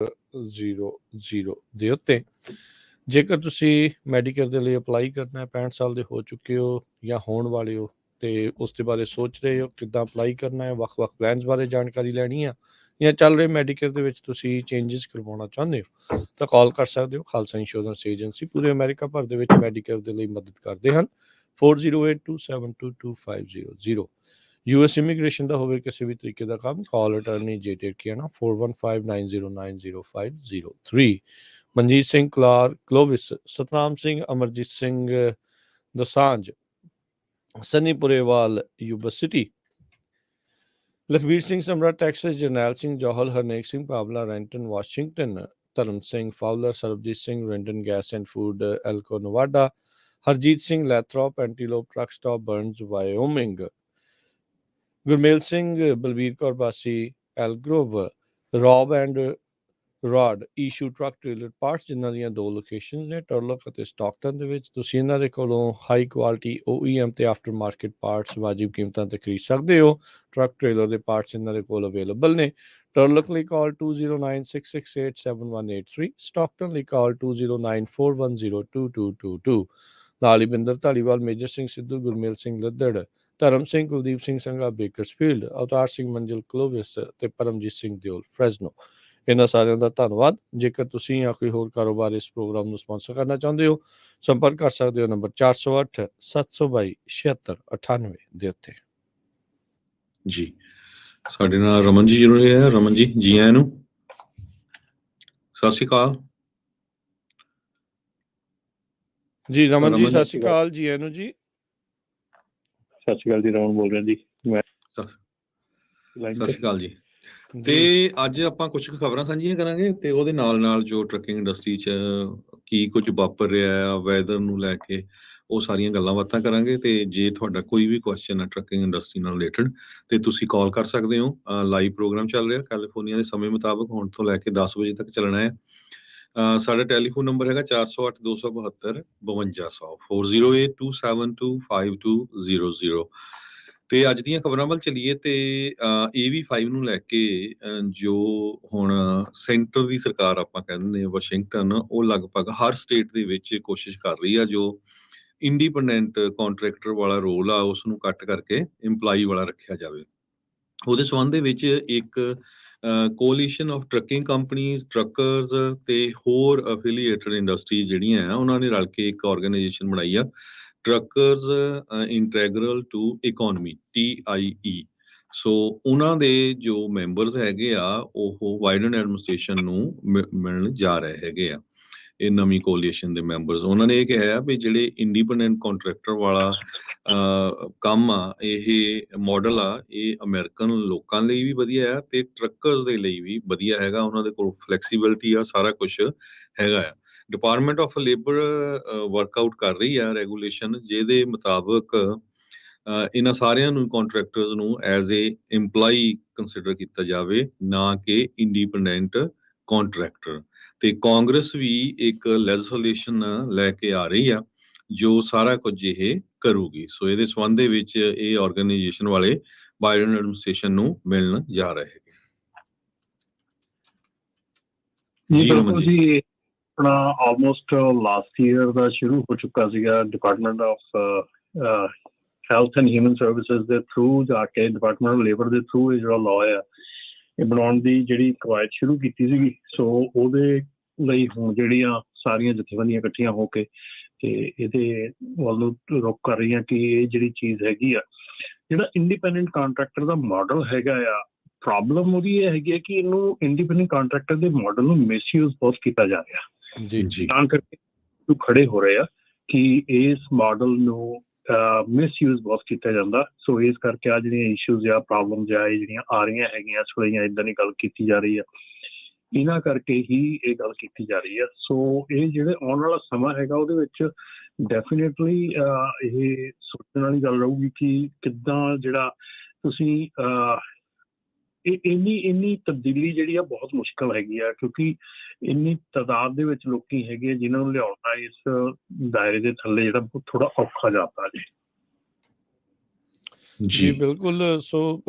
00 ਦੇ ਉੱਤੇ। ਜੇਕਰ ਤੁਸੀਂ ਮੈਡੀਕੇਅਰ ਦੇ ਲਈ ਅਪਲਾਈ ਕਰਨਾ, 65 ਸਾਲ ਦੇ ਹੋ ਚੁੱਕੇ ਹੋ ਜਾਂ ਹੋਣ ਵਾਲੇ ਹੋ ਅਤੇ ਉਸ ਦੇ ਬਾਰੇ ਸੋਚ ਰਹੇ ਹੋ ਕਿੱਦਾਂ ਅਪਲਾਈ ਕਰਨਾ ਹੈ, ਵੱਖ-ਵੱਖ ਪਲੈਨਸ ਬਾਰੇ ਜਾਣਕਾਰੀ ਲੈਣੀ ਆ, ਜਾਂ ਚੱਲ ਰਹੇ ਮੈਡੀਕੇਅਰ ਦੇ ਵਿੱਚ ਤੁਸੀਂ ਚੇਂਜਿਸ ਕਰਵਾਉਣਾ ਚਾਹੁੰਦੇ ਹੋ, ਤਾਂ ਕਾਲ ਕਰ ਸਕਦੇ ਹੋ। ਖਾਲਸਾ ਇੰਸ਼ੋਰੈਂਸ ਏਜੰਸੀ ਪੂਰੇ ਅਮਰੀਕਾ ਭਰ ਦੇ ਵਿੱਚ ਮੈਡੀਕੇਅਰ ਦੇ ਲਈ ਮਦਦ ਕਰਦੇ ਹਨ। 4082722500 US ਇਮੀਗ੍ਰੇਸ਼ਨ ਦਾ ਹੋਵੇ ਕਿਸੇ ਵੀ ਤਰੀਕੇ ਦਾ ਕੰਮ, ਕਾਲ ਅਟਰਨੀ ਜੇ ਟੇਕਿਆਣਾ 4159099503। Manjit Singh Clovis, Satnam Singh, Amarjit Singh Dosanjh, Sunny Purewal, Yuba City, Lakhbir Singh Samra Texas, Jarnail Singh Johal, Harnek Singh Pawla, Renton Washington, Dharam Singh Fowler, Sarabjit Singh Renton gas and food Elko Nevada, Harjit Singh Lathrop Antelope truck stop Burns Wyoming, Gurmel Singh, Balbir Kaur Bassi Elk Grove, Rob and Rod Ishu truck trailer parts, ਜਿਨ੍ਹਾਂ ਦੀਆਂ 2 locations ਨੇ, ਟਰਲਕ ਅਤੇ ਸਟਾਕਟਨ ਦੇ ਵਿੱਚ। ਤੁਸੀਂ ਇਹਨਾਂ ਦੇ ਕੋਲੋਂ ਹਾਈ ਕੁਆਲਿਟੀ OEM ਤੇ ਆਫਟਰ ਮਾਰਕੀਟ ਪਾਰਟਸ ਵਾਜਿਬ ਕੀਮਤਾਂ 'ਤੇ ਖਰੀਦ ਸਕਦੇ ਹੋ। ਟਰੱਕ ਟ੍ਰੇਲਰ ਦੇ ਪਾਰਟਸ ਇਹਨਾਂ ਦੇ ਕੋਲ ਅਵੇਲੇਬਲ ਨੇ। ਟਰਲਕ ਲਈ ਕਾਲ 2096687183, ਸਟਾਕਟਨ ਲਈ ਕਾਲ 2094102222। ਨਾਲ ਹੀ ਬਿੰਦਰ ਧਾਲੀਵਾਲ, ਮੇਜਰ ਸਿੰਘ ਸਿੱਧੂ, ਗੁਰਮੇਲ ਸਿੰਘ ਲੱਦੜ, ਧਰਮ ਸਿੰਘ, ਕੁਲਦੀਪ ਸਿੰਘ ਸੰਘਾ ਬੇਕਰਸਫੀਲਡ, ਅਵਤਾਰ ਸਿੰਘ ਮੰਜ਼ਿਲ ਕਲੋਵਿਸ ਤੇ ਪਰਮਜੀਤ ਸਿੰਘ ਦਿਓਲ ਫਰੈਜ਼ਨੋ। ਇਹਨਾਂ ਸਾਰਿਆਂ ਦਾ ਧੰਨਵਾਦ। ਜੇਕਰ ਤੁਸੀਂ ਜਾਂ ਕੋਈ ਹੋਰ ਕਾਰੋਬਾਰ ਇਸ ਪ੍ਰੋਗਰਾਮ ਨੂੰ ਸਪਾਂਸਰ ਕਰਨਾ ਚਾਹੁੰਦੇ ਹੋ, ਸੰਪਰਕ ਕਰ ਸਕਦੇ ਹੋ ਨੰਬਰ 4087227698 ਦੇ ਉੱਤੇ। ਜੀ ਸਾਡੇ ਨਾਲ ਰਮਨ ਜੀ ਜੁੜੇ ਹੈ। ਰਮਨ ਜੀ, ਜੀ ਆਇਆਂ ਨੂੰ, ਸਤਿ ਸ਼੍ਰੀ ਅਕਾਲ ਜੀ। ਰਮਨ ਜੀ ਸਤਿ ਸ਼੍ਰੀ ਅਕਾਲ, ਜੀ ਆਇਆਂ ਨੂੰ ਜੀ। ਸਤਿ ਸ਼੍ਰੀ ਅਕਾਲ ਜੀ, ਰਮਨ ਬੋਲ ਰਿਹਾ ਜੀ ਮੈਂ। ਸਤਿ ਸ਼੍ਰੀ ਅਕਾਲ ਜੀ। ਤੇ ਅੱਜ ਆਪਾਂ ਕੁਝ ਖਬਰਾਂ ਸਾਂਝੀਆਂ ਕਰਾਂਗੇ ਤੇ ਉਹਦੇ ਨਾਲ ਨਾਲ ਜੋ ਟਰੱਕਿੰਗ ਇੰਡਸਟਰੀ 'ਚ ਕੀ ਕੁਝ ਵਾਪਰ ਰਿਹਾ ਆ, ਵੈਦਰ ਨੂੰ ਲੈ ਕੇ, ਉਹ ਸਾਰੀਆਂ ਗੱਲਾਂ ਬਾਤਾਂ ਕਰਾਂਗੇ। ਤੇ ਜੇ ਤੁਹਾਡਾ ਕੋਈ ਵੀ ਕੁਐਸਚਨ ਹੈ ਟਰੱਕਿੰਗ ਇੰਡਸਟਰੀ ਨਾਲ ਰਿਲੇਟਡ ਤੇ ਤੁਸੀਂ ਕਾਲ ਕਰ ਸਕਦੇ ਹੋ। ਲਾਈਵ ਪ੍ਰੋਗਰਾਮ ਚੱਲ ਰਿਹਾ ਕੈਲੀਫੋਰਨੀਆ ਦੇ ਸਮੇਂ ਮੁਤਾਬਕ, ਹੁਣ ਤੋਂ ਲੈ ਕੇ 10 ਵਜੇ ਤੱਕ ਚੱਲਣਾ ਹੈ। ਸਾਡਾ ਟੈਲੀਫੋਨ ਨੰਬਰ ਹੈਗਾ 408272 4082725200। ਤੇ ਅੱਜ ਦੀਆਂ ਖਬਰਾਂ ਵੱਲ ਚੱਲੀਏ ਤੇ AV5 ਨੂੰ ਲੈ ਕੇ ਜੋ ਹੁਣ ਸੈਂਟਰ ਦੀ ਸਰਕਾਰ ਆਪਾਂ ਕਹਿੰਦੇ ਹਾਂ ਵਾਸ਼ਿੰਗਟਨ, ਉਹ ਲਗਭਗ ਹਰ ਸਟੇਟ ਦੇ ਵਿੱਚ ਕੋਸ਼ਿਸ਼ ਕਰ ਰਹੀ ਆ ਜੋ ਇੰਡੀਪੈਂਡੈਂਟ ਕੰਟਰੈਕਟਰ ਵਾਲਾ ਰੋਲ ਆ ਉਸਨੂੰ ਕੱਟ ਕਰਕੇ EMPLOYEE ਵਾਲਾ ਰੱਖਿਆ ਜਾਵੇ। ਉਹਦੇ ਸੰਬੰਧ ਦੇ ਵਿੱਚ ਇੱਕ coalition of trucking companies, truckers ਤੇ ਹੋਰ ਅਫੀਲੀਏਟਡ ਇੰਡਸਟਰੀ ਜਿਹੜੀਆਂ ਆ, ਉਹਨਾਂ ਨੇ ਰਲ ਕੇ ਇੱਕ ਆਰਗੇਨਾਈਜੇਸ਼ਨ ਬਣਾਈ ਆ, truckers integral to economy, TIE। ਸੋ ਉਹਨਾਂ ਦੇ ਜੋ ਮੈਂਬਰਸ ਹੈਗੇ ਆ ਉਹ ਬਾਈਡਨ ਐਡਮਿਨਿਸਟ੍ਰੇਸ਼ਨ ਨੂੰ ਮਿਲਣ ਜਾ ਰਹੇ ਹੈਗੇ ਆ। ਇਹ ਨਵੀਂ ਕੋਲੀਸ਼ਨ ਦੇ ਮੈਂਬਰਸ, ਉਹਨਾਂ ਨੇ ਇਹ ਕਿਹਾ ਵੀ ਜਿਹੜੇ ਇੰਡੀਪੈਂਡੈਂਟ ਕੰਟਰੈਕਟਰ ਵਾਲਾ ਕੰਮ ਆ, ਇਹ ਮਾਡਲ ਆ, ਇਹ ਅਮਰੀਕਨ ਲੋਕਾਂ ਲਈ ਵੀ ਵਧੀਆ ਆ ਤੇ ਟਰੱਕਰਸ ਦੇ ਲਈ ਵੀ ਵਧੀਆ ਹੈਗਾ। ਉਹਨਾਂ ਦੇ ਕੋਲ ਫਲੈਕਸੀਬਿਲਿਟੀ ਆ, ਸਾਰਾ ਕੁਝ ਹੈਗਾ ਆ। ਡਿਪਾਰਟਮੈਂਟ ਆਫ ਲੇਬਰ ਵਰਕਆਊਟ ਕਰ ਰਹੀ ਆ ਰੈਗੂਲੇਸ਼ਨ, ਜਿਹਦੇ ਮੁਤਾਬਕ ਇਹਨਾਂ ਸਾਰਿਆਂ ਨੂੰ ਕੰਟਰੈਕਟਰਸ ਨੂੰ ਐਜ਼ ਏ EMPLOYEE ਕੰਸੀਡਰ ਕੀਤਾ ਜਾਵੇ, ਨਾ ਕਿ ਇੰਡੀਪੈਂਡੈਂਟ ਕੰਟਰੈਕਟਰ। ਤੇ ਕਾਂਗਰਸ ਵੀ ਇੱਕ ਲੈਜਿਸਲੇਸ਼ਨ ਲੈ ਕੇ ਆ ਰਹੀ ਆ ਜੋ ਸਾਰਾ ਕੁਝ ਇਹ ਕਰੂਗੀ। ਸੋ ਇਹਦੇ ਸੰਬੰਧ ਦੇ ਵਿੱਚ ਇਹ ਆਰਗੇਨਾਈਜੇਸ਼ਨ ਵਾਲੇ ਬਾਈਡਨ ਐਡਮਿਨਿਸਟ੍ਰੇਸ਼ਨ ਨੂੰ ਮਿਲਣ ਜਾ ਰਹੇ ਹੈਗੇ। ਜੀ ਬਿਲਕੁਲ ਜੀ, ਆਪਣਾ ਆਲਮੋਸਟ ਲਾਸਟ ਈਅਰ ਦਾ ਸ਼ੁਰੂ ਹੋ ਚੁੱਕਾ ਸੀਗਾ। Department of health and human services ਦੇ ਥਰੂ ਜਾ ਕੇ ਡਿਪਾਰਟਮੈਂਟ ਆਫ ਲੇਬਰ ਦੇ ਥਰੂ ਇਹ ਜਿਹੜਾ ਲਾਅ ਆ ਇਹ ਬਣਾਉਣ ਦੀ ਜਿਹੜੀ ਕਵਾਇਦ ਸ਼ੁਰੂ ਕੀਤੀ ਸੀਗੀ। ਸੋ ਉਹਦੇ ਲਈ ਹੁਣ ਜਿਹੜੀਆਂ ਸਾਰੀਆਂ ਜਥੇਬੰਦੀਆਂ ਇਕੱਠੀਆਂ ਹੋ ਕੇ ਤੇ ਇਹਦੇ ਵੱਲ ਨੂੰ ਰੁਖ ਕਰ ਰਹੀਆਂ ਕਿ ਇਹ ਜਿਹੜੀ ਚੀਜ਼ ਹੈਗੀ ਆ, ਜਿਹੜਾ ਇੰਡੀਪੈਂਡੈਂਟ ਕਾਂਟਰੈਕਟਰ ਦਾ ਮਾਡਲ ਹੈਗਾ ਆ, ਪ੍ਰੋਬਲਮ ਉਹਦੀ ਇਹ ਹੈਗੀ ਹੈ ਕਿ ਇਹਨੂੰ ਇੰਡੀਪੈਂਡੈਂਟ ਕਾਂਟਰੈਕਟਰ ਦੇ ਮਾਡਲ ਨੂੰ ਮਿਸਯੂਜ਼ ਬਹੁਤ ਕੀਤਾ ਜਾ ਰਿਹਾ। ਜੀ ਤਾਂ ਕਰਕੇ ਖੜੇ ਹੋ ਰਹੇ ਆ ਕਿ ਇਸ ਮਾਡਲ ਨੂੰ ਮਿਸਯੂਜ਼ ਬਹੁਤ ਕੀਤਾ ਜਾਂਦਾ। ਸੋ ਇਸ ਕਰਕੇ ਆ ਜਿਹੜੀਆਂ ਇਸ਼ੂਜ਼ ਆ, ਪ੍ਰੋਬਲਮਸ ਆ, ਇਹ ਜਿਹੜੀਆਂ ਆ ਰਹੀਆਂ ਹੈਗੀਆਂ, ਸੋ ਇੱਦਾਂ ਦੀ ਗੱਲ ਕੀਤੀ ਜਾ ਰਹੀ ਆ, ਇਹਨਾਂ ਕਰਕੇ ਹੀ ਇਹ ਗੱਲ ਕੀਤੀ ਜਾ ਰਹੀ ਆ। ਸੋ ਇਹ ਜਿਹੜੇ ਆਉਣ ਵਾਲਾ ਸਮਾਂ ਹੈਗਾ ਉਹਦੇ ਵਿੱਚ ਡੈਫੀਨੇਟਲੀ ਇਹ ਸੋਚਣ ਵਾਲੀ ਗੱਲ ਰਹੂਗੀ ਕਿ ਕਿੱਦਾਂ ਜਿਹੜਾ ਤੁਸੀਂ ਇੰਨੀ ਤਬਦੀਲੀ ਜਿਹੜੀ ਆ ਬਹੁਤ ਮੁਸ਼ਕਲ ਹੈਗੀ ਆ, ਕਿਉਂਕਿ ਇੰਨੀ ਤਾਦਾਦ ਦੇ ਵਿੱਚ ਲੋਕੀ ਹੈਗੇ ਜਿਨ੍ਹਾਂ ਨੂੰ ਲਿਆਉਣਾ ਇਸ ਦਾਇਰੇ ਦੇ ਥੱਲੇ ਜਿਹੜਾ ਥੋੜਾ ਔਖਾ ਜਾਪਦਾ ਜੀ। ਜੀ ਬਿਲਕੁਲ। ਸੋ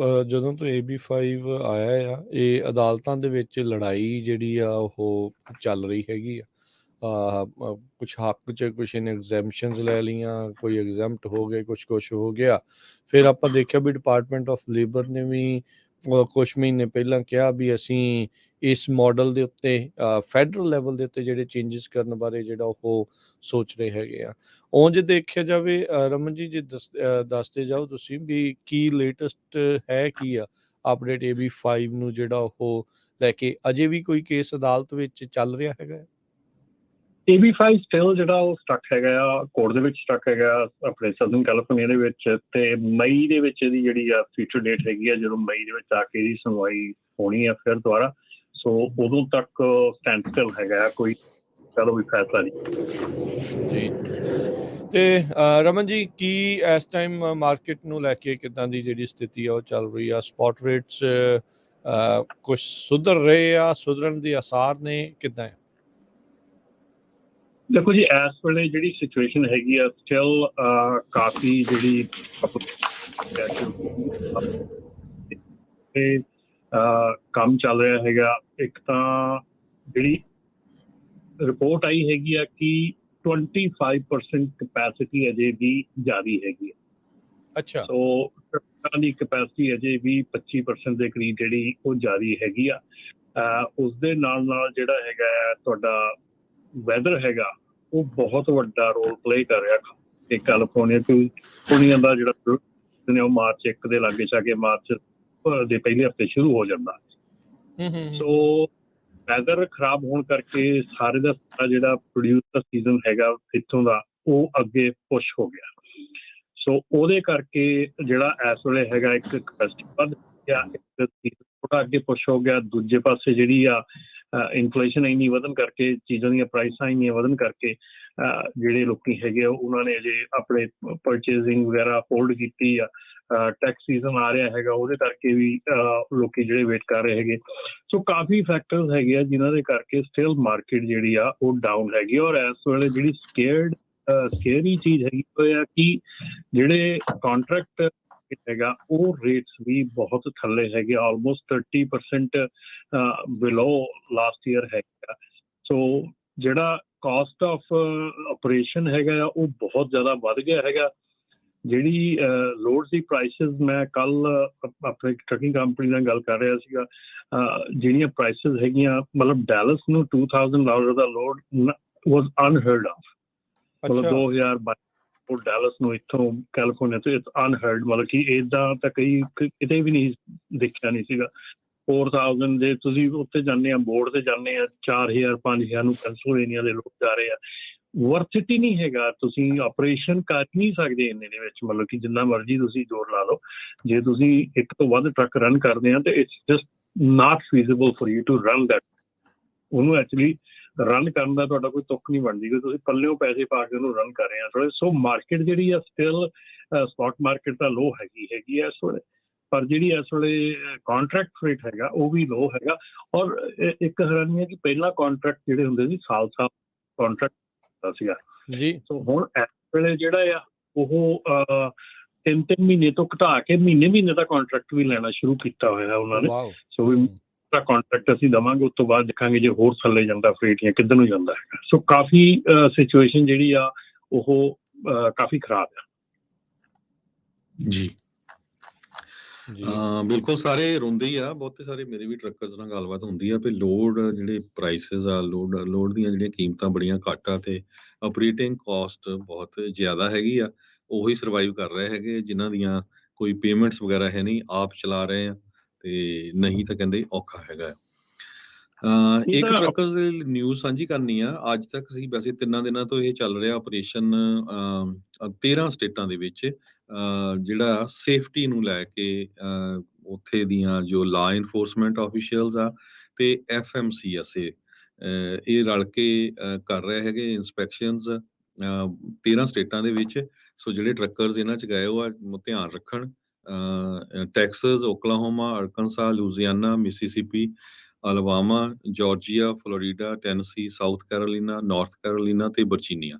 ਜਦੋਂ ਤੋਂ AB5 ਆਇਆ ਆ, ਇਹ ਅਦਾਲਤਾਂ ਦੇ ਵਿੱਚ ਲੜਾਈ ਜਿਹੜੀ ਆ ਉਹ ਚੱਲ ਰਹੀ ਹੈਗੀ ਆ। ਕੁਛ ਹੱਕ 'ਚ ਕੁਛ ਇਹਨੇ ਐਗਜ਼ੈਂਪਸ਼ਨਸ ਲੈ ਲਈਆਂ, ਕੋਈ ਐਗਜ਼ੈਂਪਟ ਹੋ ਗਏ, ਕੁਛ ਹੋ ਗਿਆ। ਫਿਰ ਆਪਾਂ ਦੇਖਿਆ ਵੀ ਡਿਪਾਰਟਮੈਂਟ ਆਫ ਲੇਬਰ ਨੇ ਵੀ ਕੁਛ ਮਹੀਨੇ ਪਹਿਲਾਂ ਕਿਹਾ ਵੀ ਅਸੀਂ ਇਸ ਮਾਡਲ ਦੇ ਉੱਤੇ ਫੈਡਰਲ ਲੈਵਲ ਦੇ ਉੱਤੇ ਜਿਹੜੇ ਚੇਂਜਸ ਕਰਨ ਬਾਰੇ ਜਿਹੜਾ ਉਹ ਸੋਚ ਰਹੇ ਹੈਗੇ ਆ। ਉਂਝ ਦੇਖਿਆ ਜਾਵੇ ਰਮਨ ਜੀ, ਜੇ ਦੱਸਦੇ ਜਾਓ ਤੁਸੀਂ ਵੀ ਕੀ ਲੇਟੈਸਟ ਹੈ, ਕੀ ਆ ਅਪਡੇਟ AB5 ਨੂੰ ਜਿਹੜਾ ਉਹ ਲੈ ਕੇ ਅਜੇ ਵੀ ਕੋਈ ਕੇਸ ਅਦਾਲਤ ਵਿੱਚ ਚੱਲ ਰਿਹਾ ਹੈਗਾ? AB5 ਸਟਿਲ ਜਿਹੜਾ ਉਹ ਸਟਕ ਹੈਗਾ ਆ, ਕੋਰਟ ਦੇ ਵਿੱਚ ਸਟਕ ਹੈਗਾ ਆਪਣੇ ਸਦਰਨ ਕੈਲੀਫੋਰਨੀਆ ਦੇ ਵਿੱਚ, ਤੇ ਮਈ ਦੇ ਵਿੱਚ ਇਹਦੀ ਜਿਹੜੀ ਆ ਫਿਊਚਰ ਡੇਟ ਹੈਗੀ ਆ, ਜਦੋਂ ਮਈ ਦੇ ਵਿੱਚ ਆ ਕੇ ਇਹਦੀ ਸੁਣਵਾਈ ਹੋਣੀ ਆ ਫਿਰ ਦੁਬਾਰਾ। ਸੋ ਉਦੋਂ ਤੱਕ ਸਟੈਂਡ ਸਟਿਲ ਹੈਗਾ, ਕੋਈ ਚਲੋ ਵੀ ਫੈਸਲਾ ਨਹੀਂ ਜੀ। ਤੇ ਰਮਨ ਜੀ, ਕੀ ਇਸ ਟਾਈਮ ਮਾਰਕੀਟ ਨੂੰ ਲੈ ਕੇ ਕਿੱਦਾਂ ਦੀ ਜਿਹੜੀ ਸਥਿਤੀ ਆ ਉਹ ਚੱਲ ਰਹੀ ਆ? ਸਪੌਟ ਰੇਟਸ ਕੁਛ ਸੁਧਰ ਰਹੇ ਆ, ਸੁਧਰਨ ਦੇ ਆਸਾਰ ਨੇ, ਕਿੱਦਾਂ ਹੈ? ਦੇਖੋ ਜੀ, ਇਸ ਵੇਲੇ ਜਿਹੜੀ ਸਿਚੁਏਸ਼ਨ ਹੈਗੀ ਆ ਸਟਿਲ ਕਾਫੀ ਜਿਹੜੀ ਕੰਮ ਚੱਲ ਰਿਹਾ ਹੈਗਾ। ਇੱਕ ਤਾਂ ਜਿਹੜੀ ਰਿਪੋਰਟ ਆਈ ਹੈਗੀ ਆ ਕਿ 25% ਕਪੈਸਿਟੀ ਅਜੇ ਵੀ ਜਾਰੀ ਹੈਗੀ ਆ। ਅੱਛਾ। ਸੋ ਟਰੱਕਾਂ ਦੀ ਕਪੈਸਿਟੀ ਅਜੇ ਵੀ 25% ਦੇ ਕਰੀਬ ਜਿਹੜੀ ਉਹ ਜਾਰੀ ਹੈਗੀ ਆ। ਉਸ ਦੇ ਨਾਲ ਨਾਲ ਜਿਹੜਾ ਹੈਗਾ ਤੁਹਾਡਾ ਵੈਦਰ ਹੈਗਾ ਉਹ ਬਹੁਤ ਵੱਡਾ ਰੋਲ ਪਲੇ ਕਰ ਰਿਹਾ ਕਿ ਕੈਲੀਫੋਰਨੀਆ ਦਾ ਜਿਹੜਾ ਉਹ ਮਾਰਚ 1 ਦੇ ਲਾਗੇ ਛਾਗੇ ਮਾਰਚ ਦੇ ਪਹਿਲੇ ਹਫ਼ਤੇ ਸ਼ੁਰੂ ਹੋ ਜਾਂਦਾ। ਸੋ ਵੈਦਰ ਖਰਾਬ ਹੋਣ ਕਰਕੇ ਸਾਰੇ ਦਾ ਸਾਰਾ ਜਿਹੜਾ ਪ੍ਰੋਡਿਊਸ ਦਾ ਸੀਜ਼ਨ ਹੈਗਾ ਇੱਥੋਂ ਦਾ ਉਹ ਅੱਗੇ ਪੁਸ਼ ਹੋ ਗਿਆ। ਸੋ ਉਹਦੇ ਕਰਕੇ ਜਿਹੜਾ ਇਸ ਵੇਲੇ ਹੈਗਾ ਇੱਕ ਕਪੈਸਿਟੀ ਵੱਧ ਗਿਆ, ਥੋੜਾ ਅੱਗੇ ਪੁਸ਼ ਹੋ ਗਿਆ। ਦੂਜੇ ਪਾਸੇ ਜਿਹੜੀ ਆ ਇਨਫਲੇਸ਼ਨ ਇੰਨੀ ਵਧਣ ਕਰਕੇ, ਚੀਜ਼ਾਂ ਦੀਆਂ ਪ੍ਰਾਈਸਾਂ ਇੰਨੀਆਂ ਵਧਣ ਕਰਕੇ ਜਿਹੜੇ ਲੋਕੀ ਹੈਗੇ ਉਹਨਾਂ ਨੇ ਅਜੇ ਆਪਣੇ ਪਰਚੇਜ਼ਿੰਗ ਵਗੈਰਾ ਹੋਲਡ ਕੀਤੀ ਆ। ਟੈਕਸ ਸੀਜ਼ਨ ਆ ਰਿਹਾ ਹੈਗਾ, ਉਹਦੇ ਕਰਕੇ ਵੀ ਲੋਕੀ ਜਿਹੜੇ ਵੇਟ ਕਰ ਰਹੇ ਹੈਗੇ। ਸੋ ਕਾਫੀ ਫੈਕਟਰਸ ਹੈਗੇ ਆ ਜਿਨ੍ਹਾਂ ਦੇ ਕਰਕੇ ਸਟਿਲ ਮਾਰਕੀਟ ਜਿਹੜੀ ਆ ਉਹ ਡਾਊਨ ਹੈਗੀ। ਔਰ ਇਸ ਵੇਲੇ ਜਿਹੜੀ ਸਕੇਰੀ ਚੀਜ਼ ਹੈਗੀ ਉਹ ਆ ਕਿ ਜਿਹੜੇ ਕੰਟਰੈਕਟ ਹੈਗਾ ਉਹ ਰੇਟਸ ਵੀ ਬਹੁਤ ਥੱਲੇ ਹੈਗੇ, ਆਲਮੋਸਟ 30% ਬਿਲੋ ਲਾਸਟ ਈਅਰ ਹੈਗਾ। ਸੋ ਜਿਹੜਾ ਕਾਸਟ ਆਫ ਆਪਰੇਸ਼ਨ ਹੈਗਾ ਉਹ ਬਹੁਤ ਜ਼ਿਆਦਾ ਵੱਧ ਗਿਆ ਹੈਗਾ। ਜਿਹੜੀ ਲੋਡ ਦੀ ਪ੍ਰਾਈਸਿਸ, ਮੈਂ ਕੱਲ ਆਪਣੇ ਟਰਕਿੰਗ ਕੰਪਨੀ ਨਾਲ ਗੱਲ ਕਰ ਰਿਹਾ ਸੀਗਾ, ਜਿਹੜੀਆਂ ਪ੍ਰਾਈਸਿਸ ਹੈਗੀਆਂ ਮਤਲਬ ਡੈਲਸ ਨੂੰ $2,000 ਦਾ ਲੋਡ ਵਾਜ਼ ਅਨਹਰਡ ਆਫ। ਮਤਲਬ 2022 ਉਹ ਡੈਲਸ ਨੂੰ ਇੱਥੋਂ ਕੈਲੀਫੋਰਨੀਆ ਤੋਂ ਇਟਸ ਅਨਹਰਡ, ਮਤਲਬ ਕਿ ਏਦਾਂ ਤਾਂ ਕਿਤੇ ਵੀ ਨਹੀਂ ਦੇਖਿਆ ਨਹੀਂ ਸੀਗਾ। 4000 ਦੇ ਤੁਸੀਂ ਉੱਥੇ ਜਾਂਦੇ ਆ, ਬੋਰਡ ਤੇ ਜਾਂਦੇ ਆ, 4000 5000 ਨੂੰ ਪੈਨਸਿਲਵੇਨੀਆ ਦੇ ਲੋਕ ਜਾ ਰਹੇ ਆ। ਵਰਥ ਇਟ ਹੀ ਨਹੀਂ ਹੈਗਾ, ਤੁਸੀਂ ਆਪਰੇਸ਼ਨ ਕਰ ਨਹੀਂ ਸਕਦੇ ਇੰਨੇ ਦੇ ਵਿੱਚ। ਮਤਲਬ ਕਿ ਜਿੰਨਾ ਮਰਜ਼ੀ ਤੁਸੀਂ ਜ਼ੋਰ ਲਾ ਲਓ, ਜੇ ਤੁਸੀਂ ਇੱਕ ਤੋਂ ਵੱਧ ਟਰੱਕ ਰਨ ਕਰਦੇ ਆ ਤੇ it's just not feasible for you to run that. ਉਹਨੂੰ ਐਕਚੁਅਲੀ ਰਨ ਕਰਨ ਦਾ ਤੁਹਾਡਾ ਕੋਈ ਤੁੱਕ ਨਹੀਂ ਬਣਦੀ ਕਿ ਤੁਸੀਂ ਪੱਲਿਓਂ ਪੈਸੇ ਪਾ ਕੇ ਉਹਨੂੰ ਰਨ ਕਰ ਰਹੇ ਆ ਥੋੜੇ। ਸੋ ਮਾਰਕੀਟ ਜਿਹੜੀ ਆ ਸਟਿਲ ਸਪੌਟ ਮਾਰਕੀਟ ਤਾਂ ਲੋ ਹੈਗੀ ਆ ਇਸ ਵੇਲੇ, ਪਰ ਜਿਹੜੀ ਇਸ ਵੇਲੇ ਕੰਟਰੈਕਟ ਰੇਟ ਹੈਗਾ ਉਹ ਵੀ ਲੋ ਹੈਗਾ। ਔਰ ਇੱਕ ਹੈਰਾਨੀ ਹੈ ਕਿ ਪਹਿਲਾਂ ਕੰਟਰੈਕਟ ਜਿਹੜੇ ਹੁੰਦੇ ਸੀ ਸਾਲ ਕੰਟਰੈਕਟ ਸੀਗਾ ਜੀ। ਸੋ ਹੁਣ ਇਸ ਵੇਲੇ ਜਿਹੜਾ ਆ ਉਹ 3 ਮਹੀਨੇ ਤੋਂ ਘਟਾ ਕੇ ਮਹੀਨੇ ਦਾ ਕੰਟਰੈਕਟ ਵੀ ਲੈਣਾ ਸ਼ੁਰੂ ਕੀਤਾ ਹੋਇਆ ਉਹਨਾਂ ਨੇ। ਸੋ ਵੀ ਕੰਟਰੈਕਟ ਅਸੀਂ ਦੇਵਾਂਗੇ, ਉਸ ਤੋਂ ਬਾਅਦ ਦੇਖਾਂਗੇ ਜੇ ਹੋਰ ਥੱਲੇ ਜਾਂਦਾ ਫਰੇਟ ਜਾਂ ਕਿੱਧਰ ਨੂੰ ਜਾਂਦਾ ਹੈਗਾ। ਸੋ ਕਾਫੀ ਸਿਚੁਏਸ਼ਨ ਜਿਹੜੀ ਆ ਉਹ ਕਾਫੀ ਖਰਾਬ ਆ। ਜੀ ਬਿਲਕੁਲ, ਸਾਰੇ ਰੋਂਦੇ ਹੀ ਆ। ਬਹੁਤੇ ਸਾਰੇ ਮੇਰੇ ਵੀ ਟਰੱਕਰਸ ਨਾਲ ਗੱਲਬਾਤ ਹੁੰਦੀ ਆ ਵੀ ਲੋਡ ਜਿਹੜੇ ਪ੍ਰਾਈਸਿਸ ਆ, ਲੋਡ ਦੀਆਂ ਜਿਹੜੀਆਂ ਕੀਮਤਾਂ ਬੜੀਆਂ ਘੱਟ ਆ ਤੇ ਆਪਰੇਟਿੰਗ ਕਾਸਟ ਬਹੁਤ ਜ਼ਿਆਦਾ ਹੈਗੀ ਆ। ਉਹੀ ਸਰਵਾਈਵ ਕਰ ਰਹੇ ਹੈਗੇ ਜਿਨ੍ਹਾਂ ਦੀਆਂ ਕੋਈ ਪੇਮੈਂਟਸ ਵਗੈਰਾ ਹੈ ਨਹੀਂ, ਆਪ ਚਲਾ ਰਹੇ ਆ ਤੇ ਨਹੀਂ ਤਾਂ ਕਹਿੰਦੇ ਔਖਾ ਹੈਗਾ। ਇੱਕ ਟਰੱਕਰਸ ਦੀ ਨਿਊਜ਼ ਸਾਂਝੀ ਕਰਨੀ ਆ। ਅੱਜ ਤੱਕ ਅਸੀਂ ਵੈਸੇ 3 ਦਿਨਾਂ ਤੋਂ ਇਹ ਚੱਲ ਰਿਹਾ ਆਪਰੇਸ਼ਨ 13 ਸਟੇਟਾਂ ਦੇ ਵਿੱਚ, ਜਿਹੜਾ ਸੇਫਟੀ ਨੂੰ ਲੈ ਕੇ ਉੱਥੇ ਦੀਆਂ ਜੋ ਲਾ ਇਨਫੋਰਸਮੈਂਟ ਆਫੀਸ਼ੀਅਲਸ ਆ ਤੇ FMCSA ਇਹ ਰਲ ਕੇ ਕਰ ਰਹੇ ਹੈਗੇ ਇਨਸਪੈਕਸ਼ਨਸ 13 ਸਟੇਟਾਂ ਦੇ ਵਿੱਚ। ਸੋ ਜਿਹੜੇ ਟਰੱਕਰਸ ਇਹਨਾਂ 'ਚ ਗਏ ਉਹ ਧਿਆਨ ਰੱਖਣ। Texas, Oklahoma, Arkansas, Louisiana, Mississippi, Alabama, Georgia, Florida, Tennessee, South Carolina, North Carolina ਤੇ ਵਰਜੀਨੀਆ,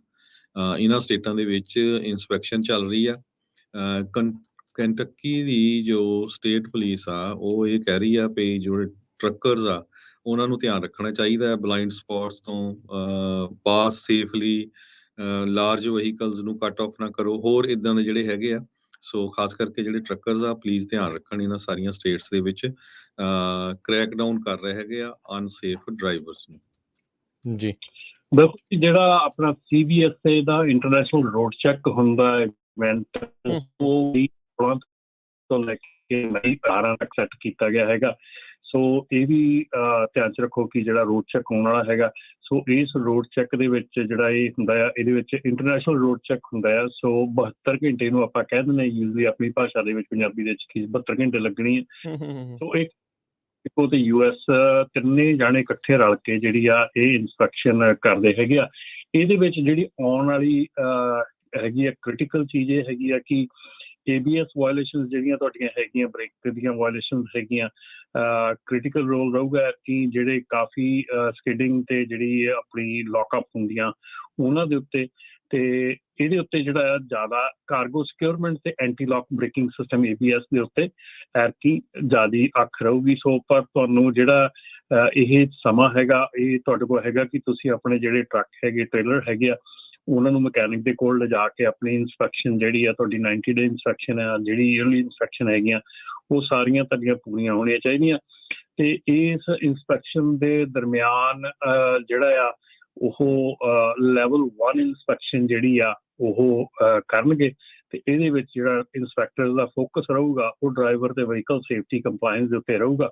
ਇਹਨਾਂ ਸਟੇਟਾਂ ਦੇ ਵਿੱਚ ਇਨਸਪੈਕਸ਼ਨ ਚੱਲ ਰਹੀ ਆ। ਕੈਂਟਕੀ ਦੀ ਜੋ ਸਟੇਟ ਪੁਲਿਸ ਆ ਉਹ ਇਹ ਕਹਿ ਰਹੀ ਆ ਵੀ ਜਿਹੜੇ ਟਰੱਕਰਸ ਆ ਉਹਨਾਂ ਨੂੰ ਧਿਆਨ ਰੱਖਣਾ ਚਾਹੀਦਾ ਹੈ ਬਲਾਈਂਡ ਸਪੌਟਸ ਤੋਂ, ਪਾਸ ਸੇਫਲੀ, ਲਾਰਜ ਵਹੀਕਲਸ ਨੂੰ ਕੱਟ ਆਫ ਨਾ ਕਰੋ, ਹੋਰ ਇਦਾਂ ਦੇ ਜਿਹੜੇ ਹੈਗੇ ਆ। ਸੋ ਖਾਸ ਕਰਕੇ ਜਿਹੜੇ ਟਰੱਕਰਸ ਆ ਪਲੀਜ਼ ਧਿਆਨ ਰੱਖਣ ਇਹਨਾਂ ਸਾਰੀਆਂ ਸਟੇਟਸ ਦੇ ਵਿੱਚ ਕ੍ਰੈਕ ਡਾਊਨ ਕਰ ਰਹੇ ਹੈਗੇ ਆ ਅਨਸੇਫ ਡਰਾਈਵਰਸ ਨੂੰ। ਜੀ ਬਿਲਕੁਲ, ਜਿਹੜਾ ਆਪਣਾ CBSA ਦਾ ਇੰਟਰਨੈਸ਼ਨਲ ਰੋਡ ਚੈੱਕ ਹੁੰਦਾ ਹੈ ਇਵੈਂਟ, ਉਹ ਵੀ ਤੋਂ ਲੈ ਕੇ ਨਵੀਂ 12 ਤੱਕ ਸੈੱਟ ਕੀਤਾ ਗਿਆ ਹੈਗਾ। ਸੋ ਇਹ ਵੀ ਧਿਆਨ 'ਚ ਰੱਖੋ ਕਿ ਜਿਹੜਾ ਰੋਡ ਚੈੱਕ ਹੋਣ ਵਾਲਾ ਹੈਗਾ, ਸੋ ਇਸ ਰੋਡ ਚੈੱਕ ਦੇ ਵਿੱਚ ਜਿਹੜਾ ਇਹ ਹੁੰਦਾ ਆ, ਇਹਦੇ ਵਿੱਚ ਇੰਟਰਨੈਸ਼ਨਲ ਰੋਡ ਚੈੱਕ ਹੁੰਦਾ ਆ। ਸੋ 72 ਘੰਟੇ ਨੂੰ ਆਪਾਂ ਕਹਿ ਦਿੰਦੇ ਯੂਜ਼ਲੀ ਆਪਣੀ ਭਾਸ਼ਾ ਦੇ ਵਿੱਚ, ਪੰਜਾਬੀ ਦੇ ਵਿੱਚ, ਕਿ 72 ਘੰਟੇ ਲੱਗਣੀ ਹੈ। ਸੋ ਇੱਕੋ ਤੇ US ਤਿੰਨੇ ਜਾਣੇ ਇਕੱਠੇ ਰਲ ਕੇ ਜਿਹੜੀ ਆ ਇਹ ਇਨਸਪੈਕਸ਼ਨ ਕਰਦੇ ਹੈਗੇ ਆ। ਇਹਦੇ ਵਿੱਚ ਜਿਹੜੀ ਆਉਣ ਵਾਲੀ ਹੈਗੀ ਆ ਕ੍ਰਿਟੀਕਲ ਚੀਜ਼ ਇਹ ਹੈਗੀ ਆ ਕਿ ABS ਵਾਇਲੇਸ਼ਨ ਜਿਹੜੀਆਂ ਤੁਹਾਡੀਆਂ ਹੈਗੀਆਂ, ਬ੍ਰੇਕ ਦੀਆਂ ਵਾਇਲੇਸ਼ਨ ਹੈਗੀਆਂ, ਕ੍ਰਿਟੀਕਲ ਰੋਲ ਰਹੂਗਾ ਕਿ ਜਿਹੜੇ ਕਾਫੀ ਸਕਿਡਿੰਗ ਤੇ ਜਿਹੜੀ ਆਪਣੀ ਲੌਕਅਪ ਹੁੰਦੀਆਂ ਉਹਨਾਂ ਦੇ ਉੱਤੇ, ਤੇ ਇਹਦੇ ਉੱਤੇ ਜਿਹੜਾ ਜ਼ਿਆਦਾ ਕਾਰਗੋ ਸਿਕਿਉਰਮੈਂਟ ਤੇ anti lock breaking system ABS ਦੇ ਉੱਤੇ ਐਰਕੀ ਜ਼ਿਆਦਾ ਅੱਖ ਰਹੂਗੀ। ਸੋ ਪਰ ਤੁਹਾਨੂੰ ਜਿਹੜਾ ਇਹ ਸਮਾਂ ਹੈਗਾ, ਇਹ ਤੁਹਾਡੇ ਕੋਲ ਹੈਗਾ ਕਿ ਤੁਸੀਂ ਆਪਣੇ ਜਿਹੜੇ ਟਰੱਕ ਹੈਗੇ, ਟ੍ਰੇਲਰ ਹੈਗੇ ਆ, ਉਹਨਾਂ ਨੂੰ ਮਕੈਨਿਕ ਦੇ ਕੋਲ ਲਿਜਾ ਕੇ ਆਪਣੀ ਇਨਸਪੈਕਸ਼ਨ ਜਿਹੜੀ ਆ ਤੁਹਾਡੀ 90 ਡੇ ਇਨਸਪੈਕਸ਼ਨ ਆ, ਜਿਹੜੀ ਈਅਰਲੀ ਇਨਸਪੈਕਸ਼ਨ ਹੈਗੀਆਂ, ਉਹ ਸਾਰੀਆਂ ਤੁਹਾਡੀਆਂ ਪੂਰੀਆਂ ਹੋਣੀਆਂ ਚਾਹੀਦੀਆਂ। ਤੇ ਇਸ ਇਨਸਪੈਕਸ਼ਨ ਦੇ ਦਰਮਿਆਨ ਜਿਹੜਾ ਆ ਉਹ ਲੈਵਲ 1 ਇਨਸਪੈਕਸ਼ਨ ਜਿਹੜੀ ਆ ਉਹ ਕਰਨਗੇ। ਤੇ ਇਹਦੇ ਵਿੱਚ ਜਿਹੜਾ ਇਨਸਪੈਕਟਰ ਦਾ ਫੋਕਸ ਰਹੂਗਾ ਉਹ ਡਰਾਈਵਰ ਤੇ ਵਹੀਕਲ ਸੇਫਟੀ ਕੰਪਲਾਇੰਸ ਦੇ ਉੱਤੇ ਰਹੂਗਾ।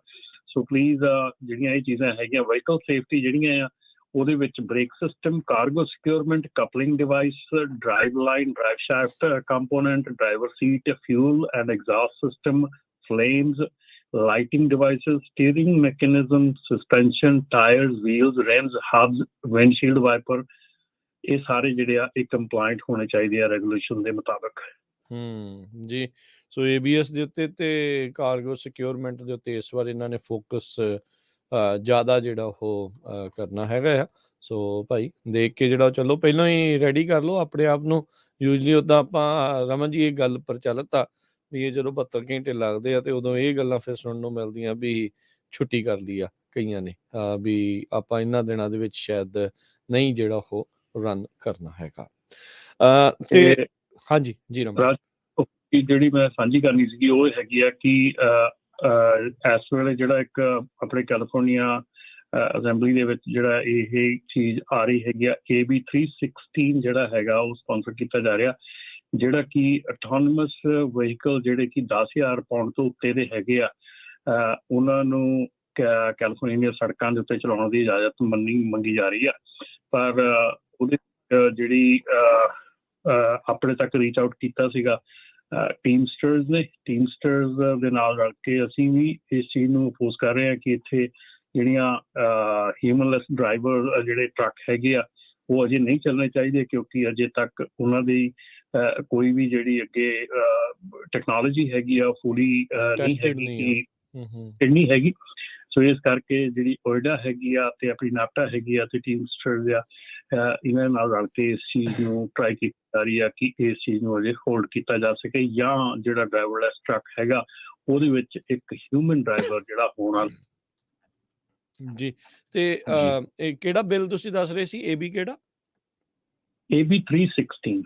ਸੋ ਪਲੀਜ਼ ਜਿਹੜੀਆਂ ਇਹ ਚੀਜ਼ਾਂ ਹੈਗੀਆਂ, ਵਹੀਕਲ ਸੇਫਟੀ ਜਿਹੜੀਆਂ ਆ ਉਹਦੇ ਵਿੱਚ brake system, cargo securement, coupling device, drive line, drive shaft component, driver seat, fuel and exhaust system, frames, lighting devices, steering mechanism, suspension, tires, wheels, rims, hubs, windshield wiper, ਇਹ ਸਾਰੇ ਜਿਹੜੇ ਆ ਇਹ ਕੰਪਲਾਇੰਟ ਹੋਣੇ ਚਾਹੀਦੇ ਆ ਰੈਗੂਲੇਸ਼ਨ ਦੇ ਮੁਤਾਬਕ। ਜੀ। ਸੋ ABS ਦੇ ਉੱਤੇ ਤੇ ਕਾਰਗੋ ਸਿਕਿਉਰਮੈਂਟ ਦੇ ਉੱਤੇ ਇਸ ਵਾਰ ਇਹਨਾਂ ਨੇ ਫੋਕਸ ਜ਼ਿਆਦਾ ਜਿਹੜਾ ਉਹ ਕਰਨਾ ਹੈਗਾ ਆ। ਸੋ ਭਾਈ ਦੇਖ ਕੇ ਜਿਹੜਾ ਚਲੋ ਪਹਿਲਾਂ ਹੀ ਰੈਡੀ ਕਰ ਲਓ ਆਪਣੇ ਆਪ ਨੂੰ। ਯੂਜਲੀ ਉੱਦਾਂ ਆਪਾਂ ਰਮਨ ਜੀ ਇਹ ਗੱਲ ਪ੍ਰਚਲਿਤ ਆ ਵੀ ਇਹ ਜਦੋਂ 72 ਘੰਟੇ ਲੱਗਦੇ ਆ ਤੇ ਉਦੋਂ ਇਹ ਗੱਲਾਂ ਫਿਰ ਸੁਣਨ ਨੂੰ ਮਿਲਦੀਆਂ ਵੀ ਛੁੱਟੀ ਕਰ ਲਈ ਆ ਕਈਆਂ ਨੇ, ਵੀ ਆਪਾਂ ਇਹਨਾਂ ਦਿਨਾਂ ਦੇ ਵਿੱਚ ਸ਼ਾਇਦ ਨਹੀਂ ਜਿਹੜਾ ਉਹ ਰਨ ਕਰਨਾ ਹੈਗਾ। ਤੇ ਹਾਂਜੀ ਜੀ ਰਮਨ, ਜਿਹੜੀ ਮੈਂ ਸਾਂਝੀ ਕਰਨੀ ਸੀਗੀ ਉਹ ਹੈਗੀ ਆ ਕਿ ਇਸ ਵੇਲੇ ਜਿਹੜਾ ਇੱਕ ਆਪਣੇ ਕੈਲੀਫੋਰਨੀਆ ਅਸੈਂਬਲੀ ਦੇ ਵਿੱਚ ਜਿਹੜਾ ਇਹ ਚੀਜ਼ ਆ ਰਹੀ ਹੈਗੀ ਆ, AB 316 ਜਿਹੜਾ ਹੈਗਾ ਉਹ ਸਪਾਂਸਰ ਕੀਤਾ ਜਾ ਰਿਹਾ, ਜਿਹੜਾ ਕਿ ਅਟੋਨਮਸ ਵਹੀਕਲ ਜਿਹੜੇ ਕਿ 10,000 ਪਾਉਂਡ ਤੋਂ ਉੱਤੇ ਦੇ ਹੈਗੇ ਆ, ਉਹਨਾਂ ਨੂੰ ਕੈਲੀਫੋਰਨੀਆ ਦੀਆਂ ਸੜਕਾਂ ਦੇ ਉੱਤੇ ਚਲਾਉਣ ਦੀ ਇਜਾਜ਼ਤ ਮੰਗੀ ਜਾ ਰਹੀ ਆ। ਪਰ ਉਹਦੇ ਜਿਹੜੀ ਆਪਣੇ ਤੱਕ ਰੀਚ ਆਊਟ ਕੀਤਾ ਸੀਗਾ ਟੀਮਸਟਰਸ ਨੇ, ਟੀਮਸਟਰਸ ਦੇ ਨਾਲ ਰਲ ਕੇ ਅਸੀਂ ਵੀ ਇਸ ਚੀਜ਼ ਨੂੰ ਅਪੋਜ਼ ਕਰ ਰਹੇ ਹਾਂ ਕਿ ਇੱਥੇ ਜਿਹੜੀਆਂ ਹਿਊਮਨਲੈਸ ਡਰਾਈਵਰ ਜਿਹੜੇ ਟਰੱਕ ਹੈਗੇ ਆ ਉਹ ਅਜੇ ਨਹੀਂ ਚੱਲਣੇ ਚਾਹੀਦੇ, ਕਿਉਂਕਿ ਅਜੇ ਤੱਕ ਉਹਨਾਂ ਦੀ ਕੋਈ ਵੀ ਜਿਹੜੀ ਅੱਗੇ ਟੈਕਨੋਲੋਜੀ ਹੈਗੀ ਆ ਫੁਲੀ ਨਹੀਂ ਹੈਗੀ। ਸੋ ਇਸ ਕਰਕੇ ਜਿਹੜੀ OIDA ਹੈਗੀ ਆ ਤੇ ਆਪਣੀ ਨਾਪਟਾ ਹੈਗੀ ਆ ਤੇ ਟੀਮਸਟਰਸ ਆ, ਇਹਨਾਂ ਨਾਲ ਰਲ ਕੇ ਇਸ ਚੀਜ਼ ਨੂੰ ਟਰਾਈ ਕੀਤੀ ਜਾ ਰਹੀ ਆ ਕਿ ਇਸ ਚੀਜ਼ ਨੂੰ ਅਜੇ ਹੋਲਡ ਕੀਤਾ ਜਾ ਸਕੇ, ਜਾਂ ਜਿਹੜਾ ਡਰਾਈਵਰਲੈਸ ਟਰੱਕ ਹੈਗਾ ਉਹਦੇ ਵਿੱਚ ਇੱਕ ਹਿਊਮਨ ਡਰਾਈਵਰ ਜਿਹੜਾ ਹੋਣਾ। ਜੀ। ਤੇ ਇਹ ਕਿਹੜਾ ਬਿੱਲ ਤੁਸੀਂ ਦੱਸ ਰਹੇ ਸੀ? AB ਕਿਹੜਾ? AB 316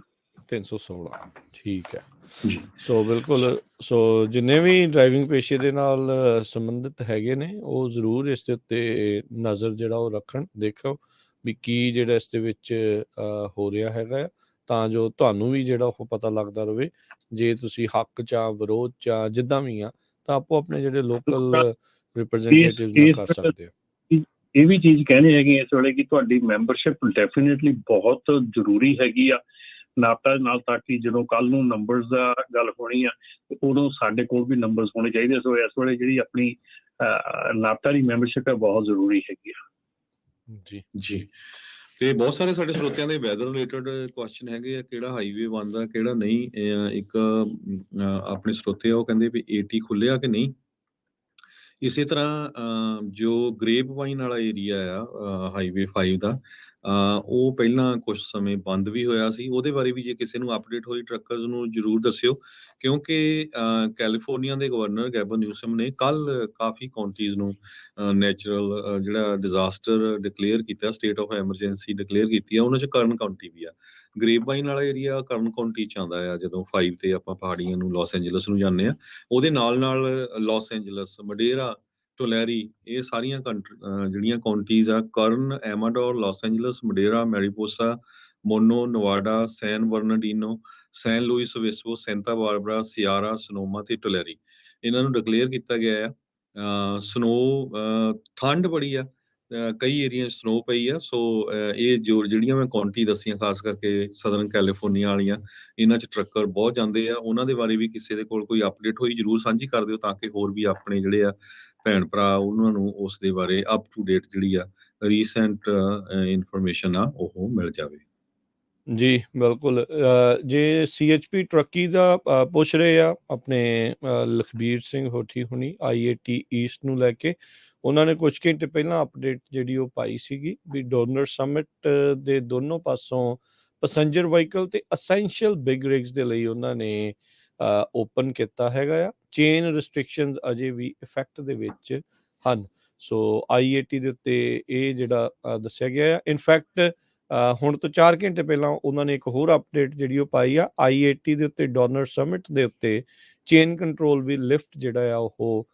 316। ਠੀਕ ਹੈ ਜੀ। ਸੋ ਬਿਲਕੁਲ, ਸੋ ਜਿੰਨੇ ਵੀ ਡਰਾਈਵਿੰਗ ਪੇਸ਼ੇ ਦੇ ਨਾਲ ਸੰਬੰਧਿਤ ਹੈਗੇ ਨੇ ਉਹ ਜ਼ਰੂਰ ਇਸ ਦੇ ਉੱਤੇ ਨਜ਼ਰ ਜਿਹੜਾ ਉਹ ਰੱਖਣ, ਦੇਖੋ ਵੀ ਕੀ ਜਿਹੜਾ ਇਸ ਦੇ ਵਿੱਚ ਹੋ ਰਿਹਾ ਹੈਗਾ, ਤਾਂ ਜੋ ਤੁਹਾਨੂੰ ਵੀ ਜਿਹੜਾ ਉਹ ਪਤਾ ਲੱਗਦਾ ਰਹੇ। ਜੇ ਤੁਸੀਂ ਹੱਕ 'ਚ ਆ, ਵਿਰੋਧ 'ਚ ਆ, ਜਿੱਦਾਂ ਵੀ ਆ, ਤਾਂ ਆਪੋ ਆਪਣੇ ਜਿਹੜੇ ਲੋਕਲ ਰਿਪਰੈਜ਼ੈਂਟੇਟਿਵ ਨਾਲ ਕਰ ਸਕਦੇ ਆ। ਇਹ ਵੀ ਚੀਜ਼ ਕਹਿੰਦੇ ਹੈਗੇ ਇਸ ਵੇਲੇ ਕਿ ਤੁਹਾਡੀ ਮੈਂਬਰਸ਼ਿਪ ਡੈਫੀਨੇਟਲੀ ਬਹੁਤ ਜ਼ਰੂਰੀ ਹੈਗੀ ਆ ਨਾਪਟਾ ਨਾਲ, ਤਾਂ ਕਿ ਜਦੋਂ ਕੱਲ ਨੂੰ ਨੰਬਰਸ ਦਾ ਗੱਲ ਹੋਣੀ ਆ ਉਦੋਂ ਸਾਡੇ ਕੋਲ ਵੀ ਨੰਬਰਸ ਹੋਣੇ ਚਾਹੀਦੇ। ਸੋ ਇਸ ਵੇਲੇ ਜਿਹੜੀ ਆਪਣੀ ਨਾਪਟਾ ਦੀ ਮੈਂਬਰਸ਼ਿਪ ਹੈ ਬਹੁਤ ਜ਼ਰੂਰੀ ਹੈਗੀ ਆ। ਜੀ ਜੀ। ਤੇ ਬਹੁਤ ਸਾਰੇ ਸਾਡੇ ਸਰੋਤਿਆਂ ਦੇ ਵੈਦਰ ਰਿਲੇਟਡ ਕੁਐਸਚਨ ਹੈਗੇ ਆ, ਕਿਹੜਾ ਹਾਈਵੇ ਬਣਦਾ ਕਿਹੜਾ ਨਹੀਂ। ਇੱਕ ਆਪਣੇ ਸਰੋਤੇ ਆ ਉਹ ਕਹਿੰਦੇ ਵੀ AT ਖੁੱਲਿਆ ਕਿ ਨਹੀਂ। ਇਸੇ ਤਰ੍ਹਾਂ ਜੋ ਗ੍ਰੇਪ ਵਾਈਨ ਵਾਲਾ ਏਰੀਆ ਆ ਹਾਈਵੇ 5 ਦਾ, ਉਹ ਪਹਿਲਾਂ ਕੁਝ ਸਮੇਂ ਬੰਦ ਵੀ ਹੋਇਆ ਸੀ। ਉਹਦੇ ਬਾਰੇ ਵੀ ਜੇ ਕਿਸੇ ਨੂੰ ਅਪਡੇਟ ਹੋਈ ਟਰੱਕਰਸ ਨੂੰ ਜ਼ਰੂਰ ਦੱਸਿਓ, ਕਿਉਂਕਿ ਕੈਲੀਫੋਰਨੀਆ ਦੇ ਗਵਰਨਰ ਗੈਬਨ ਨਿਊਸਮ ਨੇ ਕੱਲ੍ਹ ਕਾਫੀ ਕਾਉਂਟੀਜ਼ ਨੂੰ ਨੈਚੁਰਲ ਜਿਹੜਾ ਡਿਜ਼ਾਸਟਰ ਡਿਕਲੇਅਰ ਕੀਤਾ, ਸਟੇਟ ਆਫ ਐਮਰਜੈਂਸੀ ਡਿਕਲੇਅਰ ਕੀਤੀ ਆ। ਉਹਨਾਂ 'ਚ ਕਰਨ ਕਾਉਂਟੀ ਵੀ ਆ। ਗ੍ਰੇਪਵਾਈਨ ਵਾਲਾ ਏਰੀਆ ਕਰਨ ਕਾਉਂਟੀ 'ਚ ਆਉਂਦਾ ਆ। ਜਦੋਂ 5 ਤੇ ਆਪਾਂ ਪਹਾੜੀਆਂ ਨੂੰ ਲਾਸ ਐਂਜਲਸ ਨੂੰ ਜਾਂਦੇ ਆ, ਉਹਦੇ ਨਾਲ ਨਾਲ ਲਾਸ ਐਂਜਲਸ, ਮਡੇਰਾ, ਟੋਲੈਰੀ, ਇਹ ਸਾਰੀਆਂ ਜਿਹੜੀਆਂ ਕਾਉਂਟੀਜ਼ ਆ, ਕਰਨ, ਐਮਾਡੋਰ, ਲਾਸ ਐਂਜਲਸ, ਮਡੇਰਾ, ਮੈਰੀਪੋਸਾ, ਮੋਨੋ, ਨਵਾਡਾ, ਸੈਨ ਬਰਨਾਰਡੀਨੋ, ਸੈਨ Louis Obispo, Santa Barbara, Saiyaara, ਸਨੋਮਾ ਤੇ ਟੋਲੈਰੀ, ਇਹਨਾਂ ਨੂੰ ਡਿਕਲੇਅਰ ਕੀਤਾ ਗਿਆ ਆ। ਸਨੋ, ਠੰਡ ਬੜੀ ਆ, ਕਈ ਏਰੀਆ ਸਨੋ ਪਈ ਆ। ਸੋ ਇਹ ਜਿਹੜੀਆਂ ਮੈਂ ਕਾਉਂਟੀ ਦੱਸੀਆਂ, ਖਾਸ ਕਰਕੇ ਸਦਰਨ ਕੈਲੀਫੋਰਨੀਆ ਵਾਲੀਆਂ, ਇਹਨਾਂ 'ਚ ਟਰੱਕਰ ਬਹੁਤ ਜਾਂਦੇ ਆ। ਉਹਨਾਂ ਦੇ ਬਾਰੇ ਵੀ ਕਿਸੇ ਦੇ ਕੋਲ ਕੋਈ ਅਪਡੇਟ ਹੋਈ ਜ਼ਰੂਰ ਸਾਂਝੀ ਕਰ ਦਿਓ, ਤਾਂ ਕਿ ਹੋਰ ਵੀ ਆਪਣੇ ਜਿਹੜੇ ਆ ਭੈਣ ਭਰਾ ਉਹਨਾਂ ਨੂੰ ਉਸ ਦੇ ਬਾਰੇ ਅਪ ਟੂ ਡੇਟ ਜਿਹੜੀ ਆ ਰੀਸੈਂਟ ਇਨਫੋਰਮੇਸ਼ਨ ਆ ਉਹ ਮਿਲ ਜਾਵੇ। ਜੀ ਬਿਲਕੁਲ। ਜੇ CHP ਟਰੱਕੀ ਦਾ ਪੁੱਛ ਰਹੇ ਆ ਆਪਣੇ ਲਖਬੀਰ ਸਿੰਘ ਹੋਠੀ ਹੁਣੀ IAT ਈਸਟ ਨੂੰ ਲੈ ਕੇ, ਉਹਨਾਂ ਨੇ ਕੁਝ ਘੰਟੇ ਪਹਿਲਾਂ ਅਪਡੇਟ ਜਿਹੜੀ ਉਹ ਪਾਈ ਸੀਗੀ ਵੀ ਡੋਨਰ ਸਮਿਟ ਦੇ ਦੋਨੋਂ ਪਾਸੋਂ ਪੈਸੰਜਰ ਵਹੀਕਲ ਤੇ ਅਸੈਂਸ਼ੀਅਲ ਬਿਗ ਰਿਗਸ ਦੇ ਲਈ ਉਹਨਾਂ ਨੇ ਓਪਨ ਕੀਤਾ ਹੈਗਾ ਆ। ਚੇਨ ਰਿਸਟ੍ਰਿਕਸ਼ਨਸ ਅਜੇ ਵੀ ਇਫੈਕਟ ਦੇ ਵਿੱਚ ਹਨ। ਸੋ IAT ਦੇ ਉੱਤੇ ਇਹ ਜਿਹੜਾ ਦੱਸਿਆ ਗਿਆ ਆ। ਇਨਫੈਕਟ ਹੁਣ ਤੋਂ 4 ਘੰਟੇ ਪਹਿਲਾਂ ਉਹਨਾਂ ਨੇ ਇੱਕ ਹੋਰ ਅਪਡੇਟ ਜਿਹੜੀ ਉਹ ਪਾਈ ਆ IAT ਦੇ ਉੱਤੇ, ਡੋਨਰ ਸਮਿਟ ਦੇ ਉੱਤੇ ਚੇਨ ਕੰਟਰੋਲ ਵੀ ਲਿਫਟ ਜਿਹੜਾ ਆ ਉਹ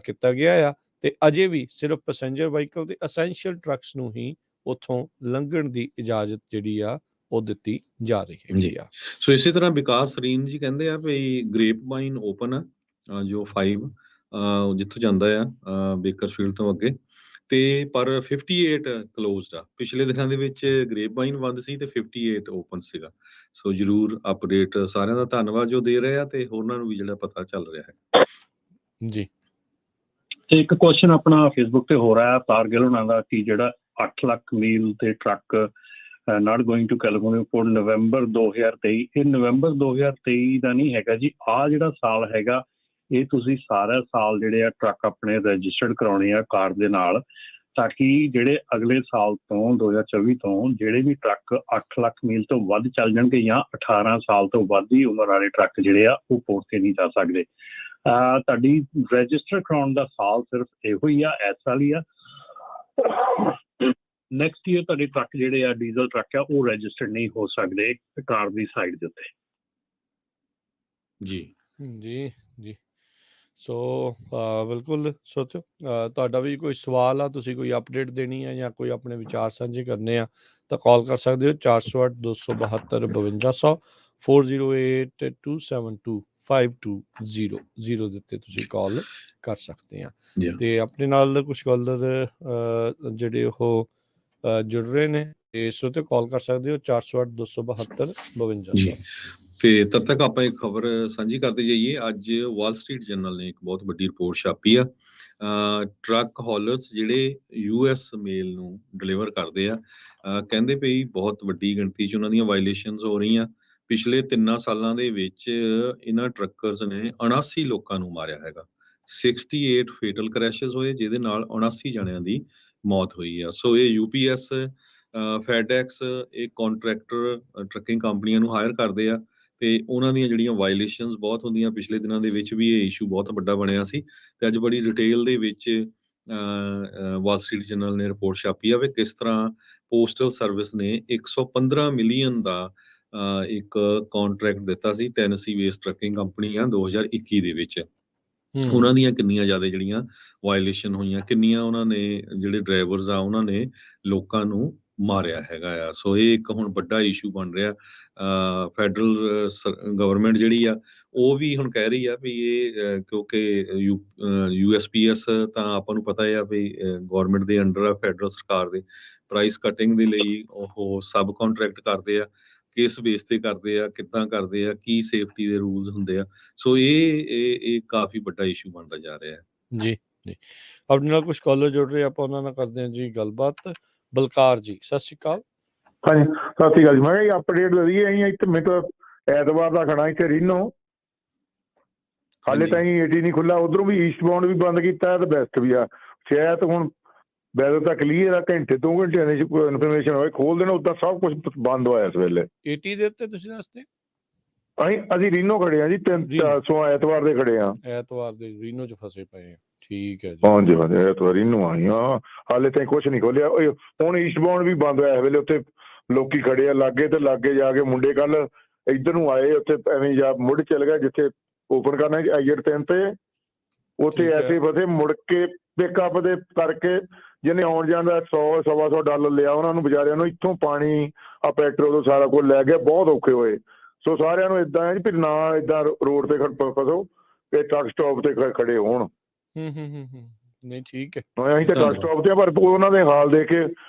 ਕੀਤਾ ਗਿਆ ਆ, ਤੇ ਅਜੇ ਵੀ ਸਿਰਫ ਪੈਸੰਜਰ ਵਹੀਕਲ ਤੇ ਅਸੈਂਸ਼ੀਅਲ ਟਰੱਕਸ ਨੂੰ ਹੀ ਉੱਥੋਂ ਲੰਘਣ ਦੀ ਇਜਾਜ਼ਤ ਜਿਹੜੀ ਆ ਉਹ ਦਿੱਤੀ ਜਾ ਰਹੀ ਹੈਗੀ ਆ। ਸੋ ਇਸੇ ਤਰ੍ਹਾਂ ਵਿਕਾਸ ਸਰੀਨ ਜੀ ਕਹਿੰਦੇ ਆ ਵੀ ਗ੍ਰੇਪ ਵਾਈਨ ਓਪਨ ਆ, ਜੋ 5 ਜਿੱਥੋਂ ਜਾਂਦਾ ਆ ਬੇਕਰਫੀਲਡ ਤੋਂ ਅੱਗੇ, ਤੇ ਪਰ 58 ਕਲੋਜ਼ਡ ਆ। ਪਿਛਲੇ ਦਿਨਾਂ ਦੇ ਵਿੱਚ ਗ੍ਰੇਪ ਵਾਈਨ ਬੰਦ ਸੀ ਤੇ 58 ਓਪਨ ਸੀਗਾ। ਸੋ ਜਰੂਰ ਅਪਡੇਟ ਸਾਰਿਆਂ ਦਾ ਧੰਨਵਾਦ ਜੋ ਦੇ ਰਹੇ ਆ, ਤੇ ਹੋਰਨਾਂ ਨੂੰ ਵੀ ਜਿਹੜਾ ਪਤਾ ਚੱਲ ਰਿਹਾ ਹੈ ਜੀ। ਤੇ ਇੱਕ ਕੁਐਸਚਨ ਆਪਣਾ ਫੇਸਬੁੱਕ ਤੇ ਹੋ ਰਿਹਾ ਤਾਰਗਿਲ ਉਹਨਾਂ ਦਾ ਕਿ ਜਿਹੜਾ 8 ਲੱਖ ਮੀਲ ਤੇ truck not going to California four November 2023, ਇਹ ਨਵੰਬਰ 2023 ਦਾ ਨਹੀਂ ਹੈਗਾ ਜੀ। ਆਹ ਜਿਹੜਾ ਸਾਲ ਹੈਗਾ, ਇਹ ਤੁਸੀਂ ਸਾਰਾ ਸਾਲ ਜਿਹੜੇ ਆ ਟਰੱਕ ਆਪਣੇ ਰਜਿਸਟਰਡ ਕਰਾਉਣੇ ਆ ਕਾਰ ਦੇ ਨਾਲ, ਤਾਂ ਕਿ ਜਿਹੜੇ ਅਗਲੇ ਸਾਲ ਤੋਂ 2024 ਤੋਂ ਜਿਹੜੇ ਵੀ ਟਰੱਕ 8 ਲੱਖ ਮੀਲ ਤੋਂ ਵੱਧ ਚੱਲ ਜਾਣਗੇ ਜਾਂ 18 ਸਾਲ ਤੋਂ ਵੱਧ ਦੀ ਉਮਰ ਵਾਲੇ ਟਰੱਕ ਜਿਹੜੇ ਆ ਉਹ ਕੋਰਟ ਤੇ ਨਹੀਂ ਜਾ ਸਕਦੇ। ਤੁਹਾਡੀ ਰਜਿਸਟਰ ਕਰਾਉਣ ਦਾ ਸਾਲ ਸਿਰਫ ਇਹੋ ਹੀ ਆ, ਇਸ ਸਾਲ ਹੀ ਆ। ਨੈਕਸਟ ਈਅਰ ਤੁਹਾਡੇ ਟਰੱਕ ਜਿਹੜੇ ਆ ਡੀਜ਼ਲ ਟਰੱਕ ਆ ਉਹ ਰਜਿਸਟਰਡ ਨਹੀਂ ਹੋ ਸਕਦੇ ਕਾਰ ਦੀ ਸਾਈਡ ਦੇ ਉੱਤੇ। ਜੀ ਜੀ ਜੀ। ਸੋ ਬਿਲਕੁਲ ਸੋਚੋ, ਤੁਹਾਡਾ ਵੀ ਕੋਈ ਸਵਾਲ ਆ, ਤੁਸੀਂ ਕੋਈ ਅਪਡੇਟ ਦੇਣੀ ਆ ਜਾਂ ਕੋਈ ਆਪਣੇ ਵਿਚਾਰ ਸਾਂਝੇ ਕਰਨੇ ਆ ਤਾਂ ਕਾਲ ਕਰ ਸਕਦੇ ਹੋ 408 272 5200 408 272 5200 ਦੇ ਉੱਤੇ ਤੁਸੀਂ ਕਾਲ ਕਰ ਸਕਦੇ ਆ। ਤੇ ਆਪਣੇ ਨਾਲ ਕੁਝ ਕਾਲਰ ਜਿਹੜੇ ਉਹ ਜੁੜ ਰਹੇ ਨੇ, ਇਸ ਉੱਤੇ ਕਾਲ ਕਰ ਸਕਦੇ ਹੋ 408 272 5200। ਤੇ ਤਦ ਤੱਕ ਆਪਾਂ ਇੱਕ ਖਬਰ ਸਾਂਝੀ ਕਰਦੇ ਜਾਈਏ। ਅੱਜ ਵਾਲ ਸਟਰੀਟ ਜਰਨਲ ਨੇ ਇੱਕ ਬਹੁਤ ਵੱਡੀ ਰਿਪੋਰਟ ਛਾਪੀ ਆ। ਟਰੱਕ ਹੌਲਰਸ ਜਿਹੜੇ US ਮੇਲ ਨੂੰ ਡਿਲੀਵਰ ਕਰਦੇ ਆ, ਕਹਿੰਦੇ ਪਈ ਬਹੁਤ ਵੱਡੀ ਗਿਣਤੀ 'ਚ ਉਹਨਾਂ ਦੀਆਂ ਵਾਇਲੇਸ਼ਨਸ ਹੋ ਰਹੀਆਂ। ਪਿਛਲੇ 3 ਸਾਲਾਂ ਦੇ ਵਿੱਚ ਇਹਨਾਂ ਟਰੱਕਰਸ ਨੇ 79 ਲੋਕਾਂ ਨੂੰ ਮਾਰਿਆ ਹੈਗਾ। 68 ਫੇਟਲ ਕਰੈਸ਼ਸ ਹੋਏ, ਜਿਹਦੇ ਨਾਲ 79 ਜਣਿਆਂ ਦੀ ਮੌਤ ਹੋਈ ਆ। ਸੋ ਇਹ UPS, ਫੈਡੈਕਸ, ਇਹ ਕੰਟਰੈਕਟਰ ਟਰੱਕਿੰਗ ਕੰਪਨੀਆਂ ਨੂੰ ਹਾਇਰ ਕਰਦੇ ਆ, ਤੇ ਉਹਨਾਂ ਦੀਆਂ ਜਿਹੜੀਆਂ ਵਾਇਲੇਸ਼ਨਸ ਬਹੁਤ ਹੁੰਦੀਆਂ। ਪਿਛਲੇ ਦਿਨਾਂ ਦੇ ਵਿੱਚ ਵੀ ਇਹ ਇਸ਼ੂ ਬਹੁਤ ਵੱਡਾ ਬਣਿਆ ਸੀ, ਤੇ ਅੱਜ ਬੜੀ ਡਿਟੇਲ ਦੇ ਵਿੱਚ ਵਾਲ ਸਟਰੀਟ ਜਰਨਲ ਨੇ ਰਿਪੋਰਟ ਛਾਪੀ ਆ ਵੀ ਕਿਸ ਤਰ੍ਹਾਂ ਪੋਸਟਲ ਸਰਵਿਸ ਨੇ 115 ਮਿਲੀਅਨ ਦਾ ਇੱਕ ਕੰਟਰੈਕਟ ਦਿੱਤਾ ਸੀ ਟੈਨਸੀ ਬੇਸਡ ਟਰੱਕਿੰਗ ਕੰਪਨੀ ਆ 2021 ਦੇ ਵਿੱਚ। ਉਹਨਾਂ ਦੀਆਂ ਕਿੰਨੀਆਂ ਜ਼ਿਆਦਾ ਜਿਹੜੀਆਂ ਵਾਇਲੇਸ਼ਨ ਹੋਈਆਂ, ਕਿੰਨੀਆਂ ਉਹਨਾਂ ਨੇ ਜਿਹੜੇ ਡਰਾਈਵਰਸ ਆ ਉਹਨਾਂ ਨੇ ਲੋਕਾਂ ਨੂੰ ਮਾਰਿਆ ਹੈਗਾ ਆ। ਸੋ ਇਹ ਇੱਕ ਹੁਣ ਵੱਡਾ ਇਸ਼ੂ ਬਣ ਰਿਹਾ। ਫੈਡਰਲ ਗਵਰਨਮੈਂਟ ਜਿਹੜੀ ਆ ਉਹ ਵੀ ਹੁਣ ਕਹਿ ਰਹੀ ਆ ਵੀ ਇਹ ਕਿਉਂਕਿ USPS ਤਾਂ ਆਪਾਂ ਨੂੰ ਪਤਾ ਆ ਵੀ ਗਵਰਨਮੈਂਟ ਦੇ ਅੰਡਰ ਆ, ਫੈਡਰਲ ਸਰਕਾਰ ਦੇ, ਪ੍ਰਾਈਸ ਕਟਿੰਗ ਦੇ ਲਈ ਉਹ ਸਬ ਕੰਟਰੈਕਟ ਕਰਦੇ ਆ। ਕਿਸ ਬੇਸ ਤੇ ਕਰਦੇ ਆ, ਕਿੱਦਾਂ ਕਰਦੇ ਆ, ਕੀ ਸੇਫਟੀ ਦੇ ਰੂਲਸ ਹੁੰਦੇ ਆ। ਸੋ ਇਹ ਕਾਫੀ ਵੱਡਾ ਇਸ਼ੂ ਬਣਦਾ ਜਾ ਰਿਹਾ ਹੈ। ਜੀ ਜੀ। ਆਪਣੇ ਨਾਲ ਕੁਝ ਕਾਲਰ ਜੁੜ ਰਹੇ, ਆਪਾਂ ਉਹਨਾਂ ਨਾਲ ਕਰਦੇ ਹਾਂ ਜੀ ਗੱਲਬਾਤ। ਬਲਕਾਰ ਜੀ, ਸਤਿ ਸ਼੍ਰੀ ਅਕਾਲ। ਹਾਂਜੀ ਸਤਿ ਸ਼੍ਰੀ ਅਕਾਲ ਜੀ। ਮੈਂ ਕਿਹਾ ਅਪਡੇਟ ਦਈਏ। ਅਸੀਂ ਇੱਥੇ ਮੈਨੂੰ ਐਤਵਾਰ ਦਾ ਖੜਾ ਇੱਥੇ ਰੀਨੋ, ਹਾਲੇ ਤਾਂ ਅਸੀਂ 80 ਨਹੀਂ ਖੁੱਲਾ। ਉਧਰੋਂ ਵੀ ਈਸਟ ਬਾਉਂਡ ਵੀ ਬੰਦ ਕੀਤਾ ਤੇ ਵੈਸਟ ਵੀ ਆ। ਸ਼ਾਇਦ ਹੁਣ ਵੈਦਰ ਤਾਂ ਕਲੀਅਰ ਆ, ਘੰਟੇ 2 ਘੰਟਿਆਂ ਦੀ ਇਨਫੋਰਮੇਸ਼ਨ ਹੋਵੇ ਖੋਲ ਦੇਣਾ, ਉਦਾਂ ਸਭ ਕੁਝ ਬੰਦ ਹੋਇਆ ਇਸ ਵੇਲੇ। 80 ਦੇ ਉੱਤੇ ਤੁਸੀਂ ਦੱਸਦੇ ਅਸੀਂ ਰੀਨੋ ਖੜੇ ਆ ਜੀ, 300 ਐਤਵਾਰ ਦੇ ਖੜੇ ਆ। ਐਤਵਾਰ ਦੇ ਰੀਨੋ 'ਚ ਫਸੇ ਪਏ ਆ, ਠੀਕ ਹੈ ਜੀ। ਹਾਂਜੀ ਹਾਂਜੀ, ਐਤਵਾਰ ਰੀਨੋ ਆਈ ਹਾਂ, ਹਾਲੇ ਤਾਈਂ ਕੁਛ ਨਹੀਂ ਖੋਲਿਆ। ਹੁਣ ਈਸਟਬਾਊਂਡ ਵੀ ਬੰਦ ਹੋਇਆ ਇਸ ਵੇਲੇ, ਉੱਥੇ ਲੋਕੀ ਖੜੇ ਆ ਲਾਗੇ, ਤੇ ਲਾਗੇ ਜਾ ਕੇ ਮੁੰਡੇ ਕੱਲ ਇੱਧਰ ਨੂੰ ਆਏ, ਉੱਥੇ ਐਵੇਂ ਜਾ ਮੁੜ ਚੱਲ ਗਿਆ ਜਿੱਥੇ ਓਪਨ ਕਰਨਾ ਆਈਅਰ 3 ਤੇ, ਉੱਥੇ ਠੀਕ ਹੈ। ਐਸੇ ਫਸੇ ਮੁੜ ਕੇ ਪਿਕਅਪ ਦੇ ਕਰਕੇ ਜਿਹਨੇ ਆਉਣ ਜਾਣ ਦਾ 100-125 ਲਿਆ ਉਹਨਾਂ ਨੂੰ ਵਿਚਾਰਿਆਂ ਨੂੰ, ਇੱਥੋਂ ਪਾਣੀ ਆ ਪੈਟਰੋਲ ਤੋਂ ਸਾਰਾ ਕੁਝ ਲੈ ਗਿਆ, ਬਹੁਤ ਔਖੇ ਹੋਏ। ਸੋ ਸਾਰਿਆਂ ਨੂੰ ਇਦਾਂ ਹੈ ਜੀ ਵੀ ਨਾ ਇਦਾਂ ਰੋਡ ਤੇ ਫਸੋ, ਤੇ ਟਰੱਕ ਸਟਾਪ ਤੇ ਖੜੇ ਹੋਣ। ਨਹੀਂ ਠੀਕ ਹੈ, ਅਸੀਂ ਤਾਂ ਟਰੱਕ ਸਟਾਪ ਤੇ ਆ, ਪਰ ਉਹਨਾਂ ਦੇ ਹਾਲ ਦੇ ਕੇ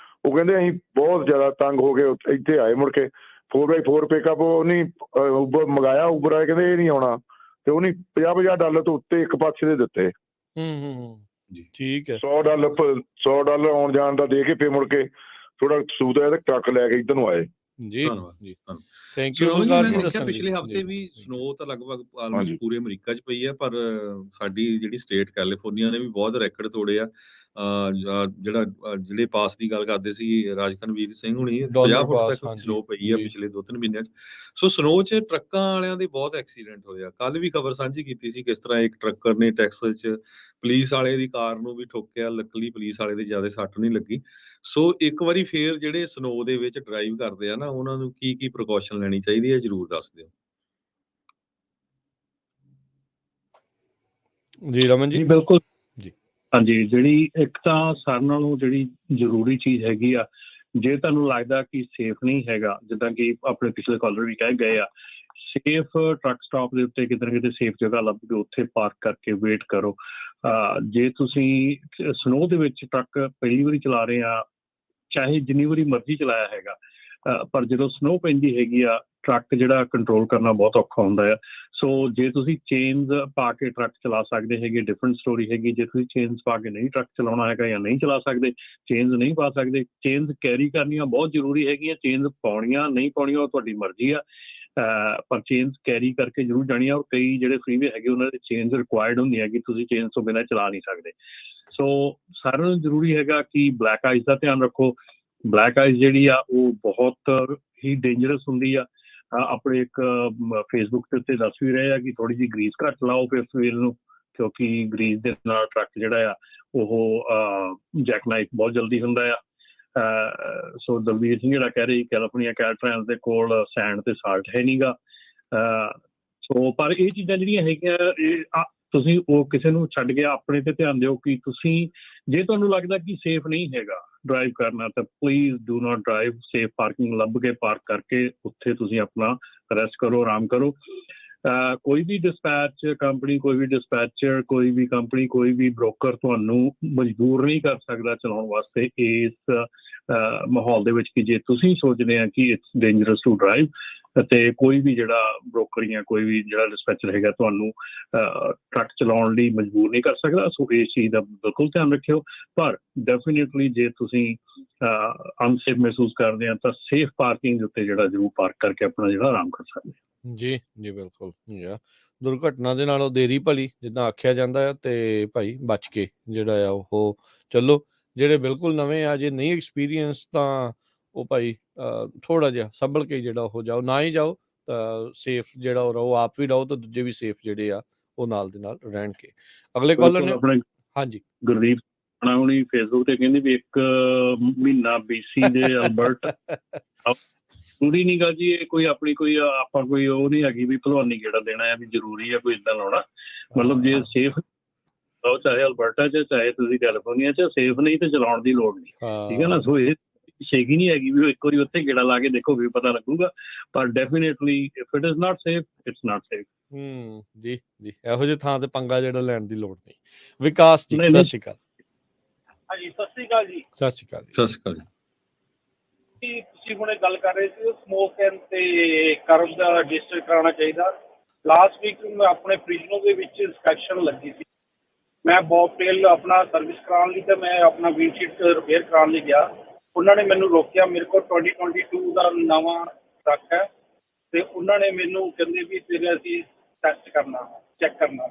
ਉਹ ਕਹਿੰਦੇ ਅਸੀਂ ਬਹੁਤ ਜ਼ਿਆਦਾ ਤੰਗ ਹੋ ਗਏ, ਇੱਥੇ ਆਏ ਮੁੜ ਕੇ 4x4 ਪਿਕਅਪ ਉਹਨੇ ਉਬਰ ਮੰਗਾਇਆ, ਉਬਰ ਵਾਲੇ ਕਹਿੰਦੇ ਇਹ ਨਹੀਂ ਆਉਣਾ, ਤੇ ਉਹਨੇ $50 ਤੋਂ ਉੱਤੇ ਇੱਕ ਪਾਸੇ ਦੇ ਦਿੱਤੇ। ਠੀਕ ਹੈ, $100 ਆਉਣ ਜਾਣ ਦਾ ਦੇ ਕੇ ਫਿਰ ਮੁੜ ਕੇ ਥੋੜਾ ਸੂਦਾ ਟਰੱਕ ਲੈ ਕੇ ਇੱਧਰ ਨੂੰ ਆਏ। ਜੀ ਜੀ ਥੈਂਕ ਯੂ। ਪਿਛਲੇ ਹਫਤੇ ਵੀ ਸਨੋ ਤਾਂ ਲਗਭਗ ਆਲਮੋਸਟ ਪੂਰੇ ਅਮਰੀਕਾ 'ਚ ਪਈ ਹੈ, ਪਰ ਸਾਡੀ ਜਿਹੜੀ ਸਟੇਟ ਕੈਲੀਫੋਰਨੀਆ ਨੇ ਵੀ ਬਹੁਤ ਰੈਕਡ ਤੋੜੇ ਆ। ਜਿਹੜੇ ਪਾਸ ਦੀ ਗੱਲ ਕਰਦੇ ਸੀ ਰਾਜਕਨਵੀਰ ਸਿੰਘ ਹੁਣੀ, 50 ਫੁੱਟ ਤੱਕ ਸਨੋ ਪਈ ਆ ਪਿਛਲੇ 2-3 ਮਹੀਨਿਆਂ 'ਚ। ਸੋ ਸਨੋ 'ਚ ਟਰੱਕਾਂ ਵਾਲਿਆਂ ਦੇ ਬਹੁਤ ਐਕਸੀਡੈਂਟ ਹੋਏ ਆ। ਕੱਲ ਵੀ ਖਬਰ ਸਾਂਝੀ ਕੀਤੀ ਸੀ ਕਿਸ ਤਰ੍ਹਾਂ ਇੱਕ ਟਰੱਕਰ ਨੇ ਟੈਕਸਸ 'ਚ ਪੁਲਿਸ ਵਾਲੇ ਦੀ ਕਾਰ ਨੂੰ ਵੀ ਠੋਕਿਆ। ਲੱਕਲੀ ਪੁਲਿਸ ਵਾਲੇ ਦੇ ਜ਼ਿਆਦਾ ਸੱਟ ਨਹੀਂ ਲੱਗੀ। ਸੋ ਇੱਕ ਵਾਰੀ ਫੇਰ ਜਿਹੜੇ ਸਨੋ ਦੇ ਵਿੱਚ ਡਰਾਈਵ ਕਰਦੇ ਆ ਨਾ, ਉਹਨਾਂ ਨੂੰ ਕੀ ਕੀ ਪ੍ਰੀਕਾਸ਼ਨ ਲੈਣੀ ਚਾਹੀਦੀ ਹੈ, ਜ਼ਰੂਰ ਦੱਸ ਦਿਓ ਜੀ। ਰਮਨ ਜੀ ਬਿਲਕੁਲ ਜੀ। ਹਾਂਜੀ, ਜਿਹੜੀ ਇੱਕ ਤਾਂ ਸਾਰਿਆਂ ਨਾਲੋਂ ਜਿਹੜੀ ਜ਼ਰੂਰੀ ਚੀਜ਼ ਹੈਗੀ ਆ, ਜੇ ਤੁਹਾਨੂੰ ਲੱਗਦਾ ਕਿ ਸੇਫ ਨਹੀਂ ਹੈਗਾ, ਜਿੱਦਾਂ ਕਿ ਆਪਣੇ ਪਿਛਲੇ ਕਾਲਰ ਵੀ ਕਹਿ ਗਏ ਆ, ਸੇਫ ਟਰੱਕ ਸਟਾਪ ਦੇ ਉੱਤੇ ਕਿਤੇ ਨਾ ਕਿਤੇ ਸੇਫ ਜਗ੍ਹਾ ਲੱਭ ਕੇ ਉੱਥੇ ਪਾਰਕ ਕਰਕੇ ਵੇਟ ਕਰੋ। ਜੇ ਤੁਸੀਂ ਸਨੋ ਦੇ ਵਿੱਚ ਟਰੱਕ ਪਹਿਲੀ ਵਾਰੀ ਚਲਾ ਰਹੇ ਆ, ਚਾਹੇ ਜਿੰਨੀ ਵਾਰੀ ਮਰਜ਼ੀ ਚਲਾਇਆ ਹੈਗਾ, ਪਰ ਜਦੋਂ ਸਨੋ ਪੈਂਦੀ ਹੈਗੀ ਆ, ਟਰੱਕ ਜਿਹੜਾ ਕੰਟਰੋਲ ਕਰਨਾ ਬਹੁਤ ਔਖਾ ਹੁੰਦਾ ਆ। ਸੋ ਜੇ ਤੁਸੀਂ ਚੇਨਜ਼ ਪਾ ਕੇ ਟਰੱਕ ਚਲਾ ਸਕਦੇ ਹੈਗੇ, ਡਿਫਰੈਂਟ ਸਟੋਰੀ ਹੈਗੀ। ਜੇ ਤੁਸੀਂ ਚੇਨਜ਼ ਪਾ ਕੇ ਨਹੀਂ ਟਰੱਕ ਚਲਾਉਣਾ ਹੈਗਾ ਜਾਂ ਨਹੀਂ ਚਲਾ ਸਕਦੇ, ਚੇਨਜ਼ ਨਹੀਂ ਪਾ ਸਕਦੇ, ਚੇਨਜ਼ ਕੈਰੀ ਕਰਨੀਆਂ ਬਹੁਤ ਜ਼ਰੂਰੀ ਹੈਗੀਆਂ। ਚੇਨਜ਼ ਪਾਉਣੀਆਂ ਨਹੀਂ ਪਾਉਣੀਆਂ ਉਹ ਤੁਹਾਡੀ ਮਰਜ਼ੀ ਆ, ਪਰ ਚੇਨਜ਼ ਕੈਰੀ ਕਰਕੇ ਜ਼ਰੂਰ ਜਾਣੀ ਆ। ਔਰ ਕਈ ਜਿਹੜੇ ਫਰੀਵੇ ਹੈਗੇ ਉਹਨਾਂ ਦੇ ਚੇਨਜ਼ ਰਿਕੁਆਇਰਡ ਹੁੰਦੀ ਹੈ ਕਿ ਤੁਸੀਂ ਚੇਨਜ਼ ਤੋਂ ਬਿਨਾਂ ਚਲਾ ਨਹੀਂ ਸਕਦੇ। ਸੋ ਸਾਰਿਆਂ ਨੂੰ ਜ਼ਰੂਰੀ ਹੈਗਾ ਕਿ ਬਲੈਕ ਆਈਸ ਦਾ ਧਿਆਨ ਰੱਖੋ। ਬਲੈਕ ਆਈਸ ਜਿਹੜੀ ਆ ਉਹ ਬਹੁਤ ਹੀ ਡੇਂਜਰਸ ਹੁੰਦੀ ਆ। ਆਪਣੇ ਇੱਕ ਫੇਸਬੁੱਕ ਦੇ ਉੱਤੇ ਦੱਸ ਵੀ ਰਹੇ ਆ ਕਿ ਥੋੜੀ ਜਿਹੀ ਗਰੀਸ ਘੱਟ ਲਾਓ ਫਿਰ ਸਵੇਰ ਨੂੰ, ਕਿਉਂਕਿ ਗਰੀਸ ਦੇ ਨਾਲ ਟਰੱਕ ਜਿਹੜਾ ਆ ਉਹ ਜੈਕ ਨਾਈਫ ਬਹੁਤ ਜਲਦੀ ਹੁੰਦਾ ਆ। ਸੋ ਦਲਵੀਰ ਸਿੰਘ ਜਿਹੜਾ ਕਹਿ ਰਹੇ ਕੈਲੀਫੋਰਨੀਆ ਕੈਟਰੈਂਸ ਦੇ ਕੋਲ ਸੈਂਡ ਤੇ ਸਾਲਟ ਹੈ ਨੀਗਾ। ਸੋ ਪਰ ਇਹ ਚੀਜ਼ਾਂ ਜਿਹੜੀਆਂ ਹੈਗੀਆਂ, ਇਹ ਤੁਸੀਂ ਉਹ ਕਿਸੇ ਨੂੰ ਛੱਡ ਕੇ ਆਪਣੇ ਤੇ ਧਿਆਨ ਦਿਓ ਕਿ ਤੁਸੀਂ, ਜੇ ਤੁਹਾਨੂੰ ਲੱਗਦਾ ਕਿ ਸੇਫ ਨਹੀਂ ਹੈਗਾ ਡਰਾਈਵ ਕਰਨਾ, ਤਾਂ please do not drive. Safe parking ਲੱਭ ਕੇ ਪਾਰਕ ਕਰਕੇ ਉੱਥੇ ਤੁਸੀਂ ਆਪਣਾ ਰੈਸਟ ਕਰੋ, ਆਰਾਮ ਕਰੋ। ਕੋਈ ਵੀ ਡਿਸਪੈਚ ਕੰਪਨੀ, ਕੋਈ ਵੀ ਡਿਸਪੈਚਰ, ਕੋਈ ਵੀ ਕੰਪਨੀ, ਕੋਈ ਵੀ ਬ੍ਰੋਕਰ ਤੁਹਾਨੂੰ ਮਜਬੂਰ ਨਹੀਂ ਕਰ ਸਕਦਾ ਚਲਾਉਣ ਵਾਸਤੇ ਇਸ ਮਾਹੌਲ ਦੇ ਵਿੱਚ ਕਿ ਜੇ ਤੁਸੀਂ ਸੋਚਦੇ ਆ ਕਿ ਇਟਸ ਡੇਂਜਰਸ ਟੂ ਡਰਾਈਵ, ਅਤੇ ਕੋਈ ਵੀ ਜਿਹੜਾ ਬ੍ਰੋਕਰ ਜਾਂ ਕੋਈ ਵੀ ਜਿਹੜਾ ਡਿਸਪੈਚਰ ਹੈਗਾ ਤੁਹਾਨੂੰ ਟਰੱਕ ਚਲਾਉਣ ਲਈ ਮਜਬੂਰ ਨਹੀਂ ਕਰ ਸਕਦਾ। ਸੋ ਇਸ ਚੀਜ਼ ਦਾ ਬਿਲਕੁਲ ਧਿਆਨ ਰੱਖਿਓ। ਪਰ ਡੈਫੀਨੇਟਲੀ ਜੇ ਤੁਸੀਂ ਅਨਸੇਫ ਮਹਿਸੂਸ ਕਰਦੇ ਆ ਤਾਂ ਸੇਫ ਪਾਰਕਿੰਗ ਦੇ ਉੱਤੇ ਜਿਹੜਾ ਜ਼ਰੂਰ ਪਾਰਕ ਕਰਕੇ ਆਪਣਾ ਜਿਹੜਾ ਆਰਾਮ ਕਰ ਸਕਦੇ ਜੀ। ਜੀ ਬਿਲਕੁਲ। ਦੁਰਘਟਨਾ ਦੇ ਨਾਲੋਂ ਦੇਰੀ ਭਲੀ ਜਿੱਦਾਂ ਆਖਿਆ ਜਾਂਦਾ ਆ, ਤੇ ਭਾਈ ਬਚ ਕੇ ਜਿਹੜਾ ਆ ਉਹ ਚੱਲੋ। ਜਿਹੜੇ ਬਿਲਕੁਲ ਨਵੇਂ ਆ, ਜੇ ਨਹੀਂ ਐਕਸਪੀਰੀਅੰਸ, ਤਾਂ ਉਹ ਭਾਈ ਥੋੜਾ ਜਿਹਾ ਸੰਭਲ ਕੇ ਜਿਹੜਾ ਉਹ ਜਾਓ। ਨਾ ਹੀ ਜਾਓ ਤਾਂ ਸੇਫ ਜਿਹੜਾ ਉਹ ਰਹੋ, ਆਪ ਵੀ ਰਹੋ ਤਾਂ ਦੂਜੇ ਵੀ ਸੇਫ ਜਿਹੜੇ ਆ ਉਹ ਨਾਲ ਦੇ ਨਾਲ ਰਹਿਣਗੇ। ਅਗਲੇ ਕਾਲਰ ਨੇ ਆਪਣੇ ਹਾਂਜੀ ਗੁਰਦੀਪ ਹੁਣੀ ਫੇਸਬੁੱਕ ਤੇ ਕਹਿੰਦੇ ਵੀ 1 ਮਹੀਨਾ BC ਦੇ ਅਲਬਰਟ ਜ਼ਰੂਰੀ ਨੀ ਗਾ ਜੀ। ਇਹ ਕੋਈ ਆਪਣੀ ਕੋਈ ਆਪਾਂ ਕੋਈ ਉਹ ਨਹੀਂ ਹੈਗੀ ਵੀ ਭਲਵਾਨੀ ਗੇੜਾ ਦੇਣਾ ਹੈ ਵੀ ਜ਼ਰੂਰੀ ਹੈ ਕੋਈ ਏਦਾਂ ਲਾਉਣਾ। ਮਤਲਬ ਜੇ ਸੇਫ ਚਾਹੇ ਅਲਬਰਟਾ 'ਚ ਚਾਹੇ ਤੁਸੀਂ ਕੈਲੀਫੋਰਨੀਆ 'ਚ, ਸੇਫ ਨਹੀਂ ਤੇ ਚਲਾਉਣ ਦੀ ਲੋੜ ਨਹੀਂ, ਠੀਕ ਹੈ ਨਾ। ਸੋ ਇਹ ਸ਼ੇਗੀ ਨਹੀਂ ਹੈਗੀ ਵੀ ਇੱਕ ਵਾਰੀ ਉੱਥੇ ਗੇੜਾ ਲਾ ਕੇ ਦੇਖੋ ਵੀ ਪਤਾ ਲੱਗੂਗਾ। ਪਰ definitely if it is not safe, it's not safe. ਜੀ ਜੀ, ਇਹੋ ਜਿਹੀ ਥਾਂ ਤੇ ਪੰਗਾ ਜਿਹੜਾ ਲੈਣ ਦੀ ਲੋੜ ਨਹੀਂ। ਵਿਕਾਸ ਜੀ ਸਤਿ ਸ਼੍ਰੀ ਅਕਾਲ। ਹਾਂਜੀ ਸਤਿ ਸ਼੍ਰੀ ਅਕਾਲ ਜੀ। ਸਤਿ ਸ਼੍ਰੀ ਅਕਾਲ ਜੀ। ਸਤਿ ਸ਼੍ਰੀ ਅਕਾਲ ਜੀ। ਤੁਸੀਂ ਹੁਣੇ ਗੱਲ ਕਰ ਰਹੇ ਸੀ ਸਮੋਕ ਐਂਡ ਤੇ ਕਰਬ ਦਾ ਰਜਿਸਟਰ ਕਰਾਉਣਾ ਚਾਹੀਦਾ। ਲਾਸਟ ਵੀਕ ਮੈਂ ਆਪਣੇ ਪ੍ਰਿਜ਼ਨੋ ਦੇ ਵਿੱਚ ਇੰਸਪੈਕਸ਼ਨ ਲੱਗੀ ਸੀ। ਮੈਂ ਬੋਬਟੇਲ ਆਪਣਾ ਸਰਵਿਸ ਕਰਾਉਣ ਲਈ ਤੇ ਮੈਂ ਆਪਣਾ ਵਿੰਡਸ਼ੀਟ ਰਿਪੇਅਰ ਕਰਾਉਣ ਲਈ ਗਿਆ। ਉਹਨਾਂ ਨੇ ਮੈਨੂੰ ਰੋਕਿਆ। ਮੇਰੇ ਕੋਲ 2022 ਦਾ ਨਵਾਂ ਟਰੱਕ ਹੈ ਤੇ ਉਹਨਾਂ ਨੇ ਮੈਨੂੰ ਕਹਿੰਦੇ ਵੀ ਤੇਰੇ ਅਸੀਂ ਟੈਸਟ ਕਰਨਾ, ਚੈੱਕ ਕਰਨਾ।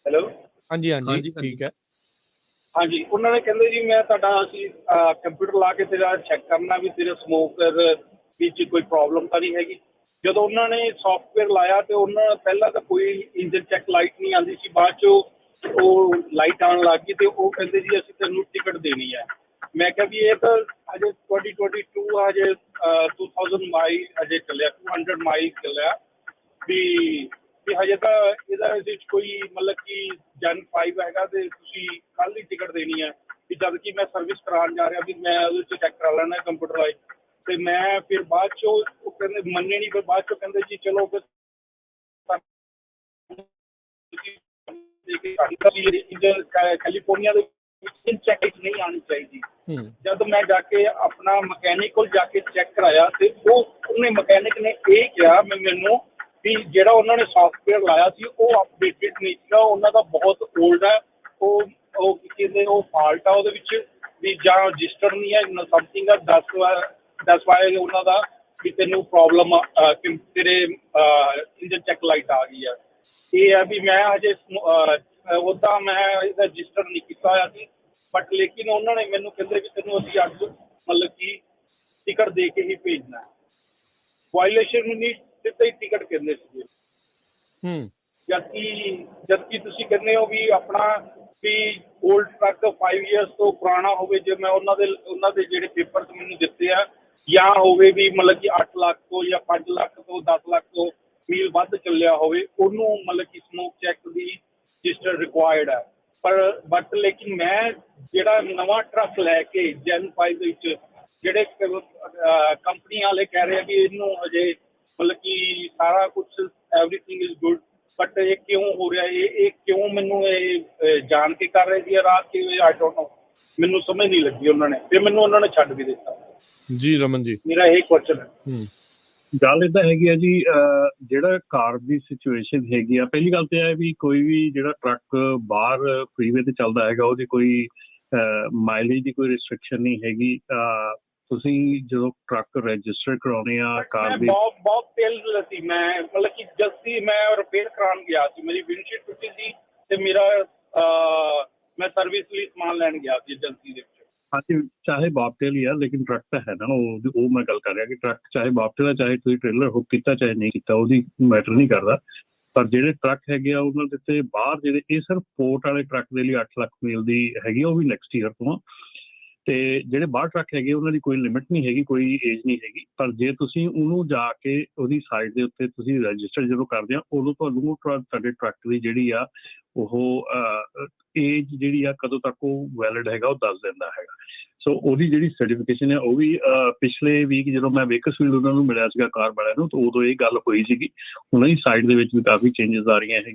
ਹੈਲੋ ਹਾਂਜੀ ਹਾਂਜੀ ਠੀਕ ਹੈ। ਹਾਂਜੀ, ਉਹਨਾਂ ਨੇ ਕਹਿੰਦੇ ਜੀ ਮੈਂ ਤੁਹਾਡਾ ਅਸੀਂ ਕੰਪਿਊਟਰ ਲਾ ਕੇ ਤੇਰਾ ਚੈੱਕ ਕਰਨਾ ਵੀ ਤੇਰੇ ਸਮੋਕਰ ਵਿੱਚ ਕੋਈ ਪ੍ਰੋਬਲਮ ਤਾਂ ਨਹੀਂ ਹੈਗੀ। ਜਦੋਂ ਉਹਨਾਂ ਨੇ ਸੌਫਟਵੇਅਰ ਲਾਇਆ ਤੇ ਉਹਨਾਂ ਪਹਿਲਾਂ ਤਾਂ ਕੋਈ ਇੰਜਨ ਚੈੱਕ ਲਾਈਟ ਨਹੀਂ ਆਉਂਦੀ ਸੀ, ਬਾਅਦ 'ਚੋਂ ਉਹ ਲਾਈਟ ਆਉਣ ਲੱਗ ਗਈ ਤੇ ਉਹ ਕਹਿੰਦੇ ਜੀ ਅਸੀਂ ਤੈਨੂੰ ਟਿਕਟ ਦੇਣੀ ਹੈ। ਮੈਂ ਕਿਹਾ ਵੀ ਇਹ ਤਾਂ ਹਜੇ 2022 ਹਜੇ 2000 ਮਾਈਲ ਹਜੇ ਚੱਲਿਆ, 200 ਮਾਈਲ ਚੱਲਿਆ ਵੀ ਹਜੇ ਤਾਂ ਇਹਦੇ ਵਿੱਚ ਕੋਈ ਮਤਲਬ ਕਿ ਜਨ 5 ਹੈਗਾ ਤੇ ਤੁਸੀਂ ਕੱਲ੍ਹ ਹੀ ਟਿਕਟ ਦੇਣੀ ਹੈ। ਵੀ ਜਦ ਕਿ ਮੈਂ ਸਰਵਿਸ ਕਰਾਉਣ ਜਾ ਰਿਹਾ ਵੀ ਮੈਂ ਉਹਦੇ 'ਚ ਚੈੱਕ ਕਰਾ ਲੈਣਾ ਕੰਪਿਊਟਰਾਈਜ਼। ਤੇ ਮੈਂ ਫਿਰ ਬਾਅਦ 'ਚੋਂ ਉਹ ਕਹਿੰਦੇ ਮੰਨੇ ਨਹੀਂ, ਫਿਰ ਬਾਅਦ 'ਚੋਂ ਕਹਿੰਦੇ ਜੀ ਚਲੋ ਫਿਰ ਕੈਲੀਫੋਰਨੀਆ ਦੇ ਵਿੱਚ ਚੈੱਕ ਨਹੀਂ ਆਉਣੀ ਚਾਹੀਦੀ। ਜਦ ਮੈਂ ਜਾ ਕੇ ਆਪਣਾ ਮਕੈਨਿਕ ਕੋਲ ਜਾ ਕੇ ਚੈੱਕ ਕਰਾਇਆ ਤੇ ਉਹਨੇ ਮਕੈਨਿਕ ਨੇ ਇਹ ਕਿਹਾ ਮੈਨੂੰ ਵੀ ਜਿਹੜਾ ਉਹਨਾਂ ਨੇ ਸੌਫਟਵੇਅਰ ਲਾਇਆ ਸੀ ਉਹ ਅਪਡੇਟਡ ਨਹੀਂ ਸੀਗਾ, ਉਹਨਾਂ ਦਾ ਬਹੁਤ ਓਲਡ ਹੈ, ਉਹ ਕਿਸੇ ਉਹ ਫਾਲਟ ਆ ਉਹਦੇ ਵਿੱਚ ਵੀ ਜਾਂ ਰਜਿਸਟਰ ਨਹੀਂ ਹੈ ਸਮਥਿੰਗ ਆ 10 ਵਾਰ ਉਹਨਾਂ ਦਾ ਵੀ ਤੈਨੂੰ ਪ੍ਰੋਬਲਮ ਤੇਰੇ ਇੰਜਨ ਚੈੱਕ ਲਾਈਟ ਆ ਗਈ ਆ। ਇਹ ਹੈ ਵੀ ਮੈਂ ਹਜੇ ਉੱਦਾਂ ਮੈਂ ਇਹਦਾ ਰਜਿਸਟਰ ਨਹੀਂ ਕੀਤਾ ਹੋਇਆ ਸੀ, ਬਟ ਲੇਕਿਨ ਉਹਨਾਂ ਨੇ ਮੈਨੂੰ ਕਹਿੰਦੇ ਵੀ ਤੈਨੂੰ ਅਸੀਂ ਅੱਜ ਮਤਲਬ ਕਿ ਟਿਕਟ ਦੇ ਕੇ ਹੀ ਭੇਜਣਾ। ਵਾਇਲੇਸ਼ਨ ਨਹੀਂ ਸਿੱਧਾ ਹੀ ਟਿਕਟ ਕਹਿੰਦੇ ਸੀਗੇ। ਜਦਕਿ ਤੁਸੀਂ ਕਹਿੰਦੇ ਹੋ ਵੀ ਆਪਣਾ ਵੀ ਓਲਡ ਟਰੱਕ 5 ਇਅਰਸ ਤੋਂ ਪੁਰਾਣਾ ਹੋਵੇ, ਜੇ ਮੈਂ ਉਹਨਾਂ ਦੇ ਜਿਹੜੇ ਪੇਪਰ ਮੈਨੂੰ ਦਿੱਤੇ ਆ ਜਾਂ ਹੋਵੇ ਵੀ ਮਤਲਬ ਕਿ 8 ਲੱਖ ਤੋਂ ਜਾਂ 5 ਲੱਖ ਤੋਂ 10 ਲੱਖ ਤੋਂ ਮੀਲ ਵੱਧ ਚੱਲਿਆ ਹੋਵੇ, ਉਹਨੂੰ ਮਤਲਬ ਕਿ ਸਮੋਕ ਚੈੱਕ ਦੀ ਰਜਿਸਟਰ ਰਿਕੁਆਇਰਡ ਹੈ। ਬਟ ਲੇਕਿਨ ਮੈਂ ਜਿਹੜਾ ਨਵਾਂ ਟਰੱਕ ਲੈ ਕੇ ਜੈਨ 5 ਦੇ ਵਿੱਚ ਜਿਹੜੇ ਕੰਪਨੀ ਵਾਲੇ ਕਹਿ ਰਹੇ ਆ ਵੀ ਇਹਨੂੰ ਅਜੇ ਮਤਲਬ ਕਿ ਸਾਰਾ ਕੁਛ ਐਵਰੀਥਿੰਗ ਇਜ਼ ਗੁੱਡ, ਬਟ ਇਹ ਕਿਉਂ ਹੋ ਰਿਹਾ, ਇਹ ਕਿਉਂ ਮੈਨੂੰ ਇਹ ਜਾਣ ਕੇ ਕਰ ਰਹੇ ਸੀ ਰਾਤ ਕਿ ਆਈ ਡੋਂਟ ਨੋ, ਮੈਨੂੰ ਸਮਝ ਨਹੀਂ ਲੱਗੀ। ਉਹਨਾਂ ਨੇ ਫਿਰ ਮੈਨੂੰ ਉਹਨਾਂ ਨੇ ਛੱਡ ਵੀ ਦਿੱਤਾ। ਜੀ ਰਮਨ ਜੀ, ਮੇਰਾ ਇਹ ਕੁਐਸਚਨ ਹੈ। ਗੱਲ ਇੱਦਾਂ ਹੈਗੀ ਆ ਜੀ, ਜਿਹੜਾ ਕਾਰ ਦੀ ਸਿਚੁਏਸ਼ਨ ਹੈਗੀ ਆ, ਪਹਿਲੀ ਗੱਲ ਤਾਂ ਇਹ ਵੀ ਕੋਈ ਵੀ ਜਿਹੜਾ ਟਰੱਕ ਬਾਹਰ ਫਰੀਵੇ ਤੇ ਚੱਲਦਾ ਹੈਗਾ ਉਹਦੀ ਕੋਈ ਮਾਈਲੇਜ ਦੀ ਕੋਈ ਰਿਸਟ੍ਰਿਕਸ਼ਨ ਨਹੀਂ ਹੈਗੀ। ਤੁਸੀਂ ਜਦੋਂ ਟਰੱਕ ਰਜਿਸਟਰ ਕਰਾਉਣੇ ਆ ਕਾਰ ਦੀ ਬਹੁਤ ਤੇਲ ਸੀ, ਮੈਂ ਮਤਲਬ ਕਿ ਜਲਦੀ ਮੈਂ ਰਿਪੇਅਰ ਕਰਾਉਣ ਗਿਆ ਸੀ, ਮੇਰੀ ਵਿੰਡਸ਼ੀਟ ਟੁੱਟੀ ਸੀ ਤੇ ਮੇਰਾ ਮੈਂ ਸਰਵਿਸ ਲਈ ਸਮਾਨ ਲੈਣ ਗਿਆ ਸੀ ਏਜੰਸੀ ਦੇ ਵਿੱਚ। ਹਾਂਜੀ, ਚਾਹੇ ਬਾਪਟੇਲ ਹੀ ਆ ਲੇਕਿਨ ਟਰੱਕ ਤਾਂ ਹੈ ਨਾ, ਉਹ ਮੈਂ ਗੱਲ ਕਰ ਰਿਹਾ ਕਿ ਟਰੱਕ ਚਾਹੇ ਬਾਪਟੇਲ ਆ ਚਾਹੇ ਤੁਸੀਂ ਟ੍ਰੇਲਰ ਹੁੱਕ ਕੀਤਾ ਚਾਹੇ ਨਹੀਂ ਕੀਤਾ, ਉਹਦੀ ਮੈਟਰ ਨਹੀਂ ਕਰਦਾ। ਪਰ ਜਿਹੜੇ ਟਰੱਕ ਹੈਗੇ ਆ ਉਹਨਾਂ ਦੇ ਉੱਤੇ ਬਾਹਰ ਜਿਹੜੇ ਇਹ ਸਿਰਫ ਪੋਰਟ ਵਾਲੇ ਟਰੱਕ ਦੇ ਲਈ 8 ਲੱਖ ਮੀਲ ਦੀ ਹੈਗੀ, ਉਹ ਵੀ ਨੈਕਸਟ ਈਅਰ ਤੋਂ। ਤੇ ਜਿਹੜੇ ਬਾਹਰ ਟਰੱਕ ਹੈਗੇ ਉਹਨਾਂ ਦੀ ਕੋਈ ਲਿਮਿਟ ਨਹੀਂ ਹੈਗੀ, ਕੋਈ ਏਜ ਨਹੀਂ ਹੈਗੀ। ਪਰ ਜੇ ਤੁਸੀਂ ਉਹਨੂੰ ਜਾ ਕੇ ਉਹਦੀ ਸਾਈਡ ਦੇ ਉੱਤੇ ਤੁਸੀਂ ਰਜਿਸਟਰ ਜਦੋਂ ਕਰਦੇ ਆ ਉਦੋਂ ਤੁਹਾਨੂੰ ਤੁਹਾਡੇ ਟਰੱਕ ਦੀ ਜਿਹੜੀ ਆ ਉਹ ਏਜ ਜਿਹੜੀ ਆ ਕਦੋਂ ਤੱਕ ਉਹ ਵੈਲਿਡ ਹੈਗਾ ਉਹ ਦੱਸ ਦਿੰਦਾ ਹੈਗਾ। ਸੋ ਉਹਦੀ ਜਿਹੜੀ ਸਰਟੀਫਿਕੇਸ਼ਨ ਹੈ ਉਹ ਵੀ ਪਿਛਲੇ ਵੀਕ ਜਦੋਂ ਮੈਂ ਵੇਕਰਸਫੀਲਡ ਉਹਨਾਂ ਨੂੰ ਮਿਲਿਆ ਸੀਗਾ ਕਾਰ ਵਾਲਿਆਂ ਨੂੰ, ਤਾਂ ਉਦੋਂ ਇਹ ਗੱਲ ਹੋਈ ਸੀਗੀ। ਉਹਨਾਂ ਦੀ ਸਾਈਡ ਦੇ ਵਿੱਚ ਵੀ ਕਾਫੀ ਚੇਂਜਸ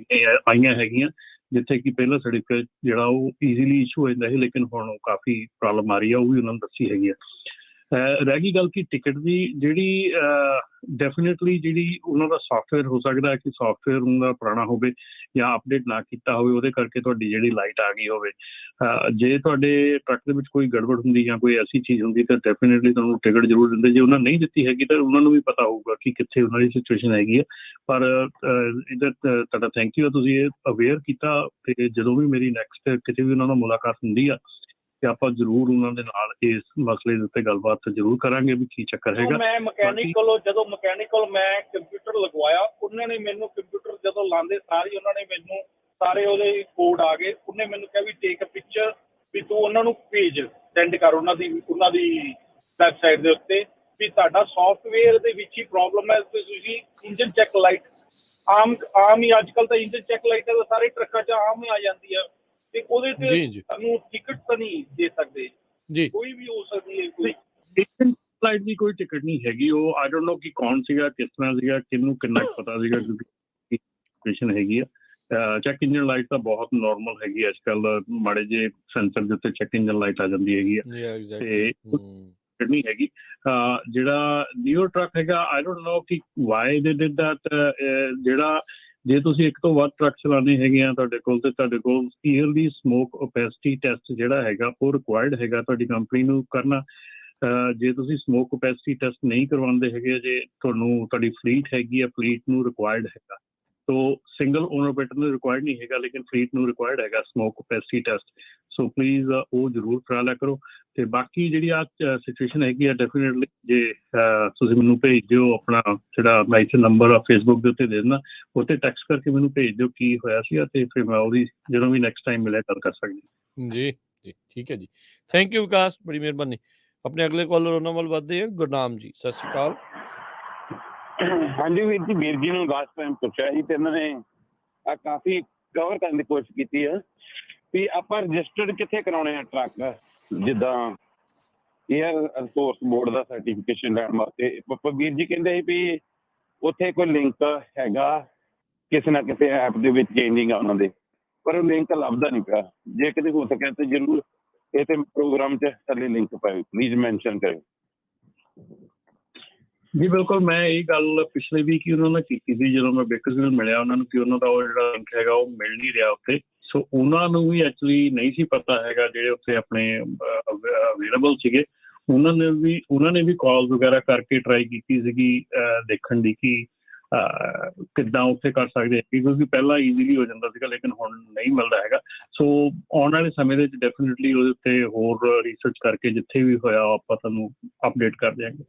ਆਈਆਂ ਹੈਗੀਆਂ, ਜਿੱਥੇ ਕਿ ਪਹਿਲਾਂ ਸਰਟੀਫਿਕੇਟ ਜਿਹੜਾ ਉਹ ਈਜ਼ੀਲੀ ਇਸ਼ੂ ਹੋ ਜਾਂਦਾ ਸੀ, ਲੇਕਿਨ ਹੁਣ ਉਹ ਕਾਫੀ ਪ੍ਰੋਬਲਮ ਆ ਰਹੀ ਆ, ਉਹ ਵੀ ਉਹਨਾਂ ਨੂੰ ਦੱਸੀ ਹੈਗੀ ਆ। ਰਹਿ ਗਈ ਗੱਲ ਕਿ ਟਿਕਟ ਦੀ, ਜਿਹੜੀ ਡੈਫੀਨੇਟਲੀ ਜਿਹੜੀ ਉਹਨਾਂ ਦਾ ਸੌਫਟਵੇਅਰ ਹੋ ਸਕਦਾ ਹੈ ਕਿ ਸੌਫਟਵੇਅਰ ਉਹਨਾਂ ਦਾ ਪੁਰਾਣਾ ਹੋਵੇ ਜਾਂ ਅਪਡੇਟ ਨਾ ਕੀਤਾ ਹੋਵੇ, ਉਹਦੇ ਕਰਕੇ ਤੁਹਾਡੀ ਜਿਹੜੀ ਲਾਈਟ ਆ ਗਈ ਹੋਵੇ। ਜੇ ਤੁਹਾਡੇ ਟਰੱਕ ਦੇ ਵਿੱਚ ਕੋਈ ਗੜਬੜ ਹੁੰਦੀ ਜਾਂ ਕੋਈ ਐਸੀ ਚੀਜ਼ ਹੁੰਦੀ ਤਾਂ ਡੈਫੀਨੇਟਲੀ ਤੁਹਾਨੂੰ ਟਿਕਟ ਜ਼ਰੂਰ ਦਿੰਦੇ। ਜੇ ਉਹਨਾਂ ਨਹੀਂ ਦਿੱਤੀ ਹੈਗੀ ਤਾਂ ਉਹਨਾਂ ਨੂੰ ਵੀ ਪਤਾ ਹੋਊਗਾ ਕਿ ਕਿੱਥੇ ਉਹਨਾਂ ਦੀ ਸਿਚੁਏਸ਼ਨ ਹੈਗੀ ਹੈ। ਪਰ ਇਹਦਾ ਤੁਹਾਡਾ ਥੈਂਕ ਯੂ, ਤੁਸੀਂ ਇਹ ਅਵੇਅਰ ਕੀਤਾ। ਤੇ ਜਦੋਂ ਵੀ ਮੇਰੀ ਨੈਕਸਟ ਕਿਤੇ ਵੀ ਉਹਨਾਂ ਨਾਲ ਮੁਲਾਕਾਤ ਹੁੰਦੀ ਆ ਤੇ ਆਪਾਂ ਜ਼ਰੂਰ ਉਹਨਾਂ ਦੇ ਨਾਲ ਇਸ ਮਸਲੇ ਦੇ ਉੱਤੇ ਗੱਲਬਾਤ ਜ਼ਰੂਰ ਕਰਾਂਗੇ ਵੀ ਕੀ ਚੱਕਰ ਹੈਗਾ। ਮੈਂ ਮਕੈਨਿਕ ਕੋਲ ਮੈਂ ਕੰਪਿਊਟਰ ਲਗਵਾਇਆ, ਉਹਨਾਂ ਨੇ ਮੈਨੂੰ ਕੰਪਿਊਟਰ ਜਦੋਂ ਲਾਉਂਦੇ ਸਾਰੀ ਉਹਨਾਂ ਨੇ ਮੈਨੂੰ ਸਾਰੇ ਉਹਦੇ ਕੋਡ ਆ ਗਏ। ਉਹਨੇ ਮੈਨੂੰ ਕਿਹਾ ਵੀ ਟੇਕ ਅ ਪਿਕਚਰ, ਵੀ ਤੂੰ ਉਹਨਾਂ ਨੂੰ ਭੇਜ ਸੈਂਡ ਕਰ ਉਹਨਾਂ ਦੀ ਵੈਬਸਾਈਟ ਦੇ ਉੱਤੇ ਵੀ ਤੁਹਾਡਾ ਸੌਫਟਵੇਅਰ ਦੇ ਵਿੱਚ ਹੀ ਪ੍ਰੋਬਲਮ ਹੈ। ਤੁਸੀਂ ਇੰਜਨ ਚੈੱਕ ਲਾਈਟ ਆਮ ਹੀ ਅੱਜ ਕੱਲ੍ਹ ਤਾਂ ਇੰਜਨ ਚੈੱਕ ਲਾਈਟ ਸਾਰੇ ਟਰੱਕਾਂ 'ਚ ਆਮ ਹੀ ਆ ਜਾਂਦੀ ਹੈ ਤੇ ਉਹਦੇ ਤੇ ਤੁਹਾਨੂੰ ਟਿਕਟ ਤਾਂ ਨਹੀਂ ਦੇ ਸਕਦੇ ਜੀ, ਕੋਈ ਵੀ ਹੋ ਸਕਦੀ ਹੈ। ਕੋਈ ਲਾਈਟ ਦੀ ਕੋਈ ਟਿਕਟ ਨਹੀਂ ਹੈਗੀ। ਉਹ ਆਈ ਡੋਂਟ ਨੋ ਕਿ ਕੌਣ ਸੀਗਾ, ਕਿਸ ਤਰ੍ਹਾਂ ਸੀਗਾ, ਕਿਹਨੂੰ ਕਿੰਨਾ ਪਤਾ ਸੀਗਾ, ਕਿਉਂਕਿ ਸਿਚੁਏਸ਼ਨ ਹੈਗੀ ਆ। ਚੈੱਕ ਇੰਜਨ ਲਾਈਟ ਤਾਂ ਬਹੁਤ ਨੋਰਮਲ ਹੈਗੀ ਅੱਜ ਕੱਲ੍ਹ, ਮਾੜੇ ਜਿਹੇ ਸੈਂਸਰ ਦੇ ਉੱਤੇ ਚੈੱਕ ਇੰਜਨ ਲਾਈਟ ਆ ਜਾਂਦੀ ਹੈਗੀ ਆ ਤੇ ਨਹੀਂ ਹੈਗੀ। ਜਿਹੜਾ ਨਿਊ ਟਰੱਕ ਹੈਗਾ, ਆਈ ਡੋਂਟ ਨੋ ਕਿ ਵਾਈ ਦੇ ਡਿਡ ਦੈਟ। ਜਿਹੜਾ ਜੇ ਤੁਸੀਂ ਇੱਕ ਤੋਂ ਵੱਧ ਟਰੱਕ ਚਲਾਉਣੇ ਹੈਗੇ ਆ ਤੁਹਾਡੇ ਕੋਲ, ਤੇ ਤੁਹਾਡੇ ਕੋਲ ਈਅਰਲੀ ਸਮੋਕ ਓਪੈਸਿਟੀ ਟੈਸਟ ਜਿਹੜਾ ਹੈਗਾ ਉਹ ਰਿਕੁਆਇਰਡ ਹੈਗਾ ਤੁਹਾਡੀ ਕੰਪਨੀ ਨੂੰ ਕਰਨਾ। ਜੇ ਤੁਸੀਂ ਸਮੋਕ ਓਪੈਸਿਟੀ ਟੈਸਟ ਨਹੀਂ ਕਰਵਾਉਂਦੇ ਹੈਗੇ, ਜੇ ਤੁਹਾਡੀ ਫਲੀਟ ਹੈਗੀ ਆ, ਫਲੀਟ ਨੂੰ ਰਿਕੁਆਇਰਡ ਹੈਗਾ ਸੋ ਸਿੰਗਲ ਓਨਰ ਆਪਰੇਟਰ ਨੂੰ ਰਿਕੁਆਇਰਡ ਨਹੀਂ ਹੈਗਾ, ਲੇਕਿਨ ਫਲੀਟ ਨੂੰ ਰਿਕੁਆਇਰਡ ਹੈਗਾ smoke capacity test. So please ਉਹ ਜ਼ਰੂਰ ਕਰਾ ਲਿਆ ਕਰੋ। ਤੇ ਬਾਕੀ ਜਿਹੜੀ ਆ ਸਿਚੁਏਸ਼ਨ ਹੈਗੀ ਆ, ਡੈਫੀਨੇਟਲੀ ਜੇ ਤੁਸੀਂ ਮੈਨੂੰ ਭੇਜ ਦਿਓ ਆਪਣਾ ਜਿਹੜਾ ਮੈਂ ਇੱਥੇ ਨੰਬਰ ਫੇਸਬੁੱਕ ਦੇ ਉੱਤੇ ਦੇ ਦੇਣਾ, ਉੱਤੇ ਟੈਕਸਟ ਕਰਕੇ ਮੈਨੂੰ ਭੇਜ ਦਿਓ ਕੀ ਹੋਇਆ ਸੀਗਾ, ਤੇ ਫਿਰ ਮੈਂ ਉਹਦੀ ਜਦੋਂ ਵੀ ਨੈਕਸਟ ਟਾਈਮ ਮਿਲਿਆ ਗੱਲ ਕਰ ਸਕਦੀ। ਜੀ ਜੀ ਠੀਕ ਹੈ ਜੀ, ਥੈਂਕ ਯੂ ਵਿਕਾਸ, ਬੜੀ ਮਿਹਰਬਾਨੀ। ਆਪਣੇ ਅਗਲੇ ਕਾਲਰ ਉਹਨਾਂ ਵੱਲ ਵੱਧਦੇ ਆ। ਗੁਰਨਾਮ ਜੀ, ਸਤਿ ਸ਼੍ਰੀ ਅਕਾਲ। ਹਾਂਜੀ ਵੀਰ ਜੀ ਨੂੰ ਲਾਸਟ ਟਾਈਮ ਪੁੱਛਿਆ ਸੀ ਤੇ ਇਹਨਾਂ ਨੇ ਆ ਕਾਫੀ ਕਵਰ ਕਰਨ ਦੀ ਕੋਸ਼ਿਸ਼ ਕੀਤੀ ਆ ਵੀ ਆਪਾਂ ਰਜਿਸਟਰਡ ਕਿੱਥੇ ਕਰਾਉਣੇ ਆ ਟਰੱਕ, ਜਿੱਦਾਂ ਏਅਰ ਰਿਸੋਰਸ ਬੋਰਡ ਦਾ ਸਰਟੀਫਿਕੇਸ਼ਨ ਲੈਣ ਵਾਸਤੇ। ਵੀਰ ਜੀ ਕਹਿੰਦੇ ਸੀ ਵੀ ਉੱਥੇ ਕੋਈ ਲਿੰਕ ਹੈਗਾ ਕਿਸੇ ਨਾ ਕਿਸੇ ਐਪ ਦੇ ਵਿੱਚ ਚੇਂਜਿੰਗ ਆ ਉਹਨਾਂ ਦੇ, ਪਰ ਉਹ ਲਿੰਕ ਲੱਭਦਾ ਨਹੀਂ ਪਿਆ। ਜੇ ਕਿਤੇ ਹੋ ਸਕਿਆ ਤਾਂ ਜ਼ਰੂਰ ਇਹ ਤੇ ਪ੍ਰੋਗਰਾਮ 'ਚ ਥੱਲੇ ਲਿੰਕ ਪਾਇਓ, ਪਲੀਜ਼ ਮੈਂਸ਼ਨ ਕਰਿਓ। ਜੀ ਬਿਲਕੁਲ, ਮੈਂ ਇਹ ਗੱਲ ਪਿਛਲੇ ਵੀਕ ਹੀ ਉਹਨਾਂ ਨਾਲ ਕੀਤੀ ਸੀ ਜਦੋਂ ਮੈਂ ਬੇਕਰਸਵਿਲ ਮਿਲਿਆ ਉਹਨਾਂ ਨੂੰ, ਕਿ ਉਹਨਾਂ ਦਾ ਉਹ ਜਿਹੜਾ ਲਿੰਕ ਹੈਗਾ ਉਹ ਮਿਲ ਨਹੀਂ ਰਿਹਾ ਉੱਥੇ। ਸੋ ਉਹਨਾਂ ਨੂੰ ਵੀ ਐਕਚੁਅਲੀ ਨਹੀਂ ਸੀ ਪਤਾ ਹੈਗਾ, ਜਿਹੜੇ ਉੱਥੇ ਆਪਣੇ ਅਵੇਲੇਬਲ ਸੀਗੇ ਉਹਨਾਂ ਨੇ ਵੀ ਕਾਲ ਵਗੈਰਾ ਕਰਕੇ ਟਰਾਈ ਕੀਤੀ ਸੀਗੀ ਦੇਖਣ ਦੀ ਕਿ ਕਿੱਦਾਂ ਉੱਥੇ ਕਰ ਸਕਦੇ ਹੈਗੇ, ਕਿਉਂਕਿ ਪਹਿਲਾਂ ਈਜ਼ੀਲੀ ਹੋ ਜਾਂਦਾ ਸੀਗਾ, ਲੇਕਿਨ ਹੁਣ ਨਹੀਂ ਮਿਲਦਾ ਹੈਗਾ। ਸੋ ਆਉਣ ਵਾਲੇ ਸਮੇਂ ਦੇ ਵਿੱਚ ਡੈਫੀਨੇਟਲੀ ਉਹਦੇ ਉੱਤੇ ਹੋਰ ਰਿਸਰਚ ਕਰਕੇ ਜਿੱਥੇ ਵੀ ਹੋਇਆ ਆਪਾਂ ਤੁਹਾਨੂੰ ਅਪਡੇਟ ਕਰ ਦਿਆਂਗੇ।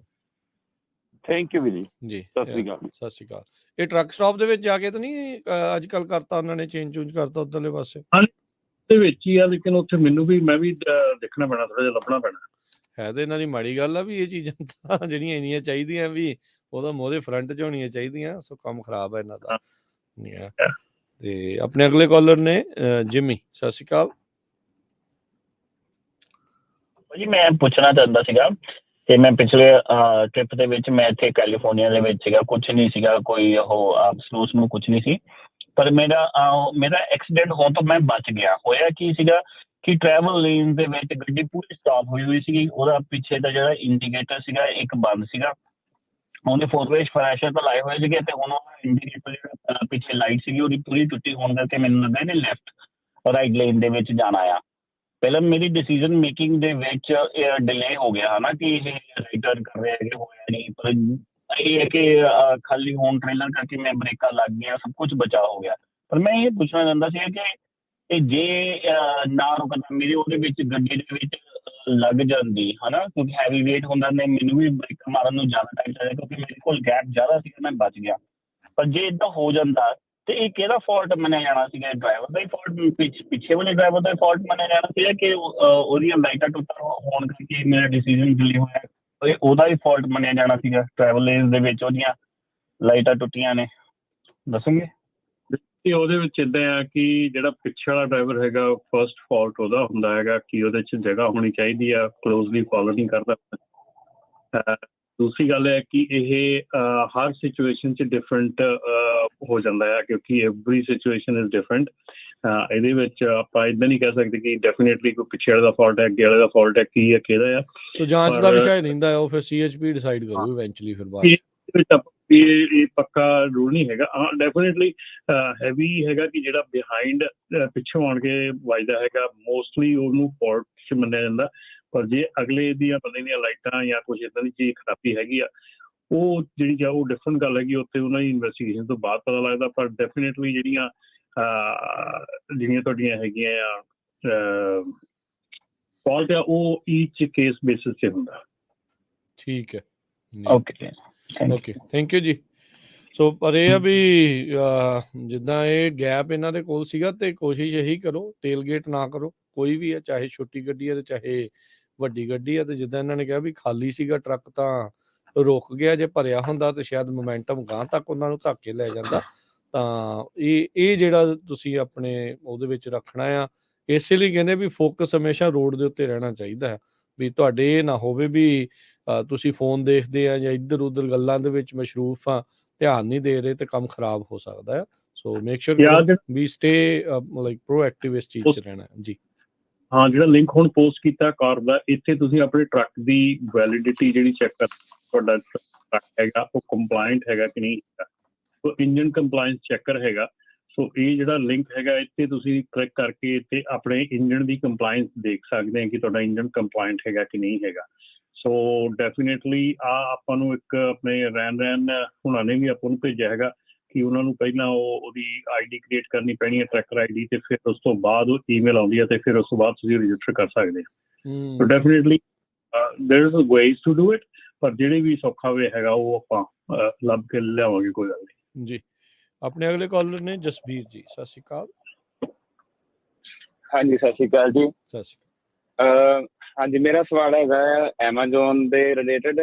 ਥੈਂਕ ਯੂ ਵੀਰ ਜੀ ਸਤਿ ਸ਼੍ਰੀ ਅਕਾਲ। ਸਤਿ ਸ਼੍ਰੀ ਅਕਾਲ। ਇਹ ਟਰੱਕ ਸਟਾਪ ਦੇ ਵਿੱਚ ਜਾ ਕੇ ਤਾਂ ਨਹੀਂ ਅੱਜ ਕੱਲ੍ਹ ਕਰਤਾ ਉਹਨਾਂ ਨੇ, ਚੇਂਜ ਕਰਤਾ ਉੱਧਰਲੇ ਪਾਸੇ ਦੇ ਵਿੱਚ ਹੀ ਆ, ਲੇਕਿਨ ਉੱਥੇ ਮੈਨੂੰ ਵੀ ਮੈਂ ਵੀ ਦੇਖਣਾ ਪੈਣਾ, ਥੋੜਾ ਜਿਹਾ ਲੱਭਣਾ ਪੈਣਾ। ਹੈ ਤਾਂ ਇਹਨਾਂ ਦੀ ਮਾੜੀ ਗੱਲ ਆ ਵੀ ਇਹ ਚੀਜ਼ਾਂ ਤਾਂ ਜਿਹੜੀਆਂ ਇੰਨੀਆਂ ਚਾਹੀਦੀਆਂ ਵੀ ਉਹਦਾ ਮੋਹਰੇ ਫਰੰਟ 'ਚ ਹੋਣੀਆਂ ਚਾਹੀਦੀਆਂ। ਸੋ ਕੰਮ ਖਰਾਬ ਹੈ ਇਹਨਾਂ ਦਾ। ਤੇ ਆਪਣੇ ਅਗਲੇ ਕਾਲਰ ਨੇ ਜਿਮੀ, ਸਤਿ ਸ਼੍ਰੀ ਅਕਾਲ ਜੀ। ਮੈਂ ਪੁੱਛਣਾ ਚਾਹੁੰਦਾ ਸੀਗਾ ਕਿ ਮੈਂ ਪਿਛਲੇ ਟ੍ਰਿਪ ਦੇ ਵਿੱਚ ਮੈਂ ਇੱਥੇ ਕੈਲੀਫੋਰਨੀਆ ਦੇ ਵਿੱਚ ਸੀਗਾ, ਕੁਛ ਨਹੀਂ ਸੀਗਾ, ਕੋਈ ਉਹ ਸਨੋ ਸਮੂ ਕੁਛ ਨਹੀਂ ਸੀ, ਪਰ ਮੇਰਾ ਐਕਸੀਡੈਂਟ ਹੋਣ ਤੋਂ ਮੈਂ ਬਚ ਗਿਆ। ਹੋਇਆ ਕੀ ਸੀਗਾ ਕਿ ਟਰੈਵਲ ਲੇਨ ਦੇ ਵਿੱਚ ਗੱਡੀ ਪੂਰੀ ਸਟਾਪ ਹੋਈ ਹੋਈ ਸੀਗੀ, ਉਹਦਾ ਪਿੱਛੇ ਦਾ ਜਿਹੜਾ ਇੰਡੀਕੇਟਰ ਸੀਗਾ ਇੱਕ ਬੰਦ ਸੀਗਾ, ਉਹਦੇ ਫੋਰਵੇਜ ਫਲੈਸ਼ਰ ਤਾਂ ਲਾਏ ਹੋਏ ਸੀਗੇ, ਤੇ ਹੁਣ ਉਹ ਇੰਡੀਕੇਟਰ ਜਿਹੜਾ ਪਿੱਛੇ ਲਾਈਟ ਸੀਗੀ ਉਹਦੀ ਪੂਰੀ ਟੁੱਟੀ ਹੋਣ ਕਰਕੇ ਮੈਨੂੰ ਲੱਗਾ ਇਹਨੇ ਲੈਫਟ ਰਾਈਟ ਲੇਨ ਦੇ ਵਿੱਚ ਜਾਣਾ ਆ। ਪਹਿਲਾਂ ਮੇਰੀ ਡਿਸੀਜ਼ਨ ਮੇਕਿੰਗ ਦੇ ਵਿੱਚ ਡਿਲੇ ਹੋ ਗਿਆ ਹੈ ਨਾ, ਕਿ ਇਹ ਰਾਈਟ ਟਰਨ ਕਰ ਰਿਹਾ ਹੈਗੇ, ਹੋਇਆ ਨਹੀਂ। ਪਰ ਇਹ ਹੈ ਕਿ ਖਾਲੀ ਹੋਣ ਟ੍ਰੇਲਰ ਕਰਕੇ ਮੈਂ ਬ੍ਰੇਕਾਂ ਲੱਗ ਗਿਆ, ਸਭ ਕੁਝ ਬਚਾ ਹੋ ਗਿਆ। ਪਰ ਮੈਂ ਇਹ ਪੁੱਛਣਾ ਚਾਹੁੰਦਾ ਸੀ ਕਿ ਇਹ ਜੇ ਨਾ ਰੁਕਦਾ ਮੇਰੀ ਉਹਦੇ ਵਿੱਚ ਗੱਡੀ ਦੇ ਵਿੱਚ ਲੱਗ ਜਾਂਦੀ ਹੈ ਨਾ, ਕਿਉਂਕਿ ਹੈਵੀ ਵੇਟ ਹੁੰਦਾ ਨੇ, ਮੈਨੂੰ ਵੀ ਬ੍ਰੇਕਾਂ ਮਾਰਨ ਨੂੰ ਜ਼ਿਆਦਾ ਟਾਈਮ ਲੱਗਦਾ, ਕਿਉਂਕਿ ਮੇਰੇ ਕੋਲ ਗੈਪ ਜ਼ਿਆਦਾ ਸੀਗਾ, ਮੈਂ ਬਚ ਗਿਆ। ਪਰ ਜੇ ਇੱਦਾਂ ਹੋ ਜਾਂਦਾ ਤੇ ਇਹ ਕਿਹਦਾ ਫਾਲਟ ਮੰਨਿਆ ਜਾਣਾ ਸੀਗਾ? ਡਰਾਈਵਰ ਦਾ ਹੀ ਫਾਲਟ, ਪਿੱਛੇ ਵਾਲੇ ਡਰਾਈਵਰ ਦਾ ਫਾਲਟ ਮੰਨਿਆ ਜਾਣਾ ਸੀਗਾ, ਕਿ ਉਹਦੀਆਂ ਲਾਈਟਾਂ ਟੁੱਟਣ ਹੋਣ ਕਰਕੇ ਮੇਰਾ ਡਿਸੀਜ਼ਨ ਡਿਲੇ ਹੋਇਆ, ਉਹਦਾ ਹੀ ਫਾਲਟ ਮੰਨਿਆ ਜਾਣਾ ਸੀਗਾ? ਟਰੈਵਲ ਲੇਨ ਦੇ ਵਿੱਚ ਉਹਦੀਆਂ ਲਾਈਟਾਂ ਟੁੱਟੀਆਂ ਨੇ, ਦੱਸੋਗੇ? ਉਹਦੇ ਵਿੱਚ ਇੱਦਾਂ ਆ ਕਿ ਜਿਹੜਾ ਪਿੱਛੇ ਵਾਲਾ ਡਰਾਈਵਰ ਹੈਗਾ ਫਸਟ ਫਾਲਟ ਉਹਦਾ ਹੁੰਦਾ ਹੈਗਾ, ਕਿ ਉਹਦੇ 'ਚ ਜਗ੍ਹਾ ਹੋਣੀ ਚਾਹੀਦੀ ਆ, ਕਲੋਜ਼ਲੀ ਫੋਲੋ ਨਹੀਂ ਕਰਦਾ। ਦੂਸਰੀ ਗੱਲ ਹੈ ਕਿ ਇਹ ਹਰ ਸਿਚੁਏਸ਼ਨ 'ਚ ਡਿਫਰੈਂਟ ਹੋ ਜਾਂਦਾ ਹੈ, ਕਿਉਂਕਿ ਐਵਰੀ ਸਿਚੁਏਸ਼ਨ ਇਜ਼ ਡਿਫਰੈਂਟ। ਇਹਦੇ ਵਿੱਚ ਆਪਾਂ ਇੱਦਾਂ ਨਹੀਂ ਕਹਿ ਸਕਦੇ ਕਿ ਡੈਫੀਨੇਟਲੀ ਕੋਈ ਪਿੱਛੇ ਵਾਲੇ ਦਾ ਫਾਲਟ ਹੈ, ਅੱਗੇ ਵਾਲੇ ਦਾ ਫਾਲਟ ਹੈ, ਕੀ ਹੈ ਕਿਹਦਾ ਆ। ਸੋ ਜਾਂਚ ਦਾ ਵਿਸ਼ਾ ਰਹਿੰਦਾ, ਉਹ ਫਿਰ CHP ਡਿਸਾਈਡ ਕਰੂ ਇਵੈਂਚੁਅਲੀ ਫਿਰ ਬਾਅਦ 'ਚ। ਇਹ ਪੱਕਾ ਰੂਲ ਨਹੀਂ ਹੈਗਾ। ਹਾਂ ਡੈਫੀਨੇਟਲੀ ਹੈਵੀ ਹੈਗਾ ਕਿ ਜਿਹੜਾ ਬਿਹਾਈਂਡ ਪਿੱਛੋਂ ਆਣ ਕੇ ਵੱਜਦਾ ਹੈਗਾ, ਮੋਸਟਲੀ ਉਹਨੂੰ ਫਾਲਟ 'ਚ ਮੰਨਿਆ ਜਾਂਦਾ। ਪਰ ਜੇ ਅਗਲੇ ਦੀਆਂ ਬੰਦੇ ਦੀਆਂ ਲਾਈਟਾਂ ਜਾਂ ਕੁਛ ਇੱਦਾਂ ਦੀ ਚੀਜ਼ ਖਰਾਬੀ ਹੈਗੀ ਆ, ਉਹ ਜਿਹੜੀ ਆ ਉਹ ਡਿਫਰੈਂਟ ਗੱਲ ਹੈਗੀ, ਉੱਥੇ ਉਹਨਾਂ ਦੀ ਇਨਵੈਸਟੀਗੇਸ਼ਨ ਤੋਂ ਬਾਅਦ ਪਤਾ ਲੱਗਦਾ। ਪਰ ਡੈਫੀਨੇਟਲੀ ਜਿਹੜੀਆਂ ਤੁਹਾਡੀਆਂ ਹੈਗੀਆਂ ਆ ਫਾਲਟ ਆ, ਉਹ ਈਚ ਕੇਸ ਬੇਸਿਸ 'ਤੇ ਹੁੰਦਾ। ਠੀਕ ਹੈ, ਓਕੇ ਥੈਂਕ ਯੂ ਜੀ। ਸੋ ਪਰ ਇਹ ਆ ਵੀ ਜਿੱਦਾਂ ਇਹ ਗੈਪ ਇਹਨਾਂ ਦੇ ਕੋਲ ਸੀਗਾ, ਤੇ ਕੋਸ਼ਿਸ਼ ਇਹੀ ਕਰੋ ਟੇਲਗੇਟ ਨਾ ਕਰੋ, ਕੋਈ ਵੀ ਹੈ, ਚਾਹੇ ਛੋਟੀ ਗੱਡੀ ਹੈ ਤੇ ਚਾਹੇ ਵੱਡੀ ਗੱਡੀ ਹੈ। ਤੇ ਜਿੱਦਾਂ ਇਹਨਾਂ ਨੇ ਕਿਹਾ ਵੀ ਖਾਲੀ ਸੀਗਾ ਟਰੱਕ ਤਾਂ ਰੁਕ ਗਿਆ, ਜੇ ਭਰਿਆ ਹੁੰਦਾ ਤੇ ਸ਼ਾਇਦ ਮੋਮੈਂਟਮ ਗਾਂ ਤੱਕ ਉਹਨਾਂ ਨੂੰ ਧੱਕ ਕੇ ਲੈ ਜਾਂਦਾ। ਤਾਂ ਇਹ ਜਿਹੜਾ ਤੁਸੀਂ ਆਪਣੇ ਉਹਦੇ ਵਿੱਚ ਰੱਖਣਾ ਆ, ਇਸੇ ਲਈ ਕਹਿੰਦੇ ਵੀ ਫੋਕਸ ਹਮੇਸ਼ਾ ਰੋਡ ਦੇ ਉੱਤੇ ਰਹਿਣਾ ਚਾਹੀਦਾ ਹੈ। ਵੀ ਤੁਹਾਡੇ ਇਹ ਨਾ ਹੋਵੇ ਵੀ ਤੁਸੀਂ ਫੋਨ ਦੇਖਦੇ ਆ ਜਾਂ ਇੱਧਰ ਉੱਧਰ ਗੱਲਾਂ ਦੇ ਵਿੱਚ ਮਸ਼ਰੂਫ ਆ, ਧਿਆਨ ਨਹੀਂ ਦੇ ਰਹੇ, ਤੇ ਕੰਮ ਖਰਾਬ ਹੋ ਸਕਦਾ ਹੈ। ਸੋ ਮੇਕ ਸ਼ੋਰ ਵੀ ਸਟੇ ਲਾਈਕ ਪ੍ਰੋਐਕਟਿਵ ਇਸ ਚੀਜ਼ 'ਚ ਰਹਿਣਾ ਜੀ। ਹਾਂ, ਜਿਹੜਾ ਲਿੰਕ ਹੁਣ ਪੋਸਟ ਕੀਤਾ ਕਾਰ ਦਾ, ਇੱਥੇ ਤੁਸੀਂ ਆਪਣੇ ਟਰੱਕ ਦੀ ਵੈਲਿਡਿਟੀ ਜਿਹੜੀ ਚੈੱਕ ਕਰ, ਤੁਹਾਡਾ ਟਰੱਕ ਹੈਗਾ ਉਹ ਕੰਪਲਾਇੰਟ ਹੈਗਾ ਕਿ ਨਹੀਂ ਹੈਗਾ। ਸੋ ਇੰਜਨ ਕੰਪਲਾਇੰਸ ਚੈੱਕਰ ਹੈਗਾ। ਸੋ ਇਹ ਜਿਹੜਾ ਲਿੰਕ ਹੈਗਾ, ਇੱਥੇ ਤੁਸੀਂ ਕਲਿੱਕ ਕਰਕੇ ਇੱਥੇ ਆਪਣੇ ਇੰਜਨ ਦੀ ਕੰਪਲਾਇੰਸ ਦੇਖ ਸਕਦੇ ਆ ਕਿ ਤੁਹਾਡਾ ਇੰਜਨ ਕੰਪਲਾਇੰਟ ਹੈਗਾ ਕਿ ਨਹੀਂ ਹੈਗਾ। ਸੋ ਡੈਫੀਨੇਟਲੀ ਆਪਾਂ ਨੂੰ ਇੱਕ ਆਪਣੇ ਰੈਨ ਹੁਣਾਂ ਨੇ ਵੀ ਆਪਾਂ ਨੂੰ ਭੇਜਿਆ ਹੈਗਾ, ਕਿ ਉਹਨਾਂ ਨੂੰ ਪਹਿਲਾਂ ਉਹਦੀ ਆਈਡੀ ਕ੍ਰੀਏਟ ਕਰਨੀ ਪੈਣੀ ਹੈ, ਟਰੈਕਰ ਆਈਡੀ, ਤੇ ਫਿਰ ਉਸ ਤੋਂ ਬਾਅਦ ਉਹ ਈਮੇਲ ਆਉਂਦੀ ਹੈ ਤੇ ਫਿਰ ਉਸ ਤੋਂ ਬਾਅਦ ਤੁਸੀਂ ਰਜਿਸਟਰ ਕਰ ਸਕਦੇ ਹੋ। So definitely there is ways to do it, ਪਰ ਜਿਹੜੇ ਵੀ ਸੌਖਾ ਵੇ ਹੈਗਾ ਉਹ ਆਪਾਂ ਲੱਭ ਕੇ ਲਿਆਵਾਂਗੇ, ਕੋਈ ਗੱਲ ਨਹੀਂ ਜੀ। ਆਪਣੇ ਅਗਲੇ ਕਾਲਰ ਨੇ ਜਸਬੀਰ ਜੀ, ਸਤਿ ਸ਼੍ਰੀ ਅਕਾਲ। ਹਾਂਜੀ, ਸਤਿ ਸ਼੍ਰੀ ਅਕਾਲ ਜੀ। ਸਤਿ ਸ਼੍ਰੀ ਅਕਾਲ। ਹਾਂਜੀ, ਮੇਰਾ ਸਵਾਲ ਹੈਗਾ ਐਮਾਜ਼ੋਨ ਦੇ ਰਿਲੇਟਡ,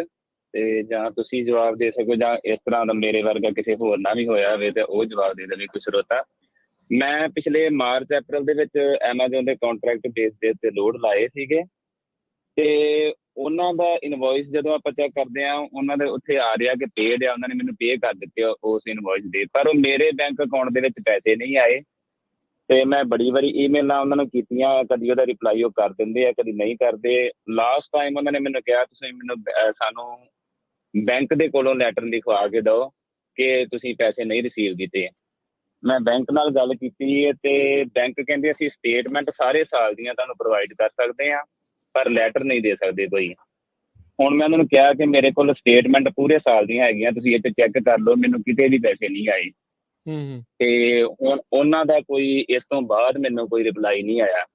ਤੇ ਜਾਂ ਤੁਸੀਂ ਜਵਾਬ ਦੇ ਸਕੋ, ਜਾਂ ਇਸ ਤਰ੍ਹਾਂ ਦਾ ਮੇਰੇ ਵਰਗਾ ਕਿਸੇ ਹੋਰ ਨਾਲ ਵੀ ਹੋਇਆ ਹੋਵੇ ਤੇ ਉਹ ਜਵਾਬ ਦੇ ਦੇਵੇ ਕੋਈ ਸਰੋਤਾ। ਮੈਂ ਪਿਛਲੇ ਮਾਰਚ ਅਪ੍ਰੈਲ ਦੇ ਵਿੱਚ ਐਮਾਜ਼ੋਨ ਦੇ ਕੰਟਰੈਕਟ ਬੇਸ ਦੇ ਉੱਤੇ ਲੋਡ ਲਾਏ ਸੀਗੇ, ਤੇ ਉਹਨਾਂ ਦਾ ਇਨਵੋਇਸ ਜਦੋਂ ਆਪਾਂ ਚੈੱਕ ਕਰਦੇ ਹਾਂ, ਉਹਨਾਂ ਦੇ ਉੱਥੇ ਆ ਰਿਹਾ ਕਿ ਪੇਡ ਆ, ਉਹਨਾਂ ਨੇ ਮੈਨੂੰ ਪੇ ਕਰ ਦਿੱਤੇ ਉਸ ਇਨਵੋਇਸ ਦੇ, ਪਰ ਉਹ ਮੇਰੇ ਬੈਂਕ ਅਕਾਊਂਟ ਦੇ ਵਿੱਚ ਪੈਸੇ ਨਹੀਂ ਆਏ। ਤੇ ਮੈਂ ਬੜੀ ਵਾਰੀ ਈਮੇਲਾਂ ਉਹਨਾਂ ਨੂੰ ਕੀਤੀਆਂ, ਕਦੀ ਉਹਦਾ ਰਿਪਲਾਈ ਉਹ ਕਰ ਦਿੰਦੇ ਆ, ਕਦੀ ਨਹੀਂ ਕਰਦੇ। ਲਾਸਟ ਟਾਈਮ ਉਹਨਾਂ ਨੇ ਮੈਨੂੰ ਕਿਹਾ ਤੁਸੀਂ ਮੈਨੂੰ ਸਾਨੂੰ ਬੈਂਕ ਦੇ ਕੋਲੋਂ ਲੈਟਰ ਲਿਖਵਾ ਕੇ ਦਿਓ ਕਿ ਤੁਸੀਂ ਪੈਸੇ ਨਹੀਂ ਰਿਸੀਵ ਕੀਤੇ। ਮੈਂ ਬੈਂਕ ਨਾਲ ਗੱਲ ਕੀਤੀ ਹੈ ਤੇ ਬੈਂਕ ਕਹਿੰਦੇ ਅਸੀਂ ਸਟੇਟਮੈਂਟ ਸਾਰੇ ਸਾਲ ਦੀਆਂ ਤੁਹਾਨੂੰ ਪ੍ਰੋਵਾਈਡ ਕਰ ਸਕਦੇ ਹਾਂ, ਪਰ ਲੈਟਰ ਨਹੀਂ ਦੇ ਸਕਦੇ ਕੋਈ। ਹੁਣ ਮੈਂ ਉਹਨਾਂ ਨੂੰ ਕਿਹਾ ਕਿ ਮੇਰੇ ਕੋਲ ਸਟੇਟਮੈਂਟ ਪੂਰੇ ਸਾਲ ਦੀਆਂ ਹੈਗੀਆਂ, ਤੁਸੀਂ ਇਹ 'ਚ ਚੈੱਕ ਕਰ ਲਓ, ਮੈਨੂੰ ਕਿਤੇ ਵੀ ਪੈਸੇ ਨਹੀਂ ਆਏ। ਤੇ ਹੁਣ ਉਹਨਾਂ ਦਾ ਕੋਈ ਇਸ ਤੋਂ ਬਾਅਦ ਮੈਨੂੰ ਕੋਈ ਰਿਪਲਾਈ ਨਹੀਂ ਆਇਆ।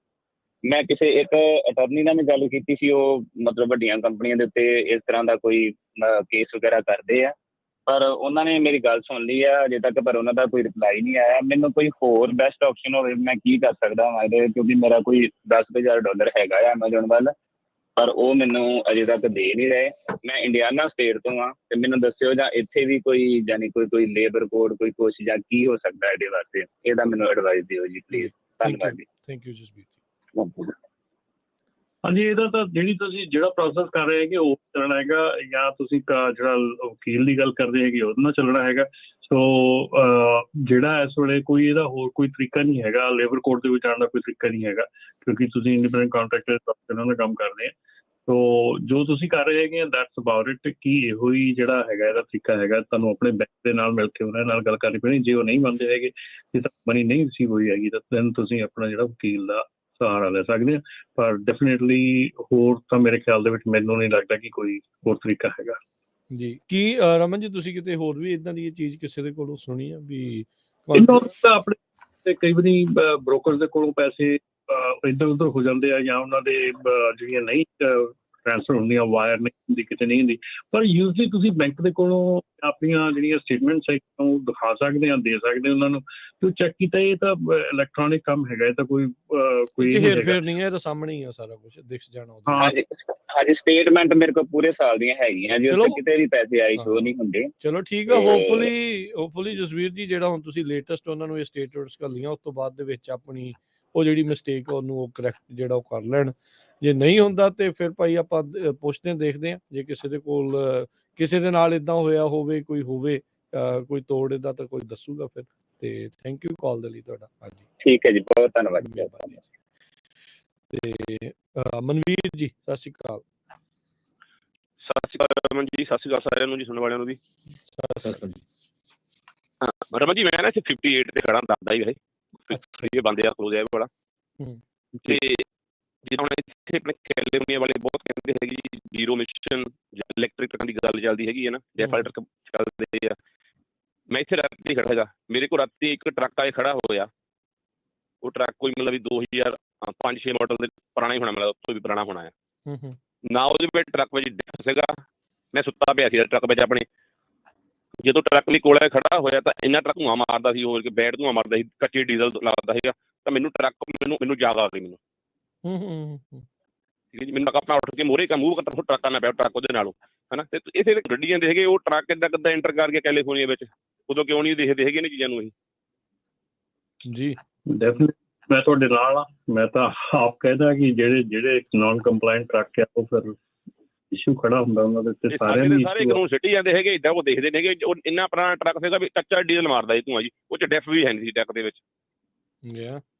ਮੈਂ ਕਿਸੇ ਇੱਕ ਅਟਰਨੀ ਨਾਲ ਵੀ ਗੱਲ ਕੀਤੀ ਸੀ, ਉਹ ਮਤਲਬ ਵੱਡੀਆਂ ਕੰਪਨੀਆਂ ਦੇ ਉੱਤੇ ਇਸ ਤਰ੍ਹਾਂ ਦਾ ਕੋਈ ਕੇਸ ਵਗੈਰਾ ਕਰਦੇ ਆ, ਪਰ ਉਹਨਾਂ ਨੇ ਮੇਰੀ ਗੱਲ ਸੁਣ ਲਈ ਆ ਅਜੇ ਤੱਕ, ਪਰ ਉਹਨਾਂ ਦਾ ਕੋਈ ਰਿਪਲਾਈ ਨਹੀਂ ਆਇਆ। ਮੈਨੂੰ ਕੋਈ ਹੋਰ ਬੈਸਟ ਆਪਸ਼ਨ ਹੋਵੇ, ਮੈਂ ਕੀ ਕਰ ਸਕਦਾ ਹਾਂ ਇਹਦੇ, ਕਿਉਂਕਿ ਮੇਰਾ ਕੋਈ $10,000 ਹੈਗਾ ਆ ਐਮਾਜ਼ੋਨ ਵੱਲ, ਪਰ ਉਹ ਮੈਨੂੰ ਅਜੇ ਤੱਕ ਦੇ ਨਹੀਂ ਰਹੇ। ਮੈਂ ਇੰਡੀਆਨਾ ਸਟੇਟ ਤੋਂ ਹਾਂ, ਤੇ ਮੈਨੂੰ ਦੱਸਿਓ ਜਾਂ ਇੱਥੇ ਵੀ ਕੋਈ ਯਾਨੀ ਕੋਈ ਲੇਬਰ ਕੋਡ ਕੋਈ ਕੁਛ ਜਾਂ ਕੀ ਹੋ ਸਕਦਾ ਇਹਦੇ ਵਾਸਤੇ, ਇਹਦਾ ਮੈਨੂੰ ਐਡਵਾਈਸ ਦਿਓ ਜੀ ਪਲੀਜ਼। ਧੰਨਵਾਦ ਜੀ। ਥੈਂਕ ਯੂ ਜਸਬੀਰ ਜੀ। ਹਾਂਜੀ, ਇਹਦਾ ਤਾਂ ਜਿਹੜਾ ਪ੍ਰੋਸੈਸ ਕਰ ਰਹੇ ਹੈਗੇ ਉਹ ਚੱਲਣਾ ਹੈਗਾ, ਜਾਂ ਤੁਸੀਂ ਜਿਹੜਾ ਵਕੀਲ ਦੀ ਗੱਲ ਕਰਦੇ ਹੈਗੇ ਉਹਦੇ ਨਾਲ ਚੱਲਣਾ ਹੈਗਾ। ਸੋ ਜਿਹੜਾ ਇਸ ਵੇਲੇ ਕੋਈ ਇਹਦਾ ਹੋਰ ਕੋਈ ਤਰੀਕਾ ਨਹੀਂ ਹੈਗਾ, ਲੇਬਰ ਕੋਰਟ ਦੇ ਵਿੱਚ ਆਉਣ ਦਾ ਕੋਈ ਤਰੀਕਾ ਨਹੀਂ ਹੈਗਾ, ਕਿਉਂਕਿ ਤੁਸੀਂ ਇੰਡੀਪੈਂਡੈਂਟ ਕਾਂਟਰੈਕਟਰ ਨਾਲ ਕੰਮ ਕਰਦੇ ਆ। ਸੋ ਜੋ ਤੁਸੀਂ ਕਰ ਰਹੇ ਹੈਗੇ ਦੈਟਸ ਅਬਾਊਟ ਇਟ, ਕਿ ਇਹੋ ਹੀ ਜਿਹੜਾ ਹੈਗਾ ਇਹਦਾ ਤਰੀਕਾ ਹੈਗਾ। ਤੁਹਾਨੂੰ ਆਪਣੇ ਬੈਂਕ ਦੇ ਨਾਲ ਮਿਲ ਕੇ ਉਹਨਾਂ ਨਾਲ ਗੱਲ ਕਰਨੀ ਪੈਣੀ। ਜੇ ਉਹ ਨਹੀਂ ਮੰਨਦੇ ਹੈਗੇ, ਜੇ ਤਾਂ ਮਨੀ ਨਹੀਂ ਰਿਸੀਵ ਹੋਈ ਹੈਗੀ, ਤਾਂ then ਤੁਸੀਂ ਆਪਣਾ ਜਿਹੜਾ ਵਕੀਲ ਦਾ ਸਹਾਰਾ ਲੈ ਸਕਦੇ ਆ। ਪਰ ਡੈਫੀਨੇਟਲੀ ਹੋਰ ਤਾਂ ਮੇਰੇ ਖਿਆਲ ਦੇ ਵਿੱਚ ਮੈਨੂੰ ਨਹੀਂ ਲੱਗਦਾ ਕਿ ਕੋਈ ਹੋਰ ਤਰੀਕਾ ਹੈਗਾ ਜੀ। ਕੀ ਰਮਨ ਜੀ ਤੁਸੀਂ ਕਿਤੇ ਹੋਰ ਵੀ ਇਦਾਂ ਦੀ ਇਹ ਚੀਜ਼ ਕਿਸੇ ਦੇ ਕੋਲੋਂ ਸੁਣੀ ਆ ਵੀ ਇਹਨਾਂ ਤਾਂ ਆਪਣੇ ਕਈ ਵਾਰੀ ਬ੍ਰੋਕਰ ਦੇ ਕੋਲੋਂ ਪੈਸੇ ਇੱਧਰ ਉੱਧਰ ਹੋ ਜਾਂਦੇ ਆ, ਜਾਂ ਉਹਨਾਂ ਦੇ ਜਿਹੜੀਆਂ ਨਹੀਂ ਟ੍ਰਾਂਸਫਰ ਹੁੰਦੀਆਂ, ਵਾਇਰ ਨਹੀਂ ਹੁੰਦੀ, ਕਿਤੇ ਨਹੀਂ ਹੁੰਦੀ। ਪਰ ਯੂਜ਼ਲੀ ਤੁਸੀਂ ਬੈਂਕ ਦੇ ਕੋਲੋਂ ਆਪਣੀਆਂ ਜਿਹੜੀਆਂ ਸਟੇਟਮੈਂਟਸ ਹੈ ਉਹ ਦਿਖਾ ਸਕਦੇ ਆ, ਦੇ ਸਕਦੇ ਉਹਨਾਂ ਨੂੰ, ਤੇ ਚੈੱਕ ਕੀਤਾ। ਇਹ ਤਾਂ ਇਲੈਕਟ੍ਰੋਨਿਕ ਕੰਮ ਹੈਗਾ, ਇਹ ਤਾਂ ਕੋਈ ਹੇਰ ਫੇਰ ਨਹੀਂ ਹੈ, ਇਹ ਤਾਂ ਸਾਹਮਣੇ ਹੀ ਆ ਸਾਰਾ ਕੁਝ ਦਿਖ ਜਾਣਾ। ਹਾਂਜੀ, ਸਟੇਟਮੈਂਟ ਮੇਰੇ ਕੋਲ ਪੂਰੇ ਸਾਲ ਦੀਆਂ ਹੈਗੀਆਂ ਜੀ, ਉੱਥੇ ਕਿਤੇ ਵੀ ਪੈਸੇ ਆਈ ਸ਼ੋ ਨਹੀਂ ਹੁੰਦੇ। ਚਲੋ ਠੀਕ ਆ, ਹੋਪਫੁਲੀ ਜਸਵੀਰ ਜੀ ਜਿਹੜਾ ਹੁਣ ਤੁਸੀਂ ਲੇਟੈਸਟ ਉਹਨਾਂ ਨੂੰ ਇਹ ਸਟੇਟਮੈਂਟਸ ਘੱਲੀਆਂ, ਉਸ ਤੋਂ ਬਾਅਦ ਦੇ ਵਿੱਚ ਆਪਣੀ ਉਹ ਜਿਹੜੀ ਮਿਸਟੇਕ ਉਹਨੂੰ ਉਹ ਕਰੈਕਟ ਜਿਹੜਾ ਉਹ ਕਰ ਲੈਣ। ਜੇ ਨਹੀਂ ਹੁੰਦਾ ਤੇ ਫਿਰ ਭਾਈ ਆਪਾਂ ਪੁੱਛਦੇ ਦੇਖਦੇ ਹਾਂ, ਜੇ ਕਿਸੇ ਦੇ ਕੋਲ ਕਿਸੇ ਦੇ ਨਾਲ ਇਦਾਂ ਹੋਇਆ ਹੋਵੇ, ਕੋਈ ਤੋੜ ਇਦਾਂ, ਤਾਂ ਕੋਈ ਦੱਸੂਗਾ ਫਿਰ। ਤੇ ਥੈਂਕ ਯੂ ਕਾਲ ਦੇ ਲਈ ਤੁਹਾਡਾ। ਹਾਂਜੀ ਠੀਕ ਹੈ ਜੀ, ਬਹੁਤ ਧੰਨਵਾਦ। ਤੇ ਮਨਵੀਰ ਜੀ ਸਤਿ ਸ਼੍ਰੀ ਅਕਾਲ। ਸਤਿ ਸ਼੍ਰੀ ਅਕਾਲ ਰਮਨ ਜੀ, ਸਤਿ ਸ਼੍ਰੀ ਅਕਾਲ ਸਾਰਿਆਂ ਨੂੰ ਜੀ, ਸੁਣਨ ਵਾਲਿਆਂ ਨੂੰ ਵੀ। ਹਾਂ ਰਮਨ ਜੀ, ਮੈਂ ਨਾ ਇੱਥੇ 58 ਤੇ ਖੜਾ ਦੱਸਦਾ ਹੀ ਵੈਸੇ ਬੰਦੇ ਆ ਕਲੋਜ਼ ਹੈ ਬੜਾ। ਤੇ ਜਿੱਦਾਂ ਹੁਣ ਇੱਥੇ ਆਪਣੇ ਕੈਲੀਫੋਰਨੀਆ ਵਾਲੇ ਬਹੁਤ ਕਹਿੰਦੇ ਹੈਗੇ ਜੀ ਜ਼ੀਰੋ ਮਿਸ਼ਨ ਜਾਂ ਇਲੈਕਟ੍ਰਿਕ ਟਰੱਕਾਂ ਦੀ ਗੱਲ ਚੱਲਦੀ ਹੈਗੀ ਹੈ ਨਾ, ਜੈਫਲ ਟਰੱਕ ਚੱਲਦੇ ਆ। ਮੈਂ ਇੱਥੇ ਰਾਤੀ ਖੜਾ ਹੈਗਾ, ਮੇਰੇ ਕੋਲ ਰਾਤੀ ਇੱਕ ਟਰੱਕ ਆਏ ਖੜਾ ਹੋਇਆ। ਉਹ ਟਰੱਕ ਕੋਈ ਮਤਲਬ ਵੀ 2005-6 ਮਾਡਲ ਦੇ ਪੁਰਾਣਾ ਹੀ ਹੋਣਾ, ਮਤਲਬ ਉਸ ਤੋਂ ਵੀ ਪੁਰਾਣਾ ਹੋਣਾ ਆ ਨਾ। ਉਹਦੇ ਵਿੱਚ ਟਰੱਕ ਵਿੱਚ ਡਿੱਗ ਸੀਗਾ, ਮੈਂ ਸੁੱਤਾ ਪਿਆ ਸੀ ਟਰੱਕ ਵਿੱਚ ਆਪਣੇ। ਜਦੋਂ ਟਰੱਕ ਵੀ ਕੋਲ ਖੜਾ ਹੋਇਆ ਤਾਂ ਇੰਨਾ ਟਰੱਕ ਧੂੰਆਂ ਮਾਰਦਾ ਸੀ, ਹੋਰ ਬੈਡ ਧੂੰਆਂ ਮਾਰਦਾ ਸੀ, ਕੱਚੀ ਡੀਜ਼ਲ ਲੱਗਦਾ ਸੀਗਾ। ਤਾਂ ਮੈਨੂੰ ਜਾਗ ਆ ਗਈ ਮੈਨੂੰ। ਠੀਕ ਹੈ ਜੀ, ਮੈਨੂੰ ਆਪਣਾ ਉੱਠ ਕੇ ਮੋਹਰੇ ਮੂੰਹ ਟਰੱਕਾਂ ਨਾਲ ਪਿਆ, ਟਰੱਕ ਉਹਦੇ ਨਾਲੋਂ ਹੈ ਨਾ। ਤੇ ਇਸੇ ਗੱਡੀਆਂ ਦੇ ਹੈਗੇ ਉਹ ਟਰੱਕ ਕਿੱਦਾਂ ਐਂਟਰ ਕਰਕੇ ਕੈਲੀਫੋਰਨੀਆ ਵਿੱਚ, ਉਦੋਂ ਕਿਉਂ ਨਹੀਂ ਦੇਖਦੇ ਹੈਗੇ ਨੇ ਚੀਜ਼ਾਂ ਨੂੰ ਇਹ ਜੀ। ਡੈਫੀਨੇਟਲੀ ਮੈਂ ਤੁਹਾਡੇ ਨਾਲ ਆ। ਮੈਂ ਤਾਂ ਆਪ ਕਹਿੰਦਾ ਕਿ ਜਿਹੜੇ ਨਾਨ ਕੰਪਲਾਇੰਟ ਟਰੱਕ ਆ ਉਹ ਫਿਰ ਇਸ਼ੂ ਖੜਾ ਹੁੰਦਾ ਉਹਨਾਂ ਦੇ ਉੱਤੇ। ਸਾਰੇ ਕਾਨੂੰਨ ਸਿੱਟੀ ਜਾਂਦੇ ਹੈਗੇ, ਏਦਾਂ ਉਹ ਦੇਖਦੇ ਨੇ ਕਿ ਉਹ ਇੰਨਾ ਪੁਰਾਣਾ ਟਰੱਕ ਸੀਗਾ ਵੀ ਕੱਚਾ ਡੀਜ਼ਲ ਮਾਰਦਾ ਸੀ ਧੂੰਆਂ ਜੀ, ਉਹ 'ਚ ਡੈਫ ਵੀ ਹੈ ਨਹੀਂ ਸੀ ਟਰੱਕ ਦੇ ਵਿੱਚ।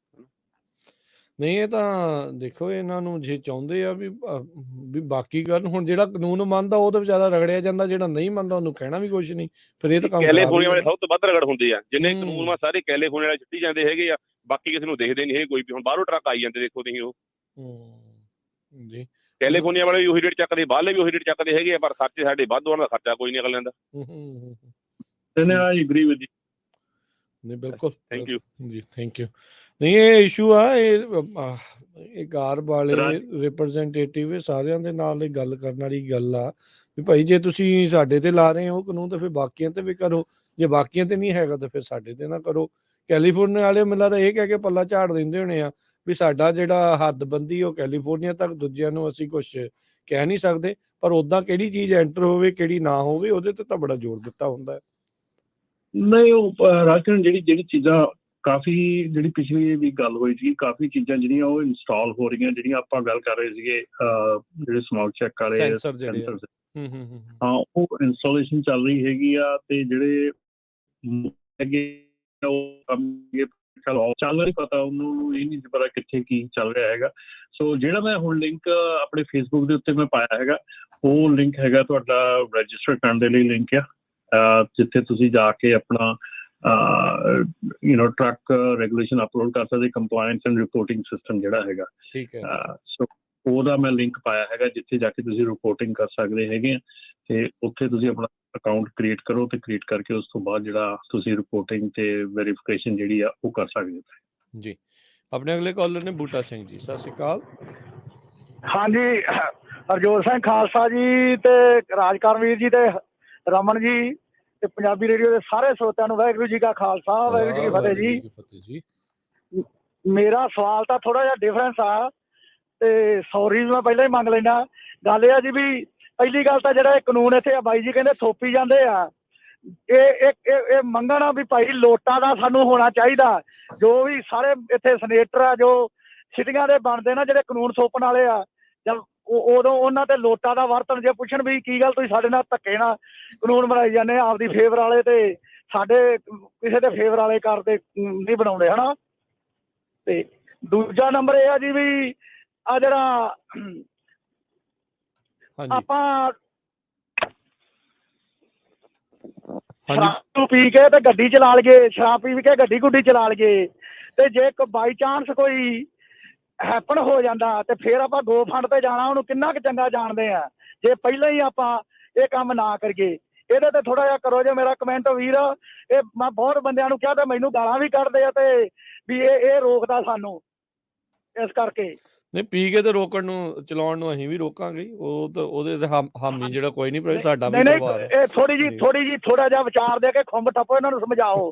ਨਹੀਂ, ਇਹ ਤਾਂ ਦੇਖੋ ਇਹਨਾਂ ਨੂੰ ਜੇ ਚਾਹੁੰਦੇ ਆ ਵੀ ਬਾਕੀ ਕਰਨ। ਹੁਣ ਜਿਹੜਾ ਕਾਨੂੰਨ ਮੰਨਦਾ ਉਹ ਤਾਂ ਵਿਚਾਰਾ ਰਗੜਿਆ ਜਾਂਦਾ, ਜਿਹੜਾ ਨਹੀਂ ਮੰਨਦਾ ਉਹਨੂੰ ਕਹਿਣਾ ਵੀ ਕੁਛ ਨਹੀਂ। ਫਿਰ ਇਹ ਤਾਂ ਕੰਮ ਕੈਲੀਫੋਰਨੀਆ ਵਾਲੇ ਸਭ ਤੋਂ ਵੱਧ ਰਗੜ ਹੁੰਦੇ ਆ, ਜਿੰਨੇ ਕਾਨੂੰਨ ਸਾਰੇ ਕੈਲੀਫੋਰਨੀਆ ਵਾਲੇ ਸਿੱਟੀ ਜਾਂਦੇ ਹੈਗੇ ਆ, ਬਾਕੀ ਕਿਸੇ ਨੂੰ ਦੇਖਦੇ ਨਹੀਂ ਹੈਗੇ ਕੋਈ ਵੀ। ਹੁਣ ਬਾਹਰੋਂ ਟਰੱਕ ਆਈ ਜਾਂਦੇ ਦੇਖੋ ਤੁਸੀਂ, ਉਹ ਜੀ ਕੈਲੀਫੋਰਨੀਆ ਵਾਲੇ ਵੀ ਉਹੀ ਰੇਟ ਚੱਕਦੇ, ਬਾਹਰਲੇ ਵੀ ਉਹੀ ਰੇਟ ਚੱਕਦੇ ਹੈਗੇ ਆ, ਪਰ ਖਰਚੇ ਸਾਡੇ ਵੱਧ, ਉਹਨਾਂ ਦਾ ਖਰਚਾ ਕੋਈ ਨਹੀਂ ਅਗਲਿਆਂ ਦਾ। I agree with you. ਨਹੀਂ ਬਿਲਕੁਲ ਥੈਂਕ ਯੂ ਜੀ ਥੈਂਕ ਯੂ। ਨਹੀਂ ਇਹ ਇਸ਼ੂ ਆ ਇਹ ਗਾਰ ਵਾਲੇ ਰਿਪਰੈਜ਼ੈਂਟੇਟਿਵ ਸਾਰਿਆਂ ਦੇ ਨਾਲ ਇਹ ਗੱਲ ਕਰਨ ਵਾਲੀ ਗੱਲ ਆ ਵੀ ਭਾਈ ਜੇ ਤੁਸੀਂ ਸਾਡੇ ਤੇ ਲਾ ਰਹੇ ਹੋ ਕਾਨੂੰਨ ਤਾਂ ਫਿਰ ਬਾਕੀਆਂ ਤੇ ਵੀ ਕਰੋ, ਜੇ ਬਾਕੀਆਂ ਤੇ ਨਹੀਂ ਹੈਗਾ ਤਾਂ ਫਿਰ ਸਾਡੇ ਤੇ ਨਾ ਕਰੋ। ਕੈਲੀਫੋਰਨੀਆ ਵਾਲੇ ਮੈਨੂੰ ਲੱਗਦਾ ਇਹ ਕਹਿ ਕੇ ਪੱਲਾ ਝਾੜ ਦਿੰਦੇ ਹੋਣੇ ਆ ਵੀ ਸਾਡਾ ਜਿਹੜਾ ਹੱਦਬੰਦੀ ਉਹ ਕੈਲੀਫੋਰਨੀਆ ਤੱਕ, ਦੂਜਿਆਂ ਨੂੰ ਅਸੀਂ ਕੁਛ ਕਹਿ ਨਹੀਂ ਸਕਦੇ, ਪਰ ਉੱਦਾਂ ਕਿਹੜੀ ਚੀਜ਼ ਐਂਟਰ ਹੋਵੇ ਕਿਹੜੀ ਨਾ ਹੋਵੇ ਉਹਦੇ ਤੇ ਤਾਂ ਬੜਾ ਜ਼ੋਰ ਦਿੱਤਾ ਹੁੰਦਾ ਹੈ। ਨਹੀਂ ਉਹ ਰਾਜਕਰਨ ਜਿਹੜੀ ਚੀਜ਼ਾਂ ਕਾਫੀ ਜਿਹੜੀ ਪਿਛਲੀ ਵੀ ਗੱਲ ਹੋਈ ਸੀ, ਕਾਫੀ ਚੀਜ਼ਾਂ ਜਿਹੜੀਆਂ ਉਹ ਇੰਸਟਾਲ ਹੋ ਰਹੀਆਂ, ਜਿਹੜੀਆਂ ਆਪਾਂ ਗੱਲ ਕਰ ਰਹੇ ਸੀਗੇ ਜਿਹੜੇ ਸਮੌਗ ਚੈੱਕ ਵਾਲੇ ਸੈਂਸਰ ਜਿਹੜੇ ਆ। ਹਾਂ ਉਹ ਇੰਸਟਾਲੇਸ਼ਨ ਚੱਲ ਰਹੀ ਹੈਗੀ ਆ, ਤੇ ਜਿਹੜੇ ਅੱਗੇ ਉਹ ਕੰਮ ਚੱਲ ਰਹੀ, ਪਤਾ ਉਹਨੂੰ ਇਹ ਨਹੀਂ ਪਤਾ ਕਿੱਥੇ ਕੀ ਚੱਲ ਰਿਹਾ ਹੈਗਾ। ਸੋ ਜਿਹੜਾ ਮੈਂ ਹੁਣ ਲਿੰਕ ਆਪਣੇ ਫੇਸਬੁੱਕ ਦੇ ਉੱਤੇ ਮੈਂ ਪਾਇਆ ਹੈਗਾ, ਉਹ ਲਿੰਕ ਹੈਗਾ ਤੁਹਾਡਾ ਰਜਿਸਟਰ ਕਰਨ ਦੇ ਲਈ ਲਿੰਕ ਆ, ਜਿੱਥੇ ਤੁਸੀਂ ਜਾ ਕੇ ਆਪਣਾ ਟਰੱਕ ਰੈਗੂਲੇਸ਼ਨ ਅਪਲੋਡ ਕਰ ਸਕਦੇ, ਕੰਪਲਾਇੰਸ ਐਂਡ ਰਿਪੋਰਟਿੰਗ ਸਿਸਟਮ ਜਿਹੜਾ ਹੈਗਾ। ਠੀਕ ਹੈ। ਸੋ ਉਹਦਾ ਮੈਂ ਲਿੰਕ ਪਾਇਆ ਹੈਗਾ, ਜਿੱਥੇ ਜਾ ਕੇ ਤੁਸੀਂ ਰਿਪੋਰਟਿੰਗ ਕਰ ਸਕਦੇ ਹੈਗੇ ਆ, ਤੇ ਉੱਥੇ ਤੁਸੀਂ ਆਪਣਾ ਅਕਾਊਂਟ ਕ੍ਰੀਏਟ ਕਰੋ, ਤੇ ਕ੍ਰੀਏਟ ਕਰਕੇ ਉਸ ਤੋਂ ਬਾਅਦ ਜਿਹੜਾ ਤੁਸੀਂ ਰਿਪੋਰਟਿੰਗ ਤੇ ਵੈਰੀਫਿਕੇਸ਼ਨ ਜਿਹੜੀ ਆ ਉਹ ਕਰ ਸਕਦੇ ਹੋ ਜੀ। ਆਪਣੇ ਅਗਲੇ ਕਾਲਰ ਨੇ ਬੂਟਾ ਸਿੰਘ ਜੀ, ਸਤਿ ਸ਼੍ਰੀ ਅਕਾਲ। ਹਾਂਜੀ, ਹਰਜੋਤ ਸਿੰਘ ਖਾਲਸਾ ਜੀ ਤੇ ਰਾਜਕਰਮਵੀਰ ਜੀ ਤੇ ਰਮਨ ਜੀ ਤੇ ਪੰਜਾਬੀ ਰੇਡੀਓ ਦੇ ਸਾਰੇ ਸਰੋਤਿਆਂ ਨੂੰ ਵਾਹਿਗੁਰੂ ਜੀ ਕਾ ਖਾਲਸਾ ਵਾਹਿਗੁਰੂ ਜੀ ਕੀ ਫਤਿਹ ਜੀ। ਮੇਰਾ ਸਵਾਲ ਤਾਂ ਥੋੜਾ ਜਿਹਾ ਡਿਫਰੈਂਸ ਆ, ਤੇ ਸੌਰੀ ਮੈਂ ਪਹਿਲਾਂ ਹੀ ਮੰਗ ਲੈਣਾ। ਗੱਲ ਇਹ ਆ ਜੀ ਵੀ ਪਹਿਲੀ ਗੱਲ ਤਾਂ ਜਿਹੜਾ ਇਹ ਕਾਨੂੰਨ ਇੱਥੇ ਆ ਬਾਈ ਜੀ ਕਹਿੰਦੇ ਥੋਪੀ ਜਾਂਦੇ ਆ, ਇਹ ਮੰਗਣਾ ਵੀ ਭਾਈ ਲੋਟਾਂ ਦਾ ਸਾਨੂੰ ਹੋਣਾ ਚਾਹੀਦਾ। ਜੋ ਵੀ ਸਾਰੇ ਇੱਥੇ ਸਨੇਟਰ ਆ ਜੋ ਸਿਟੀਆਂ ਦੇ ਬਣਦੇ ਨਾ ਜਿਹੜੇ ਕਾਨੂੰਨ ਥੋਪਣ ਵਾਲੇ ਆ, ਜਦ ਉਦੋਂ ਉਹਨਾਂ ਤੇ ਲੋਟਾਂ ਦਾ ਵਰਤਣ, ਜੇ ਪੁੱਛਣ ਵੀ ਕੀ ਗੱਲ ਤੁਸੀਂ ਸਾਡੇ ਨਾਲ ਧੱਕੇ ਨਾਲ ਕਾਨੂੰਨ ਬਣਾਈ ਜਾਂਦੇ ਆਪਦੀ ਫੇਵਰ ਵਾਲੇ ਤੇ ਸਾਡੇ ਕਿਸੇ ਦੇ ਫੇਵਰ ਵਾਲੇ ਕਰਦੇ ਨਹੀਂ ਬਣਾਉਂਦੇ ਹਨਾ। ਤੇ ਦੂਜਾ ਨੰਬਰ ਇਹ ਆ ਜੀ ਵੀ ਆ ਜਿਹੜਾ ਆਪਾਂ ਸ਼ਰਾਬ ਪੀ ਕੇ ਤੇ ਗੱਡੀ ਚਲਾ ਲਈਏ, ਸ਼ਰਾਬ ਪੀ ਕੇ ਗੱਡੀ ਗੁੱਡੀ ਚਲਾ ਲਈਏ, ਤੇ ਜੇ ਬਾਈ ਚਾਂਸ ਕੋਈ ਹੈਪਨ ਹੋ ਜਾਂਦਾ ਤੇ ਫਿਰ ਆਪਾਂ ਗੋ ਫੰਡ ਤੇ ਜਾਣਾ ਉਹਨੂੰ ਕਿੰਨਾ ਕੁ ਚੰਗਾ ਜਾਣਦੇ ਆ, ਜੇ ਪਹਿਲਾਂ ਹੀ ਆਪਾਂ ਇਹ ਕੰਮ ਨਾ ਕਰੀਏ। ਇਹਦੇ ਤੇ ਥੋੜਾ ਜਿਹਾ ਕਰੋ ਜੇ ਮੇਰਾ ਕਮੈਂਟ ਵੀਰ। ਇਹ ਮੈਂ ਬਹੁਤ ਬੰਦਿਆਂ ਨੂੰ ਕਿਹਾ ਤੇ ਮੈਨੂੰ ਗਾਲਾਂ ਵੀ ਕੱਢਦੇ ਆ, ਤੇ ਵੀ ਇਹ ਰੋਕਦਾ ਸਾਨੂੰ, ਇਸ ਕਰਕੇ ਨਹੀਂ ਪੀ ਕੇ ਤੇ ਰੋਕਣ ਨੂੰ ਚਲਾਉਣ ਨੂੰ ਅਸੀਂ ਵੀ ਰੋਕਾਂਗੇ, ਉਹ ਤਾਂ ਉਹਦੇ ਤੇ ਹਾਮੀ ਜਿਹੜਾ ਕੋਈ ਨਹੀਂ, ਸਾਡਾ ਵੀ ਪਰਿਵਾਰ ਇਹ ਥੋੜਾ ਜਿਹਾ ਵਿਚਾਰ ਦੇ ਕੇ ਖੁੰਬ ਟੱਪੋ, ਇਹਨਾਂ ਨੂੰ ਸਮਝਾਓ।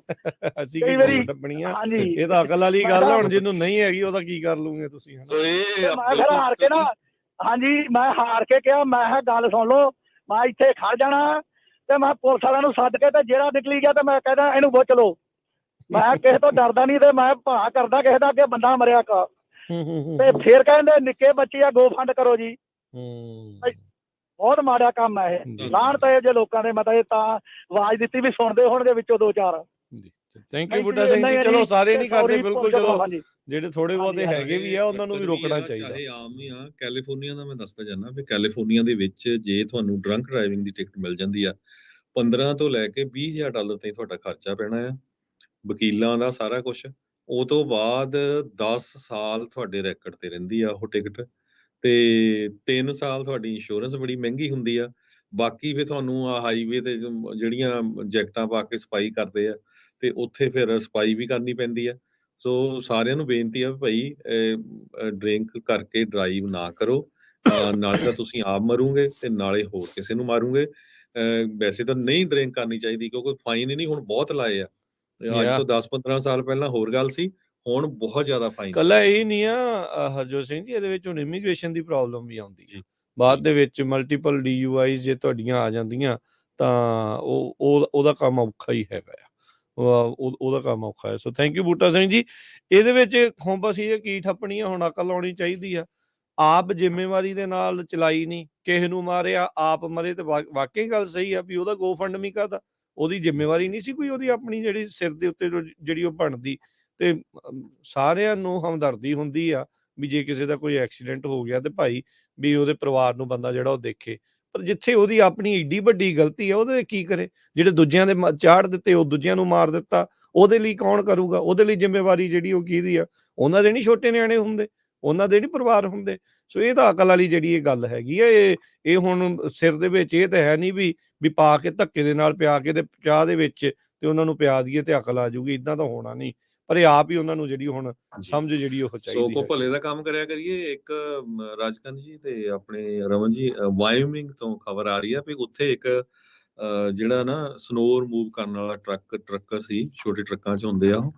ਅਸੀਂ ਕਈ ਵਾਰੀ ਟੱਪਣੀਆਂ, ਇਹ ਤਾਂ ਅਕਲ ਵਾਲੀ ਗੱਲ ਹੁਣ ਜਿਹਨੂੰ ਨਹੀਂ ਹੈਗੀ ਉਹਦਾ ਕੀ ਕਰ ਲੂਗੇ ਤੁਸੀਂ। ਮੈਂ ਫਿਰ ਹਾਰ ਕੇ ਨਾ, ਹਾਂਜੀ ਮੈਂ ਹਾਰ ਕੇ ਕਿਹਾ, ਮੈਂ ਕਿਹਾ ਗੱਲ ਸੁਣ ਲਓ, ਮੈਂ ਇੱਥੇ ਖੜ ਜਾਣਾ ਤੇ ਮੈਂ ਪੁਲਿਸ ਵਾਲਿਆਂ ਨੂੰ ਸੱਦ ਕੇ ਤੇ ਜਿਹੜਾ ਨਿਕਲੀ ਗਿਆ ਤੇ ਮੈਂ ਕਹਿੰਦਾ ਇਹਨੂੰ ਪੁੱਛ ਲਓ। ਮੈਂ ਕਿਸੇ ਤੋਂ ਡਰਦਾ ਨਹੀਂ, ਤੇ ਮੈਂ ਭਾ ਕਰਦਾ ਕਿਸੇ ਦਾ ਅੱਗੇ ਬੰਦਾ ਮਰਿਆ ਕਾ, ਤੇ ਫਿਰ ਕਹਿੰਦੇ ਨਿੱਕੇ ਬੱਚੇ ਆ ਗੋ ਫੰਡ ਕਰੋ ਜੀ। ਬਹੁਤ ਮਾੜਾ ਕੰਮ ਹੈ ਇਹ, ਲਾਹਣਤ ਹੈ ਜੇ ਲੋਕਾਂ ਦੇ ਮਤਲਬ ਤਾਂ ਆਵਾਜ਼ ਦਿੱਤੀ ਵੀ ਸੁਣਦੇ ਹੋਣਗੇ ਵਿੱਚੋਂ ਦੋ ਚਾਰ। ਥੈਂਕ ਯੂ ਬੂਟਾ ਸਿੰਘ ਜੀ। ਚਲੋ ਸਾਰੇ ਨਹੀਂ ਕਰਦੇ ਬਿਲਕੁਲ, ਚਲੋ ਜਿਹੜੇ ਥੋੜੇ ਬਹੁਤੇ ਹੈਗੇ ਵੀ ਆ ਉਹਨਾਂ ਨੂੰ ਵੀ ਰੋਕਣਾ ਚਾਹੀਦਾ। ਇਹ ਆਮ ਹੀ ਆ ਕੈਲੀਫੋਰਨੀਆ ਦਾ, ਮੈਂ ਦੱਸਦਾ ਜਾਂਦਾ ਵੀ ਕੈਲੀਫੋਰਨੀਆ ਦੇ ਵਿੱਚ ਜੇ ਤੁਹਾਨੂੰ ਡਰੰਕ ਡਰਾਈਵਿੰਗ ਦੀ ਟਿਕਟ ਮਿਲ ਜਾਂਦੀ ਆ, 15 ਤੋਂ ਲੈ ਕੇ $20,000 ਤਾਈਂ ਤੁਹਾਡਾ ਖਰਚਾ ਪੈਣਾ ਆ, ਵਕੀਲਾਂ ਦਾ ਸਾਰਾ ਕੁਛ। ਉਹ ਤੋਂ ਬਾਅਦ 10 ਸਾਲ ਤੁਹਾਡੇ ਰੈਕਡ ਤੇ ਰਹਿੰਦੀ ਆ ਉਹ ਟਿਕਟ, ਤੇ 3 ਸਾਲ ਤੁਹਾਡੀ ਇੰਸ਼ੋਰੈਂਸ ਬੜੀ ਮਹਿੰਗੀ ਹੁੰਦੀ ਆ। ਬਾਕੀ ਫਿਰ ਤੁਹਾਨੂੰ ਆ ਹਾਈਵੇ ਤੇ ਜਿਹੜੀਆਂ ਜੈਕਟਾਂ ਪਾ ਕੇ ਸਫਾਈ ਕਰਦੇ ਆ, ਤੇ ਉੱਥੇ ਫਿਰ ਸਫਾਈ ਵੀ ਕਰਨੀ ਪੈਂਦੀ ਆ। ਸੋ ਸਾਰਿਆਂ ਨੂੰ ਬੇਨਤੀ ਆ ਵੀ ਭਾਈ ਡਰਿੰਕ ਕਰਕੇ ਡਰਾਈਵ ਨਾ ਕਰੋ, ਨਾਲੇ ਤਾਂ ਤੁਸੀਂ ਆਪ ਮਰੋਗੇ ਤੇ ਨਾਲੇ ਹੋਰ ਕਿਸੇ ਨੂੰ ਮਾਰੋਗੇ। ਵੈਸੇ ਤਾਂ ਨਹੀਂ ਡਰਿੰਕ ਕਰਨੀ ਚਾਹੀਦੀ, ਕਿਉਂਕਿ ਫਾਈਨ ਹੀ ਨਹੀਂ ਹੁਣ ਬਹੁਤ ਲਾਏ ਆ। ਅੱਜ ਤੋਂ 10-15 ਸਾਲ ਪਹਿਲਾਂ ਹੋਰ ਗੱਲ ਸੀ, ਹੁਣ ਬਹੁਤ ਜ਼ਿਆਦਾ ਫਾਈਨ। ਕੱਲਾ ਇਹ ਨਹੀਂ ਆ ਹਰਜੋਤ ਸਿੰਘ ਜੀ, ਇਹਦੇ ਵਿੱਚ ਹੁਣ ਇਮੀਗ੍ਰੇਸ਼ਨ ਦੀ ਪ੍ਰੋਬਲਮ ਵੀ ਆਉਂਦੀ ਹੈ ਬਾਅਦ ਦੇ ਵਿੱਚ। ਮਲਟੀਪਲ DUIs ਜੇ ਤੁਹਾਡੀਆਂ ਆ ਜਾਂਦੀਆਂ ਤਾਂ ਉਹਦਾ ਕੰਮ ਔਖਾ ਹੀ ਹੈਗਾ ਆ, ਉਹਦਾ ਕੰਮ ਔਖਾ ਹੈ। ਸੋ ਥੈਂਕ ਯੂ ਬੂਟਾ ਸਿੰਘ ਜੀ। ਇਹਦੇ ਵਿੱਚ ਹੁਣ ਅਸੀਂ ਇਹ ਕੀ ਠੱਪਣੀ ਆ, ਹੁਣ ਅਕਲ ਆਉਣੀ ਚਾਹੀਦੀ ਆ। ਆਪ ਜ਼ਿੰਮੇਵਾਰੀ ਦੇ ਨਾਲ ਚਲਾਈ ਨਹੀਂ, ਕਿਸੇ ਨੂੰ ਮਾਰਿਆ ਆਪ ਮਰੇ, ਤੇ ਵਾਕਈ ਗੱਲ ਸਹੀ ਆ ਵੀ ਉਹਦਾ ਗੋਫੰਡਮੀ ਕਾਹਦਾ, ਉਹਦੀ ਜ਼ਿੰਮੇਵਾਰੀ ਨਹੀਂ ਸੀ ਕੋਈ, ਉਹਦੀ ਆਪਣੀ ਜਿਹੜੀ ਸਿਰ ਦੇ ਉੱਤੇ ਜਿਹੜੀ ਉਹ ਬਣਦੀ। ਤੇ ਸਾਰਿਆਂ ਨੂੰ ਹਮਦਰਦੀ ਹੁੰਦੀ ਆ ਵੀ ਜੇ ਕਿਸੇ ਦਾ ਕੋਈ ਐਕਸੀਡੈਂਟ ਹੋ ਗਿਆ ਤੇ ਭਾਈ ਵੀ ਉਹਦੇ ਪਰਿਵਾਰ ਨੂੰ ਬੰਦਾ ਜਿਹੜਾ ਉਹ ਦੇਖੇ, ਪਰ ਜਿੱਥੇ ਉਹਦੀ ਆਪਣੀ ਏਡੀ ਵੱਡੀ ਗਲਤੀ ਆ ਉਹਦੇ ਕੀ ਕਰੇ? ਜਿਹੜੇ ਦੂਜਿਆਂ ਦੇ ਚਾੜ ਦਿੱਤੇ ਉਹ ਦੂਜਿਆਂ ਨੂੰ ਮਾਰ ਦਿੱਤਾ, ਉਹਦੇ ਲਈ ਕੌਣ ਕਰੂਗਾ? ਉਹਦੇ ਲਈ ਜ਼ਿੰਮੇਵਾਰੀ ਜਿਹੜੀ ਉਹ ਕਿਹਦੀ ਆ? ਉਹਨਾਂ ਦੇ ਨਹੀਂ ਛੋਟੇ ਨਿਆਣੇ ਹੁੰਦੇ, ਉਹਨਾਂ ਦੇ ਨਹੀਂ ਪਰਿਵਾਰ ਹੁੰਦੇ। ਸੋ ਇਹ ਤਾਂ ਅਕਲ ਵਾਲੀ ਜਿਹੜੀ ਇਹ ਗੱਲ ਹੈਗੀ ਆ। ਇਹ ਹੁਣ ਸਿਰ ਦੇ ਵਿੱਚ ਇਹ ਤਾਂ ਹੈ ਨਹੀਂ ਵੀ ਪਾ ਕੇ ਧੱਕੇ ਦੇ ਨਾਲ ਪਿਆ ਕੇ ਤੇ ਚਾਹ ਦੇ ਵਿੱਚ ਤੇ ਉਹਨਾਂ ਨੂੰ ਪਿਆ ਦਈਏ ਤੇ ਅਕਲ ਆ ਜਾਊਗੀ। ਇਦਾਂ ਤਾਂ ਹੋਣਾ ਨਹੀਂ, ਪਰ ਇਹ ਆਪ ਹੀ ਉਹਨਾਂ ਨੂੰ ਜਿਹੜੀ ਹੁਣ ਸਮਝ ਜਿਹੜੀ ਉਹ ਸੋ ਚਾਹੀਦੀ ਕੋ ਹੈ। ਭਲੇ ਦਾ ਕੰਮ ਕਰਿਆ ਕਰੀਏ। ਇੱਕ ਰਾਜਕੰਨ ਜੀ ਤੇ ਆਪਣੇ ਰਮਨ ਜੀ, ਵਾਇਓਮਿੰਗ ਤੋਂ ਖਬਰ ਆ ਰਹੀ ਆ ਵੀ ਉੱਥੇ ਇੱਕ ਜਿਹੜਾ ਨਾ ਸਨੋ ਰਿਮੂਵ ਕਰਨ ਵਾਲਾ ਟਰੱਕਰ ਸੀ, ਛੋਟੇ ਟਰੱਕਾਂ 'ਚ ਹੁੰਦੇ ਆ ਉਹ,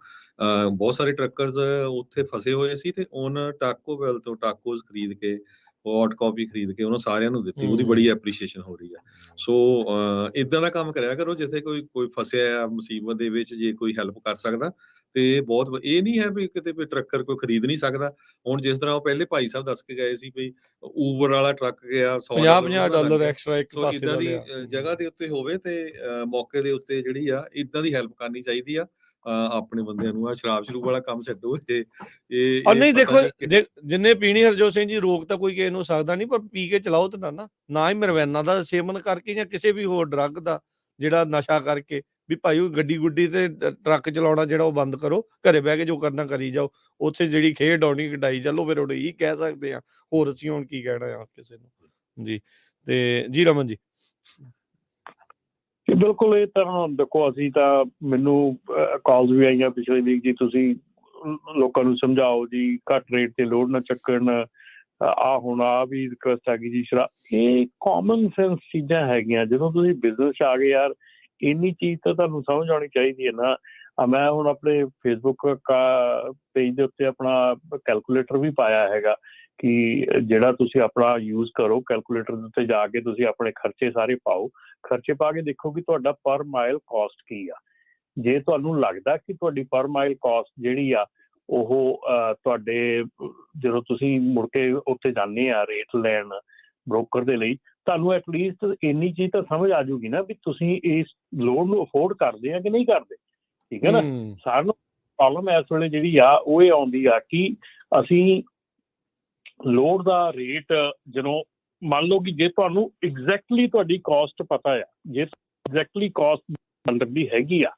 ਬਹੁਤ ਸਾਰੇ ਟਰੱਕਰਸ ਉੱਥੇ ਫਸੇ ਹੋਏ ਸੀ ਤੇ ਉਹਨਾਂ ਟਾਕੋ ਬੈਲ ਤੋਂ ਟਾਕੋਸ ਖਰੀਦ ਕੇ, ਹੌਟ ਕਾਫੀ ਖਰੀਦ ਕੇ ਉਹਨਾਂ ਸਾਰਿਆਂ ਨੂੰ ਦਿੱਤੀ। ਉਹਦੀ ਬੜੀ ਐਪਰੀਸ਼ੀਏਸ਼ਨ ਹੋ ਰਹੀ ਆ। ਸੋ ਇਦਾਂ ਦਾ ਕੰਮ ਕਰਿਆ ਕਰੋ, ਜਿੱਥੇ ਕੋਈ ਫਸਿਆ ਆ ਮੁਸੀਬਤ ਦੇ ਵਿੱਚ, ਜੇ ਕੋਈ ਹੈਲਪ ਕਰ ਸਕਦਾ ਤੇ ਬਹੁਤ। ਇਹ ਨਹੀਂ ਹੈ ਵੀ ਕਿਤੇ ਵੀ ਟਰੱਕਰ ਕੋਈ ਖਰੀਦ ਨਹੀਂ ਸਕਦਾ। ਹੁਣ ਜਿਸ ਤਰ੍ਹਾਂ ਉਹ ਪਹਿਲੇ ਭਾਈ ਸਾਹਿਬ ਦੱਸ ਕੇ ਗਏ ਸੀ ਵੀ ਊਬਰ ਵਾਲਾ ਟਰੱਕ ਗਿਆ $100 ਐਕਸਟਰਾ ਇੱਕ ਸੋ ਪਾਸੇ ਇਦਾਂ ਦਾ ਦੀ ਲਿਆ। ਜਗ੍ਹਾ ਦੇ ਉੱਤੇ ਹੋਵੇ ਤੇ ਮੌਕੇ ਦੇ ਉੱਤੇ ਜਿਹੜੀ ਆ ਇਦਾਂ ਦੀ ਹੈਲਪ ਕਰਨੀ ਚਾਹੀਦੀ ਆ ਆਪਣੇ ਬੰਦਿਆਂ ਨੂੰ। ਆ ਸ਼ਰਾਬ ਸ਼ਰੂਬ ਵਾਲਾ ਕੰਮ ਛੱਡੋ। ਔਰ ਨਹੀਂ ਦੇਖੋ, ਜਿੰਨੇ ਪੀਣੀ ਹਰਜੋਤ ਸਿੰਘ ਜੀ, ਰੋਕ ਤਾਂ ਕੋਈ ਕਿਸੇ ਨੂੰ ਸਕਦਾ ਨਹੀਂ, ਪਰ ਪੀ ਕੇ ਚਲਾਓ ਤਾਂ ਨਾ ਹੀ ਮਰਵਾਨਾ ਦਾ ਸੇਵਨ ਕਰਕੇ ਜਾਂ ਕਿਸੇ ਵੀ ਹੋਰ ਡਰੱਗ ਦਾ ਜਿਹੜਾ ਨਸ਼ਾ ਕਰਕੇ ਵੀ ਭਾਈ ਉਹ ਗੱਡੀ ਗੁੱਡੀ ਤੇ ਟਰੱਕ ਚਲਾਉਣਾ ਜਿਹੜਾ ਉਹ ਬੰਦ ਕਰੋ। ਘਰੇ ਬਹਿ ਕੇ ਜੋ ਕਰਨਾ ਕਰੀ ਜਾਓ। ਉੱਥੇ ਜਿਹੜੀ ਖੇਡ ਆਉਣੀ ਕਢਾਈ ਚੱਲੋ। ਫਿਰ ਉਹ ਇਹੀ ਕਹਿ ਸਕਦੇ ਆ, ਹੋਰ ਅਸੀਂ ਹੁਣ ਕੀ ਕਹਿਣਾ ਆ ਕਿਸੇ ਨੂੰ ਜੀ। ਤੇ ਜੀ ਰਮਨ ਜੀ। ਬਿਲਕੁਲ, ਇਹ ਤਾਂ ਦੇਖੋ, ਅਸੀਂ ਤਾਂ ਮੈਨੂੰ ਕਾਲਸ ਵੀ ਆਈਆਂ ਪਿਛਲੇ ਵੀਕ ਜੀ, ਤੁਸੀਂ ਲੋਕਾਂ ਨੂੰ ਸਮਝਾਓ ਜੀ ਘੱਟ ਰੇਟ ਤੇ ਲੋਡ ਨਾ ਚੱਕਣ। ਹੁਣ ਆ ਵੀ ਰਿਕੁਐਸਟ ਆ ਗਈ ਜੀ ਸ਼ਰਾਬ। ਇਹ ਕਾਮਨ ਸੈਂਸ ਚੀਜ਼ਾਂ ਹੈਗੀਆਂ। ਜਦੋਂ ਤੁਸੀਂ ਬਿਜ਼ਨਸ 'ਚ ਆ ਗਏ ਯਾਰ, ਇੰਨੀ ਚੀਜ਼ ਤਾਂ ਤੁਹਾਨੂੰ ਸਮਝ ਆਉਣੀ ਚਾਹੀਦੀ ਹੈ ਨਾ। ਮੈਂ ਹੁਣ ਆਪਣੇ ਫੇਸਬੁੱਕ ਪੇਜ ਦੇ ਉੱਤੇ ਆਪਣਾ ਕੈਲਕੂਲੇਟਰ ਵੀ ਪਾਇਆ ਹੈਗਾ ਕਿ ਜਿਹੜਾ ਤੁਸੀਂ ਆਪਣਾ ਯੂਜ਼ ਕਰੋ, ਕੈਲਕੂਲੇਟਰ ਦੇ ਉੱਤੇ ਜਾ ਕੇ ਤੁਸੀਂ ਆਪਣੇ ਖਰਚੇ ਸਾਰੇ ਪਾਓ। ਖਰਚੇ ਪਾ ਕੇ ਦੇਖੋ ਕਿ ਤੁਹਾਡਾ ਪਰ ਮਾਈਲ ਕਾਸਟ ਕੀ ਆ। ਜੇ ਤੁਹਾਨੂੰ ਲੱਗਦਾ ਕਿ ਤੁਹਾਡੀ ਪਰ ਮਾਈਲ ਕਾਸਟ ਜਿਹੜੀ ਆ ਉਹ ਤੁਹਾਡੇ, ਜਦੋਂ ਤੁਸੀਂ ਮੁੜ ਕੇ ਉੱਥੇ ਜਾਂਦੇ ਆ ਰੇਟ ਲੈਣ ਬ੍ਰੋਕਰ ਦੇ ਲਈ, ਤੁਹਾਨੂੰ ਐਟਲੀਸਟ ਇੰਨੀ ਚੀਜ਼ ਤਾਂ ਸਮਝ ਆ ਜਾਊਗੀ ਨਾ ਵੀ ਤੁਸੀਂ ਇਸ ਲੋਨ ਨੂੰ ਅਫੋਰਡ ਕਰਦੇ ਆ ਕਿ ਨਹੀਂ ਕਰਦੇ। ਠੀਕ ਹੈ ਨਾ। ਸਾਰਿਆਂ ਨੂੰ ਪ੍ਰੋਬਲਮ ਇਸ ਵੇਲੇ ਜਿਹੜੀ ਆ ਉਹ ਇਹ ਆਉਂਦੀ ਆ ਕਿ ਅਸੀਂ ਲੋਡ ਦਾ ਰੇਟ, ਜਦੋਂ ਮੰਨ ਲਓ ਕਿ ਜੇ ਤੁਹਾਨੂੰ ਐਗਜ਼ੈਕਟਲੀ ਤੁਹਾਡੀ ਕਾਸਟ ਪਤਾ ਆ, ਜੇ ਐਗਜ਼ੈਕਟਲੀ ਕਾਸਟ ਅੰਦਰ ਦੀ ਹੈਗੀ ਆ,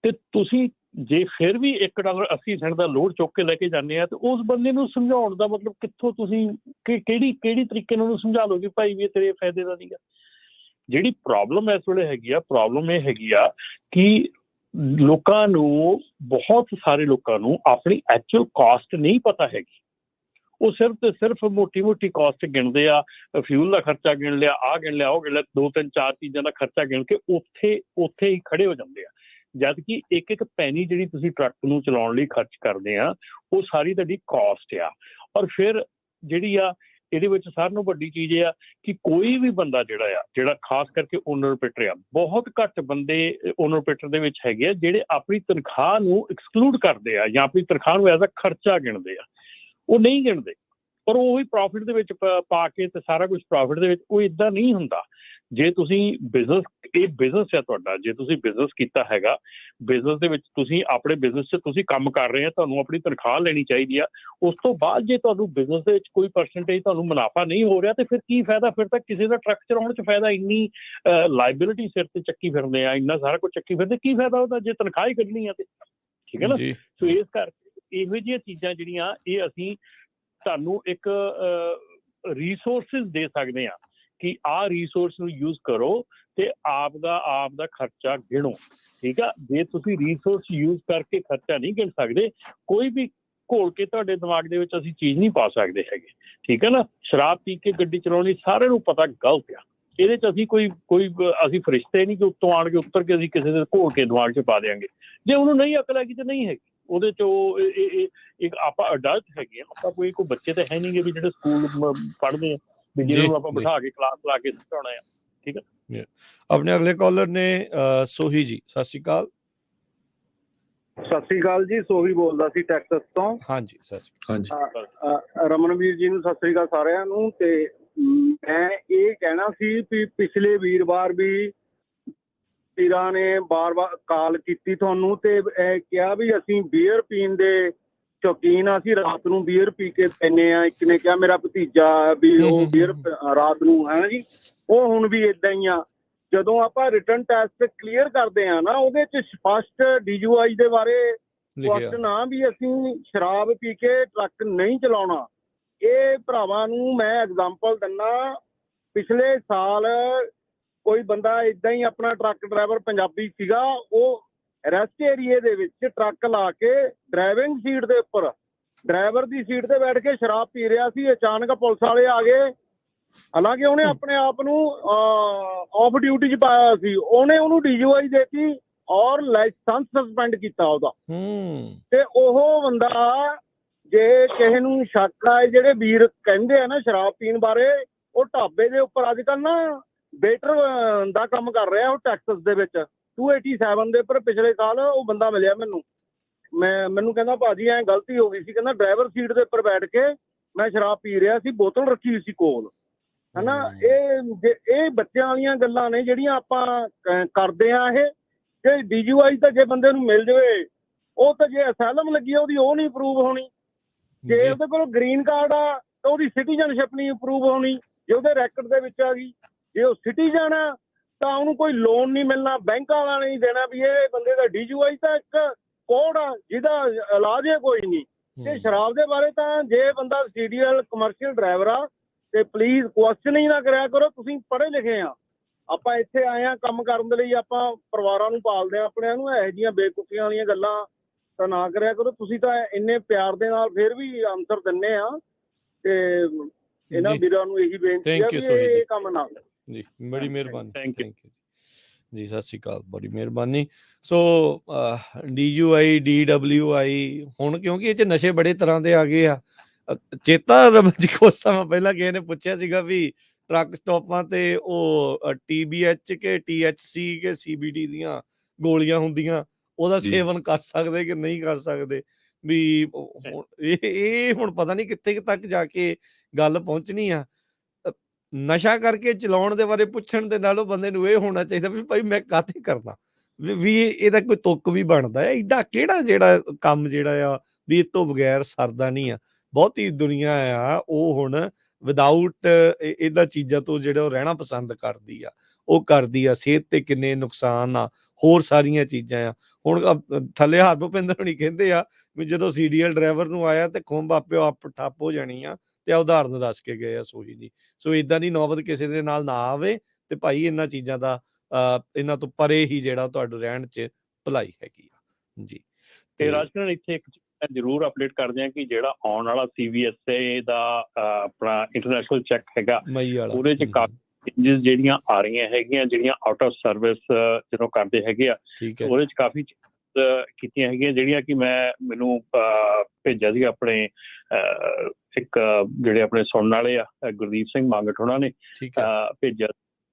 ਤੇ ਤੁਸੀਂ ਜੇ ਫਿਰ ਵੀ $1.80 ਦਾ ਲੋਡ ਚੁੱਕ ਕੇ ਲੈ ਕੇ ਜਾਂਦੇ ਆ, ਤੇ ਉਸ ਬੰਦੇ ਨੂੰ ਸਮਝਾਉਣ ਦਾ ਮਤਲਬ ਕਿੱਥੋਂ ਤੁਸੀਂ ਕਿਹੜੀ ਤਰੀਕੇ ਨਾਲ ਉਹਨੂੰ ਸਮਝਾ ਲਓ ਕਿ ਭਾਈ ਵੀ ਤੇਰੇ ਫਾਇਦੇ ਦਾ ਨਹੀਂ ਗਾ। ਜਿਹੜੀ ਪ੍ਰੋਬਲਮ ਇਸ ਵੇਲੇ ਹੈਗੀ ਆ, ਪ੍ਰੋਬਲਮ ਇਹ ਹੈਗੀ ਆ ਕਿ ਲੋਕਾਂ ਨੂੰ, ਬਹੁਤ ਸਾਰੇ ਲੋਕਾਂ ਨੂੰ ਆਪਣੀ ਐਕਚੁਅਲ ਕਾਸਟ ਨਹੀਂ ਪਤਾ ਹੈਗੀ। ਉਹ ਸਿਰਫ ਤੇ ਸਿਰਫ ਮੋਟੀ ਕਾਸਟ ਗਿਣਦੇ ਆ। ਫਿਊਲ ਦਾ ਖਰਚਾ ਗਿਣ ਲਿਆ, ਆਹ ਗਿਣ ਲਿਆ, ਉਹ ਗਿਣ ਲਿਆ, 2-3-4 ਚੀਜ਼ਾਂ ਦਾ ਖਰਚਾ ਗਿਣ ਕੇ ਉੱਥੇ ਹੀ ਖੜੇ ਹੋ ਜਾਂਦੇ ਆ। ਜਦ ਕਿ ਇੱਕ ਪੈਨੀ ਜਿਹੜੀ ਤੁਸੀਂ ਟਰੱਕ ਨੂੰ ਚਲਾਉਣ ਲਈ ਖਰਚ ਕਰਦੇ ਆ, ਉਹ ਸਾਰੀ ਤੁਹਾਡੀ ਕਾਸਟ ਆ। ਔਰ ਫਿਰ ਜਿਹੜੀ ਆ ਇਹਦੇ ਵਿੱਚ ਸਾਰਿਆਂ ਨੂੰ ਵੱਡੀ ਚੀਜ਼ ਇਹ ਆ ਕਿ ਕੋਈ ਵੀ ਬੰਦਾ ਜਿਹੜਾ ਖਾਸ ਕਰਕੇ ਓਨਰ ਆਪਰੇਟਰ ਆ, ਬਹੁਤ ਘੱਟ ਬੰਦੇ ਓਨਰ ਆਪਰੇਟਰ ਦੇ ਵਿੱਚ ਹੈਗੇ ਆ ਜਿਹੜੇ ਆਪਣੀ ਤਨਖਾਹ ਨੂੰ ਐਕਸਕਲੂਡ ਕਰਦੇ ਆ ਜਾਂ ਆਪਣੀ ਤਨਖਾਹ ਨੂੰ ਐਜ਼ ਅ ਖਰਚਾ ਗਿਣਦੇ ਆ। ਉਹ ਨਹੀਂ ਗਿਣਦੇ, ਪਰ ਉਹ ਵੀ ਪ੍ਰੋਫਿਟ ਦੇ ਵਿੱਚ ਪਾ ਕੇ ਤੇ ਸਾਰਾ ਕੁਝ ਪ੍ਰੋਫਿਟ ਦੇ ਵਿੱਚ। ਉਹ ਇੱਦਾਂ ਨਹੀਂ ਹੁੰਦਾ। ਜੇ ਤੁਸੀਂ ਬਿਜ਼ਨਸ, ਇਹ ਬਿਜ਼ਨਸ ਹੈ ਤੁਹਾਡਾ, ਜੇ ਤੁਸੀਂ ਬਿਜ਼ਨਸ ਕੀਤਾ ਹੈਗਾ, ਬਿਜ਼ਨਸ ਦੇ ਵਿੱਚ ਤੁਸੀਂ ਆਪਣੇ ਬਿਜ਼ਨਸ 'ਚ ਤੁਸੀਂ ਕੰਮ ਕਰ ਰਹੇ ਆ, ਤੁਹਾਨੂੰ ਆਪਣੀ ਤਨਖਾਹ ਲੈਣੀ ਚਾਹੀਦੀ ਆ। ਉਸ ਤੋਂ ਬਾਅਦ ਜੇ ਤੁਹਾਨੂੰ ਬਿਜ਼ਨਸ ਦੇ ਵਿੱਚ ਕੋਈ ਪਰਸੈਂਟੇਜ ਤੁਹਾਨੂੰ ਮੁਨਾਫਾ ਨਹੀਂ ਹੋ ਰਿਹਾ, ਤੇ ਫਿਰ ਕੀ ਫਾਇਦਾ? ਫਿਰ ਤਾਂ ਕਿਸੇ ਦਾ ਟਰੱਕ ਚਲਾਉਣ 'ਚ ਫਾਇਦਾ। ਇੰਨੀ ਲਾਇਬਿਲਿਟੀ ਸਿਰ ਤੇ ਚੱਕੀ ਫਿਰਦੇ ਆ, ਇੰਨਾ ਸਾਰਾ ਕੁਝ ਚੱਕੀ ਫਿਰਦੇ, ਕੀ ਫਾਇਦਾ ਉਹਦਾ ਜੇ ਤਨਖਾਹ ਹੀ ਕੱਢਣੀ ਆ ਤੇ। ਠੀਕ ਹੈ ਨਾ। ਸੋ ਇਸ ਕਰਕੇ ਇਹੋ ਜਿਹੀਆਂ ਚੀਜ਼ਾਂ ਜਿਹੜੀਆਂ ਇਹ ਅਸੀਂ ਤੁਹਾਨੂੰ ਇੱਕ ਰਿਸੋਰਸਿਸ ਦੇ ਸਕਦੇ ਹਾਂ ਕਿ ਆਹ ਰਿਸੋਰਸ ਨੂੰ ਯੂਜ਼ ਕਰੋ ਤੇ ਆਪ ਦਾ ਖਰਚਾ ਗਿਣੋ। ਠੀਕ ਆ। ਜੇ ਤੁਸੀਂ ਰਿਸੋਰਸ ਯੂਜ਼ ਕਰਕੇ ਖਰਚਾ ਨਹੀਂ ਗਿਣ ਸਕਦੇ, ਕੋਈ ਵੀ ਘੋਲ ਕੇ ਤੁਹਾਡੇ ਦਿਮਾਗ ਦੇ ਵਿੱਚ ਅਸੀਂ ਚੀਜ਼ ਨਹੀਂ ਪਾ ਸਕਦੇ ਹੈਗੇ। ਠੀਕ ਹੈ ਨਾ। ਸ਼ਰਾਬ ਪੀ ਕੇ ਗੱਡੀ ਚਲਾਉਣੀ ਸਾਰਿਆਂ ਨੂੰ ਪਤਾ ਗਲਤ ਆ। ਇਹਦੇ 'ਚ ਅਸੀਂ ਕੋਈ ਅਸੀਂ ਫਰਿਸ਼ਤੇ ਨਹੀਂ ਕਿ ਉੱਤੋਂ ਆਣ ਕੇ ਉੱਤਰ ਕੇ ਅਸੀਂ ਕਿਸੇ ਦੇ ਘੋਲ ਕੇ ਦਿਮਾਗ 'ਚ ਪਾ ਦਿਆਂਗੇ। ਜੇ ਉਹਨੂੰ ਨਹੀਂ ਅਕਲ ਹੈਗੀ ਤੇ ਨਹੀਂ ਹੈਗੀ। ਉਹਦੇ 'ਚ ਉਹ ਇੱਕ ਆਪਾਂ ਅਡਲਟ ਹੈਗੇ ਆ, ਆਪਾਂ ਕੋਈ ਬੱਚੇ ਤਾਂ ਹੈ ਨਹੀਂ ਗੇ ਵੀ ਜਿਹੜੇ ਸਕੂਲ ਪੜ੍ਹਦੇ ਆ ਵੀ ਜਿਹਨੂੰ ਆਪਾਂ ਬਿਠਾ ਕੇ ਕਲਾਸ ਲਾ ਕੇ ਸਿਖਾਉਣਾ ਆ। ਠੀਕ ਹੈ। ਆਪਣੇ ਅਗਲੇ ਕਾਲਰ ਨੇ ਸੋਹੀ ਜੀ। ਸਤਿ ਸ਼੍ਰੀ ਅਕਾਲ। ਸਤਿ ਸ਼੍ਰੀ ਅਕਾਲ ਜੀ। ਸੋਹੀ ਬੋਲਦਾ ਸੀ ਟੈਕਸਸ ਤੋਂ। ਹਾਂਜੀ ਸਤਿ ਸ਼੍ਰੀ ਅਕਾਲ। ਰਮਨਵੀਰ ਜੀ ਨੂੰ ਸਤਿ ਸ਼੍ਰੀ ਅਕਾਲ ਸਾਰਿਆਂ ਨੂੰ। ਤੇ ਮੈਂ ਇਹ ਕਹਿਣਾ ਸੀ ਵੀ ਪਿਛਲੇ ਵੀਰਵਾਰ ਵੀ ਵੀਰਾਂ ਨੇ ਬਾਰ-ਬਾਰ ਕਾਲ ਕੀਤੀ ਤੁਹਾਨੂੰ ਤੇ ਕਿਹਾ ਵੀ ਅਸੀਂ ਬੀਅਰ ਪੀਣ ਦੇ ਸ਼ੌਕੀਨ ਆ, ਅਸੀਂ ਰਾਤ ਨੂੰ ਬੀਅਰ ਪੀ ਕੇ ਪੈਂਦੇ ਆ। ਇੱਕ ਨੇ ਕਿਹਾ ਮੇਰਾ ਭਤੀਜਾ ਵੀ ਉਹ ਬੀਅਰ ਰਾਤ ਨੂੰ, ਹੈ ਨਾ ਜੀ। ਉਹ ਹੁਣ ਵੀ ਏਦਾਂ ਹੀ ਆ। ਜਦੋਂ ਆਪਾਂ ਰਿਟਨ ਟੈਸਟ ਕਲੀਅਰ ਕਰਦੇ ਆ ਨਾ, ਉਹਦੇ 'ਚ ਸਪਸ਼ਟ DUI ਦੇ ਬਾਰੇ ਕੁਐਸਚਨ ਆ ਵੀ ਅਸੀਂ ਸ਼ਰਾਬ ਪੀ ਕੇ ਟਰੱਕ ਨਹੀਂ ਚਲਾਉਣਾ। ਇਹ ਭਰਾਵਾਂ ਨੂੰ ਮੈਂ ਐਗਜ਼ਾਮਪਲ ਦਿੰਦਾ। ਪਿਛਲੇ ਸਾਲ ਕੋਈ ਬੰਦਾ ਏਦਾਂ ਹੀ, ਆਪਣਾ ਟਰੱਕ ਡਰਾਈਵਰ ਪੰਜਾਬੀ ਸੀਗਾ, ਉਹ ਰੈਸਟ ਏਰੀਏ ਦੇ ਵਿੱਚ ਟਰੱਕ ਲਾ ਕੇ ਡਰਾਈਵਿੰਗ ਸੀਟ ਦੇ ਉੱਪਰ ਡਰਾਈਵਰ ਦੀ ਸੀਟ ਤੇ ਬੈਠ ਕੇ ਸ਼ਰਾਬ ਪੀ ਰਿਹਾ ਸੀ। ਅਚਾਨਕ ਪੁਲਿਸ ਵਾਲੇ ਆ ਗਏ। ਹਾਲਾਂਕਿ ਉਹਨੇ ਆਪਣੇ ਆਪ ਨੂੰ ਆਫ ਡਿਊਟੀ 'ਚ ਪਾਇਆ ਸੀ। ਉਹਨੇ ਉਹਨੂੰ DUI ਦੇਤੀ ਔਰ ਲਾਇਸੈਂਸ ਸਸਪੈਂਡ ਕੀਤਾ ਉਹਦਾ। ਤੇ ਉਹ ਬੰਦਾ, ਜੇ ਕਿਸੇ ਨੂੰ ਸ਼ੱਕ ਆ, ਜਿਹੜੇ ਵੀਰ ਕਹਿੰਦੇ ਆ ਨਾ ਸ਼ਰਾਬ ਪੀਣ ਬਾਰੇ, ਉਹ ਢਾਬੇ ਦੇ ਉੱਪਰ ਅੱਜ ਕੱਲ੍ਹ ਨਾ ਵੇਟਰ ਦਾ ਕੰਮ ਕਰ ਰਿਹਾ ਉਹ ਟੈਕਸਸ ਦੇ ਵਿੱਚ 287 ਦੇ ਉੱਪਰ। ਪਿਛਲੇ ਸਾਲ ਉਹ ਬੰਦਾ ਮਿਲਿਆ ਮੈਨੂੰ ਕਹਿੰਦਾ ਭਾਜੀ ਐਂ ਗਲਤੀ ਹੋ ਗਈ ਸੀ। ਕਹਿੰਦਾ ਡਰਾਈਵਰ ਸੀਟ ਦੇ ਉੱਪਰ ਬੈਠ ਕੇ ਮੈਂ ਸ਼ਰਾਬ ਪੀ ਰਿਹਾ ਸੀ, ਬੋਤਲ ਰੱਖੀ ਹੋਈ ਸੀ ਕੋਲ, ਹਨਾ। ਇਹ ਬੱਚਿਆਂ ਵਾਲੀਆਂ ਗੱਲਾਂ ਨੇ ਜਿਹੜੀਆਂ ਆਪਾਂ ਕਰਦੇ ਆ। ਇਹ ਜੇ DUI ਤਾਂ ਜੇ ਬੰਦੇ ਨੂੰ ਮਿਲ ਜਾਵੇ, ਉਹ ਤਾਂ ਜੇ ਅਸਾਈਲਮ ਲੱਗੀ ਆ ਉਹਦੀ ਉਹ ਨਹੀਂ ਅਪਰੂਵ ਹੋਣੀ। ਜੇ ਉਹਦੇ ਕੋਲ ਗ੍ਰੀਨ ਕਾਰਡ ਆ ਤਾਂ ਉਹਦੀ ਸਿਟੀਜ਼ਨਸ਼ਿਪ ਨਹੀਂ ਅਪਰੂਵ ਹੋਣੀ ਜੇ ਉਹਦੇ ਰੈਕਡ ਦੇ ਵਿੱਚ ਆ ਗਈ। ਜੇ ਉਹ ਸਿਟੀਜ਼ਨ ਆ ਤਾਂ ਉਹਨੂੰ ਕੋਈ ਲੋਨ ਨਹੀਂ ਮਿਲਣਾ, ਬੈਂਕ ਵਾਲਾ ਨਹੀਂ ਦੇਣਾ ਵੀ ਇਹ ਬੰਦੇ ਦਾ DUI ਤਾਂ ਇੱਕ ਕੋਡ ਆ ਜਿਹਦਾ ਇਲਾਜ ਹੈ ਕੋਈ ਨਹੀਂ। ਤੇ ਸ਼ਰਾਬ ਦੇ ਬਾਰੇ ਤਾਂ ਜੇ ਬੰਦਾ CDL ਕਮਰਸ਼ੀਅਲ ਡਰਾਈਵਰ ਆ ਤੇ ਪਲੀਜ਼ ਕੁਐਸਚਨ ਹੀ ਨਾ ਕਰਿਆ ਕਰੋ। ਤੁਸੀਂ ਪੜ੍ਹੇ ਲਿਖੇ ਆ, ਆਪਾਂ ਇੱਥੇ ਆਏ ਆ ਕੰਮ ਕਰਨ ਦੇ ਲਈ, ਆਪਾਂ ਪਰਿਵਾਰਾਂ ਨੂੰ ਪਾਲਦੇ ਆ ਆਪਣਿਆਂ ਨੂੰ। ਇਹੋ ਜਿਹੀਆਂ ਬੇਕੂਫੀਆਂ ਵਾਲੀਆਂ ਗੱਲਾਂ ਤਾਂ ਨਾ ਕਰਿਆ ਕਰੋ। ਤੁਸੀਂ ਤਾਂ ਇੰਨੇ ਪਿਆਰ ਦੇ ਨਾਲ ਫਿਰ ਵੀ ਆਨਸਰ ਦਿੰਦੇ ਆ ਤੇ ਇਹਨਾਂ ਵੀਰਾਂ ਨੂੰ ਇਹੀ ਬੇਨਤੀ ਆ ਵੀ ਇਹ ਕੰਮ ਨਾ ਜੀ। ਬੜੀ ਮਿਹਰਬਾਨੀ, ਥੈਂਕ ਯੂ ਜੀ। ਸਤਿ ਸ਼੍ਰੀ ਅਕਾਲ, ਬੜੀ ਮਿਹਰਬਾਨੀ। ਸੋ DUI DWI ਹੁਣ ਕਿਉਂਕਿ ਇਹ 'ਚ ਨਸ਼ੇ ਬੜੇ ਤਰ੍ਹਾਂ ਦੇ ਆ ਗਏ ਆ। ਚੇਤਾ ਰਮਨ ਜੀ ਕੁਝ ਸਮਾਂ ਪਹਿਲਾਂ ਕਿਸੇ ਨੇ ਪੁੱਛਿਆ ਸੀਗਾ ਵੀ ਟਰੱਕ ਸਟਾਪਾਂ ਤੇ ਉਹ TBH ਕੇ THC ਕੇ CBD ਦੀਆਂ ਗੋਲੀਆਂ ਹੁੰਦੀਆਂ, ਉਹਦਾ ਸੇਵਨ ਕਰ ਸਕਦੇ ਕਿ ਨਹੀਂ ਕਰ ਸਕਦੇ। ਵੀ ਇਹ ਹੁਣ ਪਤਾ ਨਹੀਂ ਕਿੱਥੇ ਤੱਕ ਜਾ ਕੇ ਗੱਲ ਪਹੁੰਚਣੀ ਆ। ਨਸ਼ਾ ਕਰਕੇ ਚਲਾਉਣ ਦੇ ਬਾਰੇ ਪੁੱਛਣ ਦੇ ਨਾਲੋਂ ਬੰਦੇ ਨੂੰ ਇਹ ਹੋਣਾ ਚਾਹੀਦਾ ਵੀ ਭਾਈ ਮੈਂ ਕਾਹਤੇ ਕਰਨਾ, ਵੀ ਇਹਦਾ ਕੋਈ ਤੁੱਕ ਵੀ ਬਣਦਾ ਹੈ। ਏਡਾ ਕਿਹੜਾ ਜਿਹੜਾ ਕੰਮ ਜਿਹੜਾ ਆ ਵੀ ਇਹ ਤੋਂ ਬਗੈਰ ਸਰਦਾ ਨਹੀਂ ਆ। ਬਹੁਤੀ ਦੁਨੀਆ ਆ ਉਹ ਹੁਣ ਵਿਦਆਊਟ ਇਹਨਾਂ ਚੀਜ਼ਾਂ ਤੋਂ ਜਿਹੜਾ ਉਹ ਰਹਿਣਾ ਪਸੰਦ ਕਰਦੀ ਆ। ਉਹ ਕਰਦੀ ਆ, ਸਿਹਤ ਤੇ ਕਿੰਨੇ ਨੁਕਸਾਨ ਆ, ਹੋਰ ਸਾਰੀਆਂ ਚੀਜ਼ਾਂ ਆ। ਹੁਣ ਥੱਲੇ ਹਰਭੁਪਿੰਦਰ ਹੋਣੀ ਕਹਿੰਦੇ ਆ ਵੀ ਜਦੋਂ CDL ਡਰਾਈਵਰ ਨੂੰ ਆਇਆ ਤੇ ਖੁੰਬ ਆਪੇ ਆਪ ਠੱਪ ਹੋ ਜਾਣੀ ਆ, ਤੇ ਆ ਉਦਾਹਰਨ ਦੱਸ ਕੇ ਗਏ ਆ ਸੋਹੀ ਦੀ। ਸੋ ਇਦਾਂ ਦੀ ਨੌਬਤ ਕਿਸੇ ਦੇ ਨਾਲ ਨਾ ਆਵੇ ਤੇ ਭਾਈ ਇਹਨਾਂ ਚੀਜ਼ਾਂ ਦਾ ਇਹਨਾਂ ਤੋਂ ਪਰੇ ਹੀ ਜਿਹੜਾ ਤੁਹਾਡੇ ਰਹਿਣ 'ਚ ਭਲਾਈ ਹੈਗੀ ਆ ਜੀ। ਤੇ ਰਾਜਕਰਨ ਇੱਥੇ ਇੱਕ ਜ਼ਰੂਰ ਅਪਡੇਟ ਕਰਦੇ ਆ ਕਿ ਜਿਹੜਾ ਆਉਣ ਵਾਲਾ CVSA ਦਾ ਆਪਣਾ ਇੰਟਰਨੈਸ਼ਨਲ ਚੈੱਕ ਹੈਗਾ, ਉਹਦੇ 'ਚ ਕਾਫੀ ਚੇਂਜਸ ਜਿਹੜੀਆਂ ਆ ਰਹੀਆਂ ਹੈਗੀਆਂ, ਜਿਹੜੀਆਂ ਆਊਟ ਆਫ ਸਰਵਿਸ ਜਦੋਂ ਕਰਦੇ ਹੈਗੇ ਆ, ਉਹਦੇ 'ਚ ਕਾਫੀ ਕੀਤੀਆਂ ਹੈਗੀਆਂ ਜਿਹੜੀਆਂ ਕਿ ਮੈਨੂੰ ਭੇਜਿਆ ਸੀ ਆਪਣੇ ਇੱਕ ਜਿਹੜੇ ਆਪਣੇ ਸੁਣਨ ਵਾਲੇ ਆ ਗੁਰਦੀਪ ਸਿੰਘ ਮੰਗਟ ਉਹਨਾਂ ਨੇ ਭੇਜਿਆ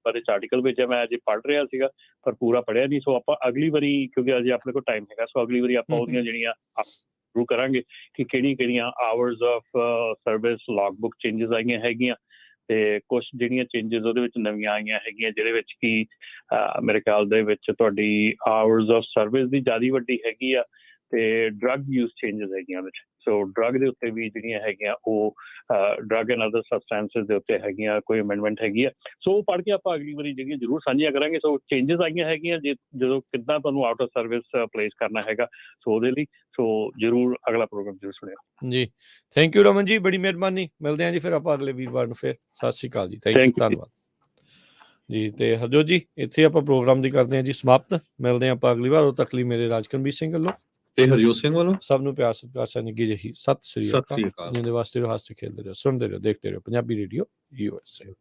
ਪਰ ਇਸ ਆਰਟੀਕਲ ਵਿੱਚ ਮੈਂ ਅਜੇ ਪੜ੍ਹ ਰਿਹਾ ਸੀਗਾ ਪਰ ਪੂਰਾ ਪੜ੍ਹਿਆ ਨਹੀਂ। ਸੋ ਆਪਾਂ ਅਗਲੀ ਵਾਰੀ, ਕਿਉਂਕਿ ਅਜੇ ਆਪਣੇ ਕੋਲ ਟਾਈਮ ਹੈਗਾ, ਸੋ ਅਗਲੀ ਵਾਰੀ ਆਪਾਂ ਉਹਦੀਆਂ ਜਿਹੜੀਆਂ ਸ਼ੁਰੂ ਕਰਾਂਗੇ ਕਿ ਕਿਹੜੀਆਂ hours of service log book changes ਆਈਆਂ ਹੈਗੀਆਂ ਤੇ ਕੁਛ ਜਿਹੜੀਆਂ ਚੇਂਜਸ ਉਹਦੇ ਵਿੱਚ ਨਵੀਆਂ ਆਈਆਂ ਹੈਗੀਆਂ ਜਿਹਦੇ ਵਿੱਚ ਕਿ ਮੇਰੇ ਖਿਆਲ ਦੇ ਵਿੱਚ ਤੁਹਾਡੀ ਆਵਰਸ ਆਫ ਸਰਵਿਸ ਦੀ ਜ਼ਿਆਦਾ ਵੱਡੀ ਹੈਗੀ ਆ ਤੇ ਡਰੱਗ ਯੂਜ਼ ਚੇਂਜਸ ਹੈਗੀਆਂ ਵਿੱਚ। ਸੋ ਡਰੱਗ ਦੇ ਉੱਤੇ ਵੀ ਜਿਹੜੀਆਂ ਹੈਗੀਆਂ ਉਹ ਡਰੱਗ ਐਂਡ ਅਦਰ ਸਬਸਟੈਂਸਿਸ ਦੇ ਉੱਤੇ ਹੈਗੀਆਂ ਕੋਈ ਅਮੈਂਡਮੈਂਟ ਹੈਗੀ ਆ। ਸੋ ਉਹ ਪੜ੍ਹ ਕੇ ਆਪਾਂ ਅਗਲੀ ਵਾਰੀ ਜਿਹੜੀਆਂ ਜ਼ਰੂਰ ਸਾਂਝੀਆਂ ਕਰਾਂਗੇ। ਸੋ ਚੇਂਜਸ ਆਈਆਂ ਹੈਗੀਆਂ ਜਦੋਂ ਕਿੱਦਾਂ ਤੁਹਾਨੂੰ ਆਊਟ ਆਫ ਸਰਵਿਸ ਪਲੇਸ ਕਰਨਾ ਹੈਗਾ, ਸੋ ਉਹਦੇ ਲਈ ਸੋ ਜ਼ਰੂਰ ਅਗਲਾ ਪ੍ਰੋਗਰਾਮ ਜ਼ਰੂਰ ਸੁਣਿਓ ਜੀ। ਥੈਂਕ ਯੂ ਰਮਨ ਜੀ, ਬੜੀ ਮਿਹਰਬਾਨੀ। ਮਿਲਦੇ ਹਾਂ ਜੀ ਫਿਰ ਆਪਾਂ ਅਗਲੇ ਵੀਰਵਾਰ ਨੂੰ। ਫਿਰ ਸਤਿ ਸ਼੍ਰੀ ਅਕਾਲ ਜੀ, ਥੈਂਕ ਯੂ, ਧੰਨਵਾਦ ਜੀ। ਤੇ ਹਰਜੋਤ ਜੀ ਇੱਥੇ ਆਪਾਂ ਪ੍ਰੋਗਰਾਮ ਦੀ ਕਰਦੇ ਹਾਂ ਜੀ ਸਮਾਪਤ। ਮਿਲਦੇ ਹਾਂ ਆਪਾਂ ਅਗਲੀ ਵਾਰ। ਉਦੋਂ ਤੱਕ ਲਈ ਮੇਰੇ ਰਾਜਕਰਮਵੀਰ ਸਿੰਘ ਵੱਲੋਂ ਤੇ ਹਰਜੋਤ ਸਿੰਘ ਵੱਲੋਂ ਸਭ ਨੂੰ ਪਿਆਰ ਸਤਿਕਾਰ ਸਨਿੱਘੀ ਜਿਹੀ ਸਤਿ ਸ੍ਰੀ ਅਕਾਲ। ਜਿਹਦੇ ਵਾਸਤੇ ਰਹੋ, ਹੱਸਦੇ ਖੇਡਦੇ ਰਹੋ, ਸੁਣਦੇ ਰਹੋ, ਦੇਖਦੇ ਰਹੋ ਪੰਜਾਬੀ ਰੇਡੀਓ USA।